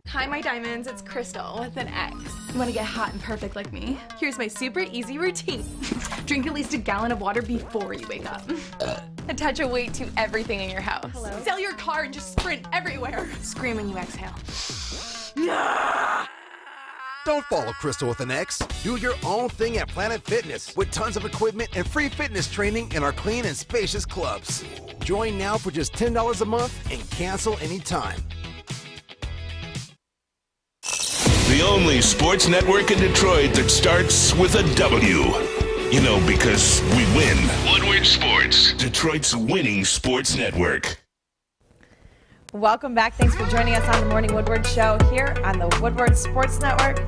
Hi, my diamonds. It's Crystal with an X. You want to get hot and perfect like me? Here's my super easy routine. Drink at least a gallon of water before you wake up. Attach a weight to everything in your house. Sell your car and just sprint everywhere. Scream when you exhale. Don't follow Crystal with an X. Do your own thing at Planet Fitness with tons of equipment and free fitness training in our clean and spacious clubs. Join now for just $10 a month and cancel anytime. The only sports network in Detroit that starts with a W. You know, because we win. Woodward Sports, Detroit's winning sports network. Welcome back. Thanks for joining us on the Morning Woodward Show here on the Woodward Sports Network.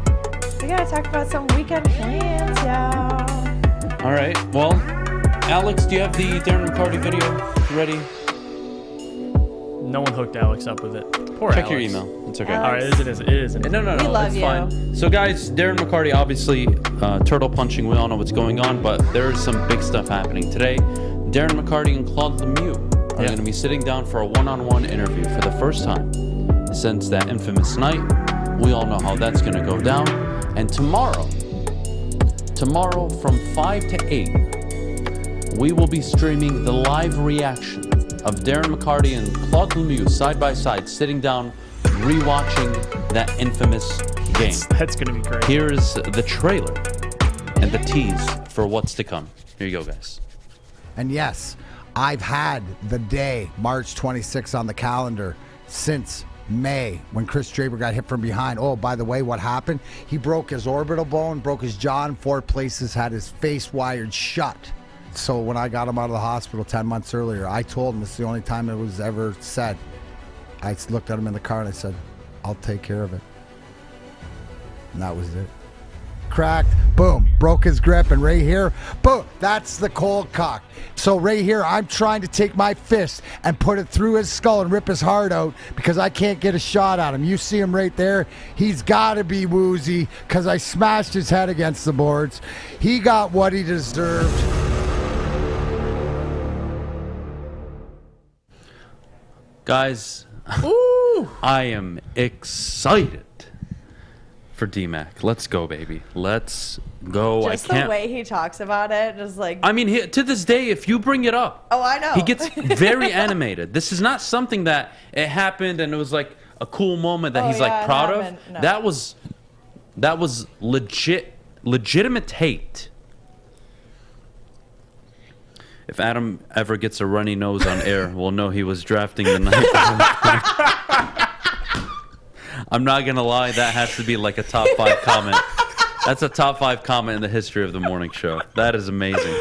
We got to talk about some weekend plans, y'all. All right. Well, Alex, do you have the Darren McCarty video ready? No one hooked Alex up with it. Poor Check Alex. your email. It's okay. All right, it is. No, We love it's you. fine. So, guys, Darren McCarty, obviously, turtle punching. We all know what's going on, but there's some big stuff happening today. Darren McCarty and Claude Lemieux are going to be sitting down for a one-on-one interview for the first time since that infamous night. We all know how that's going to go down. And tomorrow from 5 to 8, we will be streaming the live reaction of Darren McCarty and Claude Lemieux side by side, sitting down, rewatching that infamous game. That's going to be great. Here's the trailer and the tease for what's to come. Here you go, guys. And yes, I've had the day, March 26th, on the calendar since May, when Chris Draper got hit from behind. Oh, by the way, what happened? He broke his orbital bone, broke his jaw in 4 places, had his face wired shut. So when I got him out of the hospital 10 months earlier, I told him, this is the only time it was ever said. I looked at him in the car and I said, I'll take care of it. And that was it. Cracked, boom, broke his grip, and right here, boom, that's the cold cock. So right here, I'm trying to take my fist and put it through his skull and rip his heart out because I can't get a shot at him. You see him right there? He's got to be woozy because I smashed his head against the boards. He got what he deserved. Guys, I am excited for D-Mac. Let's go, baby. Let's go. Just the way he talks about it, just like... I mean, to this day, if you bring it up... Oh, I know. He gets very animated. This is not something that it happened and it was like a cool moment that he's like proud of. No. That was legitimate hate. If Adam ever gets a runny nose on air, we'll know he was drafting the night. I'm not going to lie, that has to be like a top 5 comment. That's a top 5 comment in the history of the morning show. That is amazing.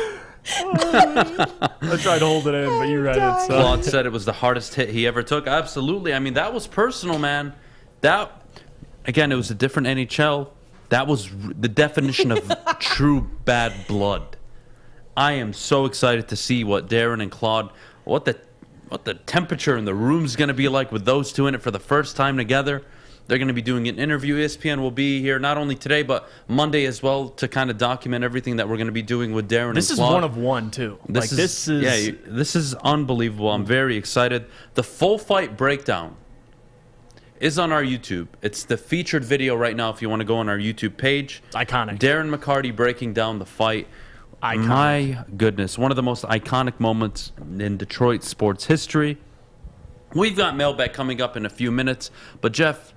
I tried to hold it in, but you read it. So. Claude said it was the hardest hit he ever took. Absolutely. I mean, that was personal, man. That, again, it was a different NHL. That was the definition of true bad blood. I am so excited to see what Darren and Claude, what the temperature in the room's going to be like with those two in it for the first time together. They're going to be doing an interview. ESPN will be here not only today, but Monday as well to kind of document everything that we're going to be doing with Darren and Claude. This is one of one, too. This is unbelievable. I'm very excited. The full fight breakdown is on our YouTube. It's the featured video right now if you want to go on our YouTube page. Iconic. Darren McCarty breaking down the fight. Iconic. My goodness, one of the most iconic moments in Detroit sports history. We've got mailbag coming up in a few minutes, but Jeff,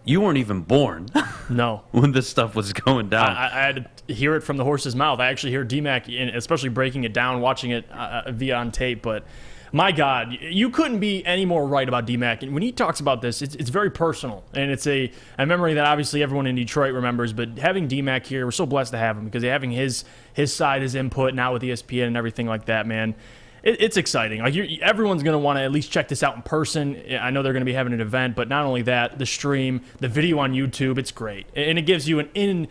you weren't even born. No. When this stuff was going down. I had to hear it from the horse's mouth. I actually hear D-Mac, especially breaking it down, watching it via on tape, but my God, you couldn't be any more right about D-Mac. And when he talks about this, it's very personal. And it's a memory that obviously everyone in Detroit remembers. But having D-Mac here, we're so blessed to have him because having his side, his input now with ESPN and everything like that, man, it's exciting. Like everyone's going to want to at least check this out in person. I know they're going to be having an event, but not only that, the stream, the video on YouTube, it's great. And it gives you a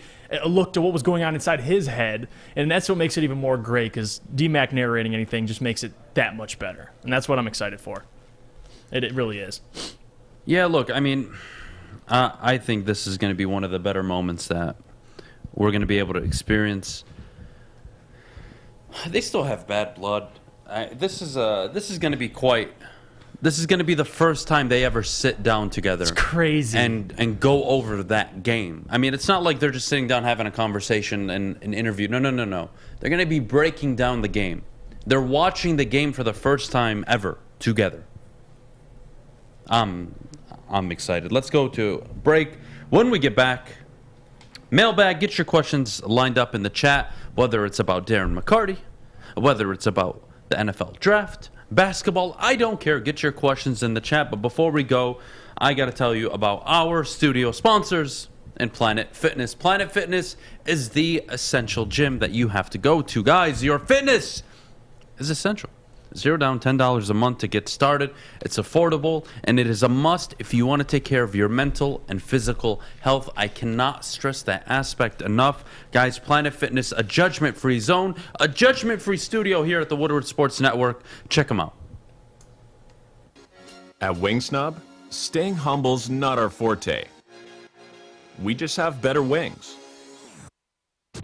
look to what was going on inside his head. And that's what makes it even more great because D-Mac narrating anything just makes it that much better. And that's what I'm excited for. It really is. Yeah, look, I mean, I think this is going to be one of the better moments that we're going to be able to experience. They still have bad blood. This is going to be This is going to be the first time they ever sit down together. It's crazy. And go over that game. I mean, it's not like they're just sitting down having a conversation and an interview. No. They're going to be breaking down the game. They're watching the game for the first time ever together. I'm excited. Let's go to break. When we get back, mailbag, get your questions lined up in the chat, whether it's about Darren McCarty, whether it's about the NFL draft, basketball. I don't care. Get your questions in the chat. But before we go, I got to tell you about our studio sponsors and Planet Fitness. Planet Fitness is the essential gym that you have to go to. Guys, your fitness is essential. $0 down, $10 a month to get started. It's affordable, and it is a must if you want to take care of your mental and physical health. I cannot stress that aspect enough. Guys, Planet Fitness, a judgment-free zone, a judgment-free studio here at the Woodward Sports Network. Check them out. At Wing Snob, staying humble's not our forte. We just have better wings.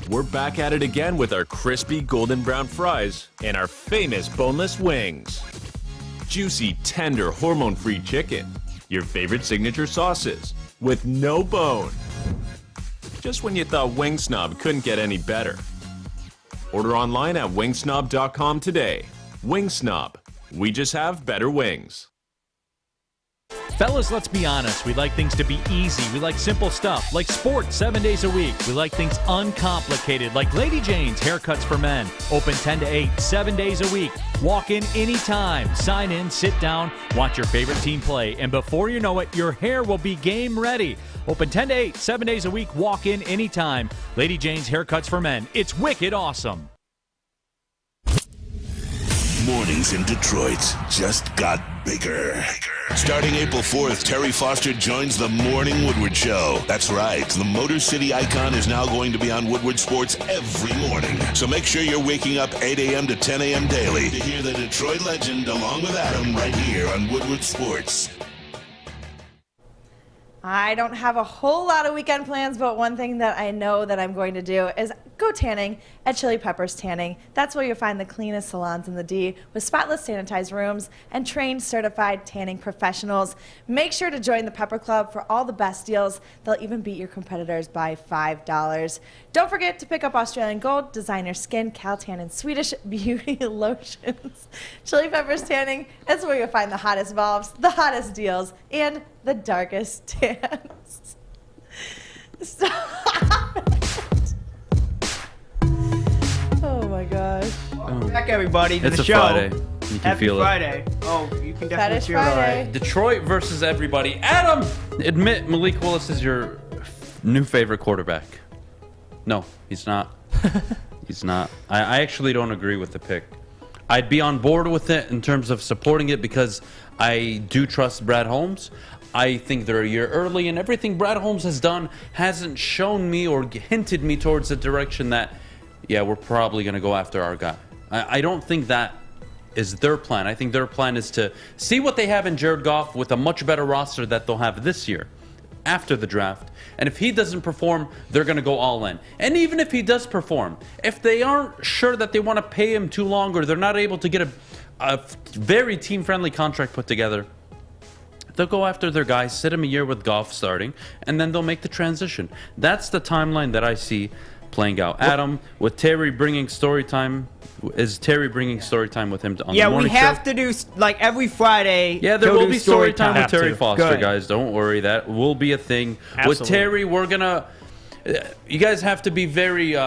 We're back at it again with our crispy golden brown fries and our famous boneless wings. Juicy, tender, hormone-free chicken. Your favorite signature sauces with no bone. Just when you thought Wing Snob couldn't get any better. Order online at wingsnob.com today. Wing Snob. We just have better wings. Fellas, let's be honest. We like things to be easy. We like simple stuff, like sports 7 days a week. We like things uncomplicated, like Lady Jane's Haircuts for Men. Open 10 to 8, 7 days a week. Walk in anytime. Sign in, sit down, watch your favorite team play. And before you know it, your hair will be game ready. Open 10 to 8, 7 days a week. Walk in anytime. Lady Jane's Haircuts for Men. It's wicked awesome. Mornings in Detroit just got bigger. Starting April 4th, Terry Foster joins the Morning Woodward Show. That's right, the Motor City icon is now going to be on Woodward Sports every morning. So make sure you're waking up 8 a.m. to 10 a.m. daily to hear the Detroit legend along with Adham right here on Woodward Sports. I don't have a whole lot of weekend plans, but one thing that I know that I'm going to do is go tanning at Chili Peppers Tanning. That's where you'll find the cleanest salons in the D with spotless sanitized rooms and trained certified tanning professionals. Make sure to join the Pepper Club for all the best deals. They'll even beat your competitors by $5. Don't forget to pick up Australian Gold, Designer Skin, Caltan, and Swedish Beauty lotions. Chili Peppers Tanning, that's where you'll find the hottest bulbs, the hottest deals, and the darkest tans. Stop it. Oh my gosh. Welcome back, everybody, to It's the a show. Friday. You can Happy feel Friday. Oh, you can definitely Fetish feel it, all Friday. right. Detroit versus everybody. Adam, admit Malik Willis is your new favorite quarterback. No, he's not. He's not. I actually don't agree with the pick. I'd be on board with it in terms of supporting it because I do trust Brad Holmes. I think they're a year early, and everything Brad Holmes has done hasn't shown me or hinted me towards the direction that, yeah, we're probably going to go after our guy. I don't think that is their plan. I think their plan is to see what they have in Jared Goff with a much better roster that they'll have this year after the draft. And if he doesn't perform, they're going to go all in. And even if he does perform, if they aren't sure that they want to pay him too long or they're not able to get a very team-friendly contract put together, they'll go after their guys, sit him a year with Goff starting, and then they'll make the transition. That's the timeline that I see playing out. Adam, with Terry bringing story time, is Terry bringing story time with him on the morning we have show? to do, like, every Friday. Yeah, there will be story time with Terry Have to. Foster, Good. guys. Don't worry. That will be a thing. With Absolutely. Terry, we're going to... You guys have to be very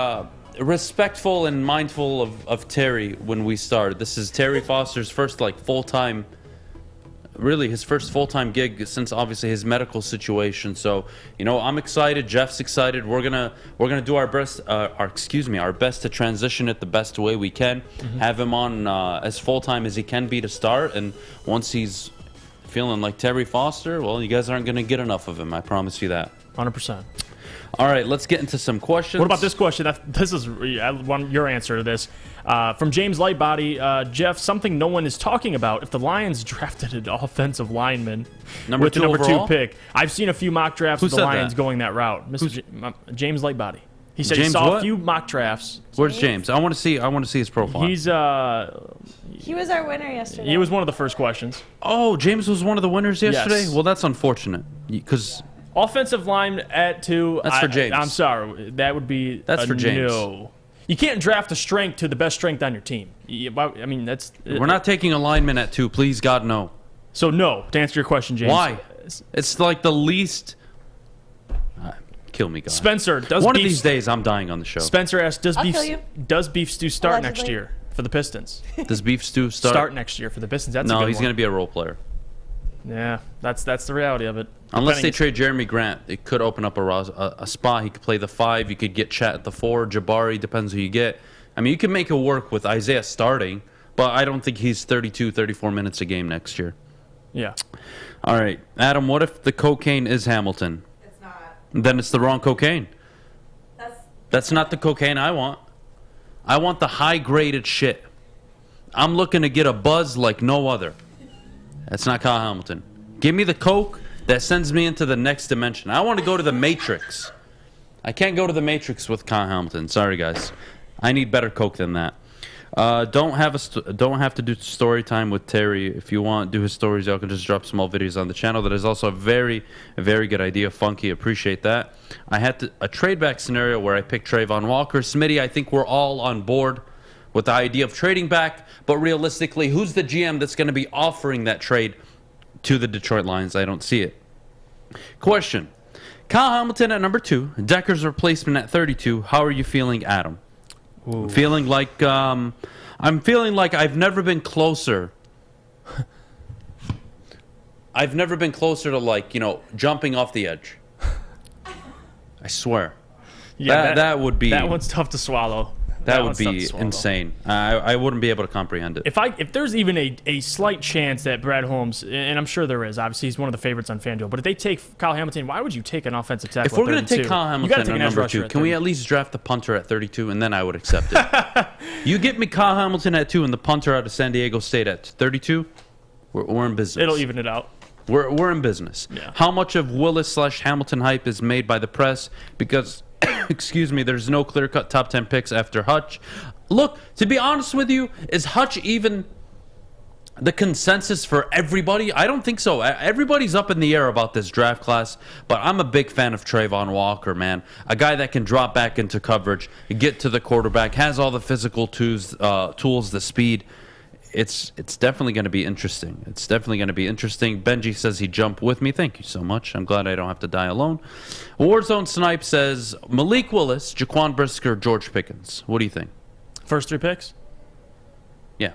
respectful and mindful of Terry when we start. This is Terry Foster's first, like, full-time... Really, his first full-time gig since obviously his medical situation. So, you know, I'm excited. Jeff's excited. We're gonna do our best. Our best to transition it the best way we can. Have him on as full-time as he can be to start. And once he's feeling like Terry Foster, well, you guys aren't gonna get enough of him. I promise you that. 100%. All right, let's get into some questions. What about this question? This is I want your answer to this. From James Lightbody, Jeff, something no one is talking about. If the Lions drafted an offensive lineman Number with the two number overall? 2 pick, I've seen a few mock drafts Who of the said Lions that? going that route. James Lightbody. He said he James saw what? a few mock drafts. Where's James? I want to see his profile. He's He was our winner yesterday. he was one of the first questions. Oh, James was one of the winners yesterday? Yes. Well, that's unfortunate because Offensive line at 2. That's for James. I'm sorry. That would be That's for James. No. You can't draft a strength to the best strength on your team. I mean, that's... we're not taking a lineman at 2. Please, God, no. So, no, to answer your question, James. Why? It's like the least... kill me, God. Spencer, does One beef... of these days, I'm dying on the show. Spencer asks, I'll kill you. does beef stew start next Allegedly. year? for the Pistons. Does Beef Stew start next year for the Pistons? That's no, he's going to be a role player. Yeah, that's the reality of it. Unless they trade Jeremy Grant, it could open up a spot. He could play the 5. You could get Chet at the 4. Jabari, depends who you get. I mean, you can make it work with Isaiah starting, but I don't think he's 32, 34 minutes a game next year. Yeah. All right. Adam, what if the cocaine is Hamilton? It's not. Then it's the wrong cocaine. That's not the cocaine I want. I want the high-graded shit. I'm looking to get a buzz like no other. That's not Kyle Hamilton. Give me the coke that sends me into the next dimension. I want to go to the Matrix. I can't go to the Matrix with Kyle Hamilton. Sorry, guys. I need better coke than that. Don't have to do story time with Terry. If you want to do his stories, y'all can just drop small videos on the channel. That is also a very good idea. Funky, appreciate that. I had a trade back scenario where I picked Trayvon Walker. Smitty, I think we're all on board with the idea of trading back, but realistically, who's the GM that's going to be offering that trade to the Detroit Lions? I don't see it. Question. Kyle Hamilton at number 2, Decker's replacement at 32. How are you feeling, Adam? Ooh. I'm feeling like I've never been closer. I've never been closer to, like, jumping off the edge. I swear. Yeah, that would be. That one's tough to swallow. That would be insane. I wouldn't be able to comprehend it. If there's even a slight chance that Brad Holmes, and I'm sure there is, obviously he's one of the favorites on FanDuel, but if they take Kyle Hamilton, why would you take an offensive tackle? If we're going to take Kyle Hamilton at number 2, can we at least draft the punter at 32, and then I would accept it? You get me Kyle Hamilton at 2 and the punter out of San Diego State at 32, we're in business. It'll even it out. We're in business. Yeah. How much of Willis/Hamilton hype is made by the press? Because, excuse me, there's no clear-cut top 10 picks after Hutch. Look, to be honest with you, is Hutch even the consensus for everybody? I don't think so. Everybody's up in the air about this draft class, but I'm a big fan of Trayvon Walker, man. A guy that can drop back into coverage, get to the quarterback, has all the physical tools, the speed. It's definitely going to be interesting. It's definitely going to be interesting. Benji says he jumped with me. Thank you so much. I'm glad I don't have to die alone. Warzone Snipe says Malik Willis, Jaquan Brisker, George Pickens. What do you think? First 3 picks? Yeah.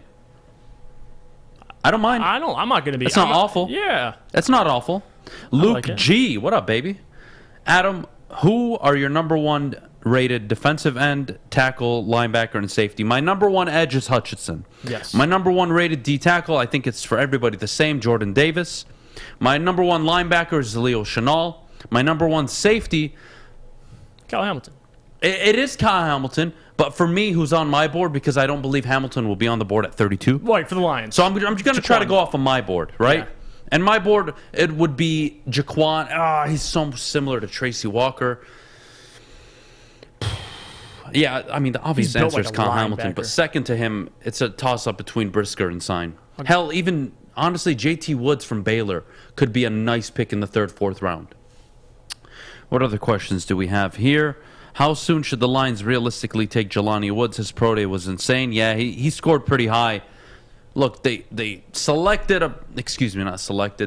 I don't mind. I'm not going to be. It's not awful. Yeah. That's not awful. Luke like G. What up, baby? Adam, who are your number 1 rated defensive end, tackle, linebacker, and safety? My number 1 edge is Hutchinson. Yes. My number 1 rated D tackle, I think it's for everybody the same, Jordan Davis. My number 1 linebacker is Leo Chenal. My number 1 safety, Kyle Hamilton. It is Kyle Hamilton, but for me, who's on my board, because I don't believe Hamilton will be on the board at 32. Right, for the Lions. So I'm just going to try to go off of my board, right? Yeah. And my board, it would be Jaquan. He's so similar to Tracy Walker. Yeah, I mean, the obvious answer is Kyle Hamilton, but second to him, it's a toss-up between Brisker and Sign. Okay. Hell, even, honestly, JT Woods from Baylor could be a nice pick in the 3rd, 4th round. What other questions do we have here? How soon should the Lions realistically take Jelani Woods? His pro day was insane. Yeah, he scored pretty high. Look, they selected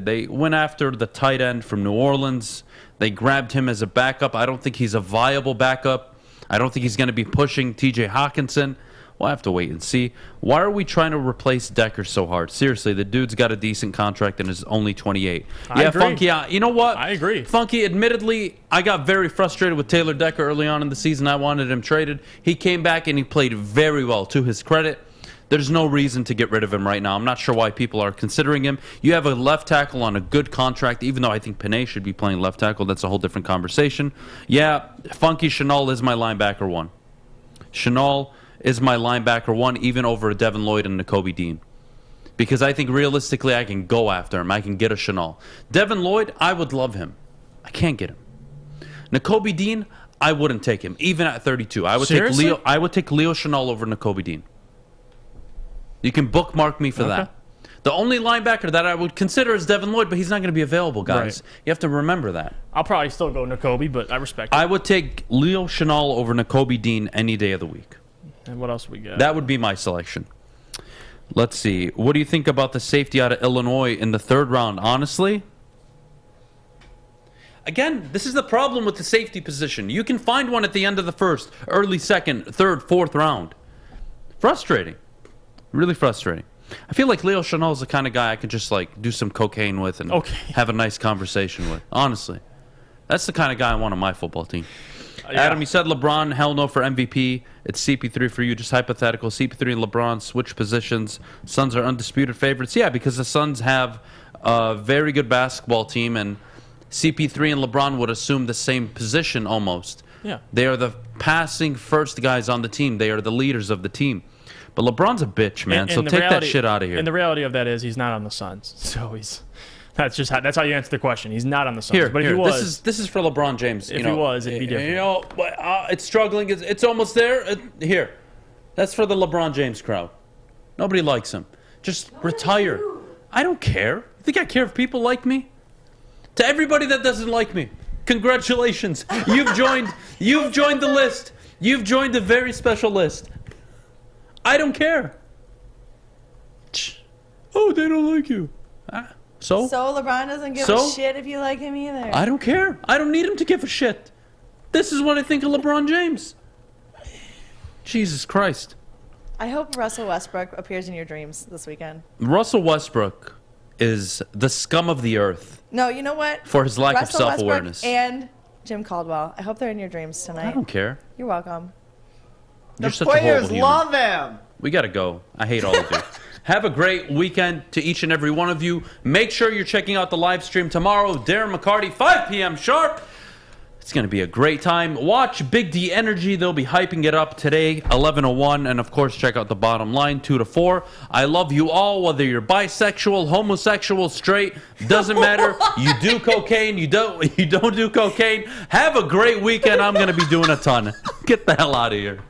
They went after the tight end from New Orleans. They grabbed him as a backup. I don't think he's a viable backup. I don't think he's going to be pushing TJ Hawkinson. We'll have to wait and see. Why are we trying to replace Decker so hard? Seriously, the dude's got a decent contract and is only 28. I agree. Funky, you know what? I agree. Funky, admittedly, I got very frustrated with Taylor Decker early on in the season. I wanted him traded. He came back and he played very well, to his credit. There's no reason to get rid of him right now. I'm not sure why people are considering him. You have a left tackle on a good contract, even though I think Panay should be playing left tackle. That's a whole different conversation. Yeah, Funky Chenal is my linebacker 1. Chenal is my linebacker 1, even over Devin Lloyd and Nakobe Dean. Because I think realistically I can go after him. I can get a Chenal. Devin Lloyd, I would love him. I can't get him. Nakobe Dean, I wouldn't take him, even at 32. I would take Leo Chenal over Nakobe Dean. You can bookmark me for that. The only linebacker that I would consider is Devin Lloyd, but he's not going to be available, guys. Right. You have to remember that. I'll probably still go Nakobe, but I respect it. I would take Leo Chenal over Nakobe Dean any day of the week. And what else we got? That would be my selection. Let's see. What do you think about the safety out of Illinois in the 3rd round? Honestly, again, this is the problem with the safety position. You can find one at the end of the 1st, early 2nd, 3rd, 4th round. Frustrating. Really frustrating. I feel like Leo Chanel is the kind of guy I could just like do some cocaine with and have a nice conversation with. Honestly, that's the kind of guy I want on my football team. Adam, you said LeBron, hell no for MVP. It's CP3 for you, just hypothetical. CP3 and LeBron switch positions. Suns are undisputed favorites. Yeah, because the Suns have a very good basketball team, and CP3 and LeBron would assume the same position almost. Yeah. They are the passing first guys on the team. They are the leaders of the team. But LeBron's a bitch, man, so take that shit out of here. And the reality of that is he's not on the Suns. So that's how you answer the question. He's not on the Suns. But if he was, this is for LeBron James. If he was, it'd be different. You know, it's struggling. It's almost there. Here, that's for the LeBron James crowd. Nobody likes him. Just retire. I don't care. You think I care if people like me? To everybody that doesn't like me, congratulations. You've joined the list. You've joined a very special list. I don't care. Oh, they don't like you. So LeBron doesn't give a shit if you like him either. I don't care. I don't need him to give a shit. This is what I think of LeBron James. Jesus Christ. I hope Russell Westbrook appears in your dreams this weekend. Russell Westbrook is the scum of the earth. No, you know what? For his lack Russell of self-awareness. Westbrook and Jim Caldwell. I hope they're in your dreams tonight. I don't care. You're welcome. You're The such a players horrible human. love him. We got to go. I hate all of you. Have a great weekend to each and every one of you. Make sure you're checking out the live stream tomorrow. Darren McCarty, 5 p.m. sharp. It's going to be a great time. Watch Big D Energy. They'll be hyping it up today, 11:01. And, of course, check out the bottom line, 2 to 4. I love you all, whether you're bisexual, homosexual, straight. Doesn't matter. You do cocaine. You don't do cocaine. Have a great weekend. I'm going to be doing a ton. Get the hell out of here.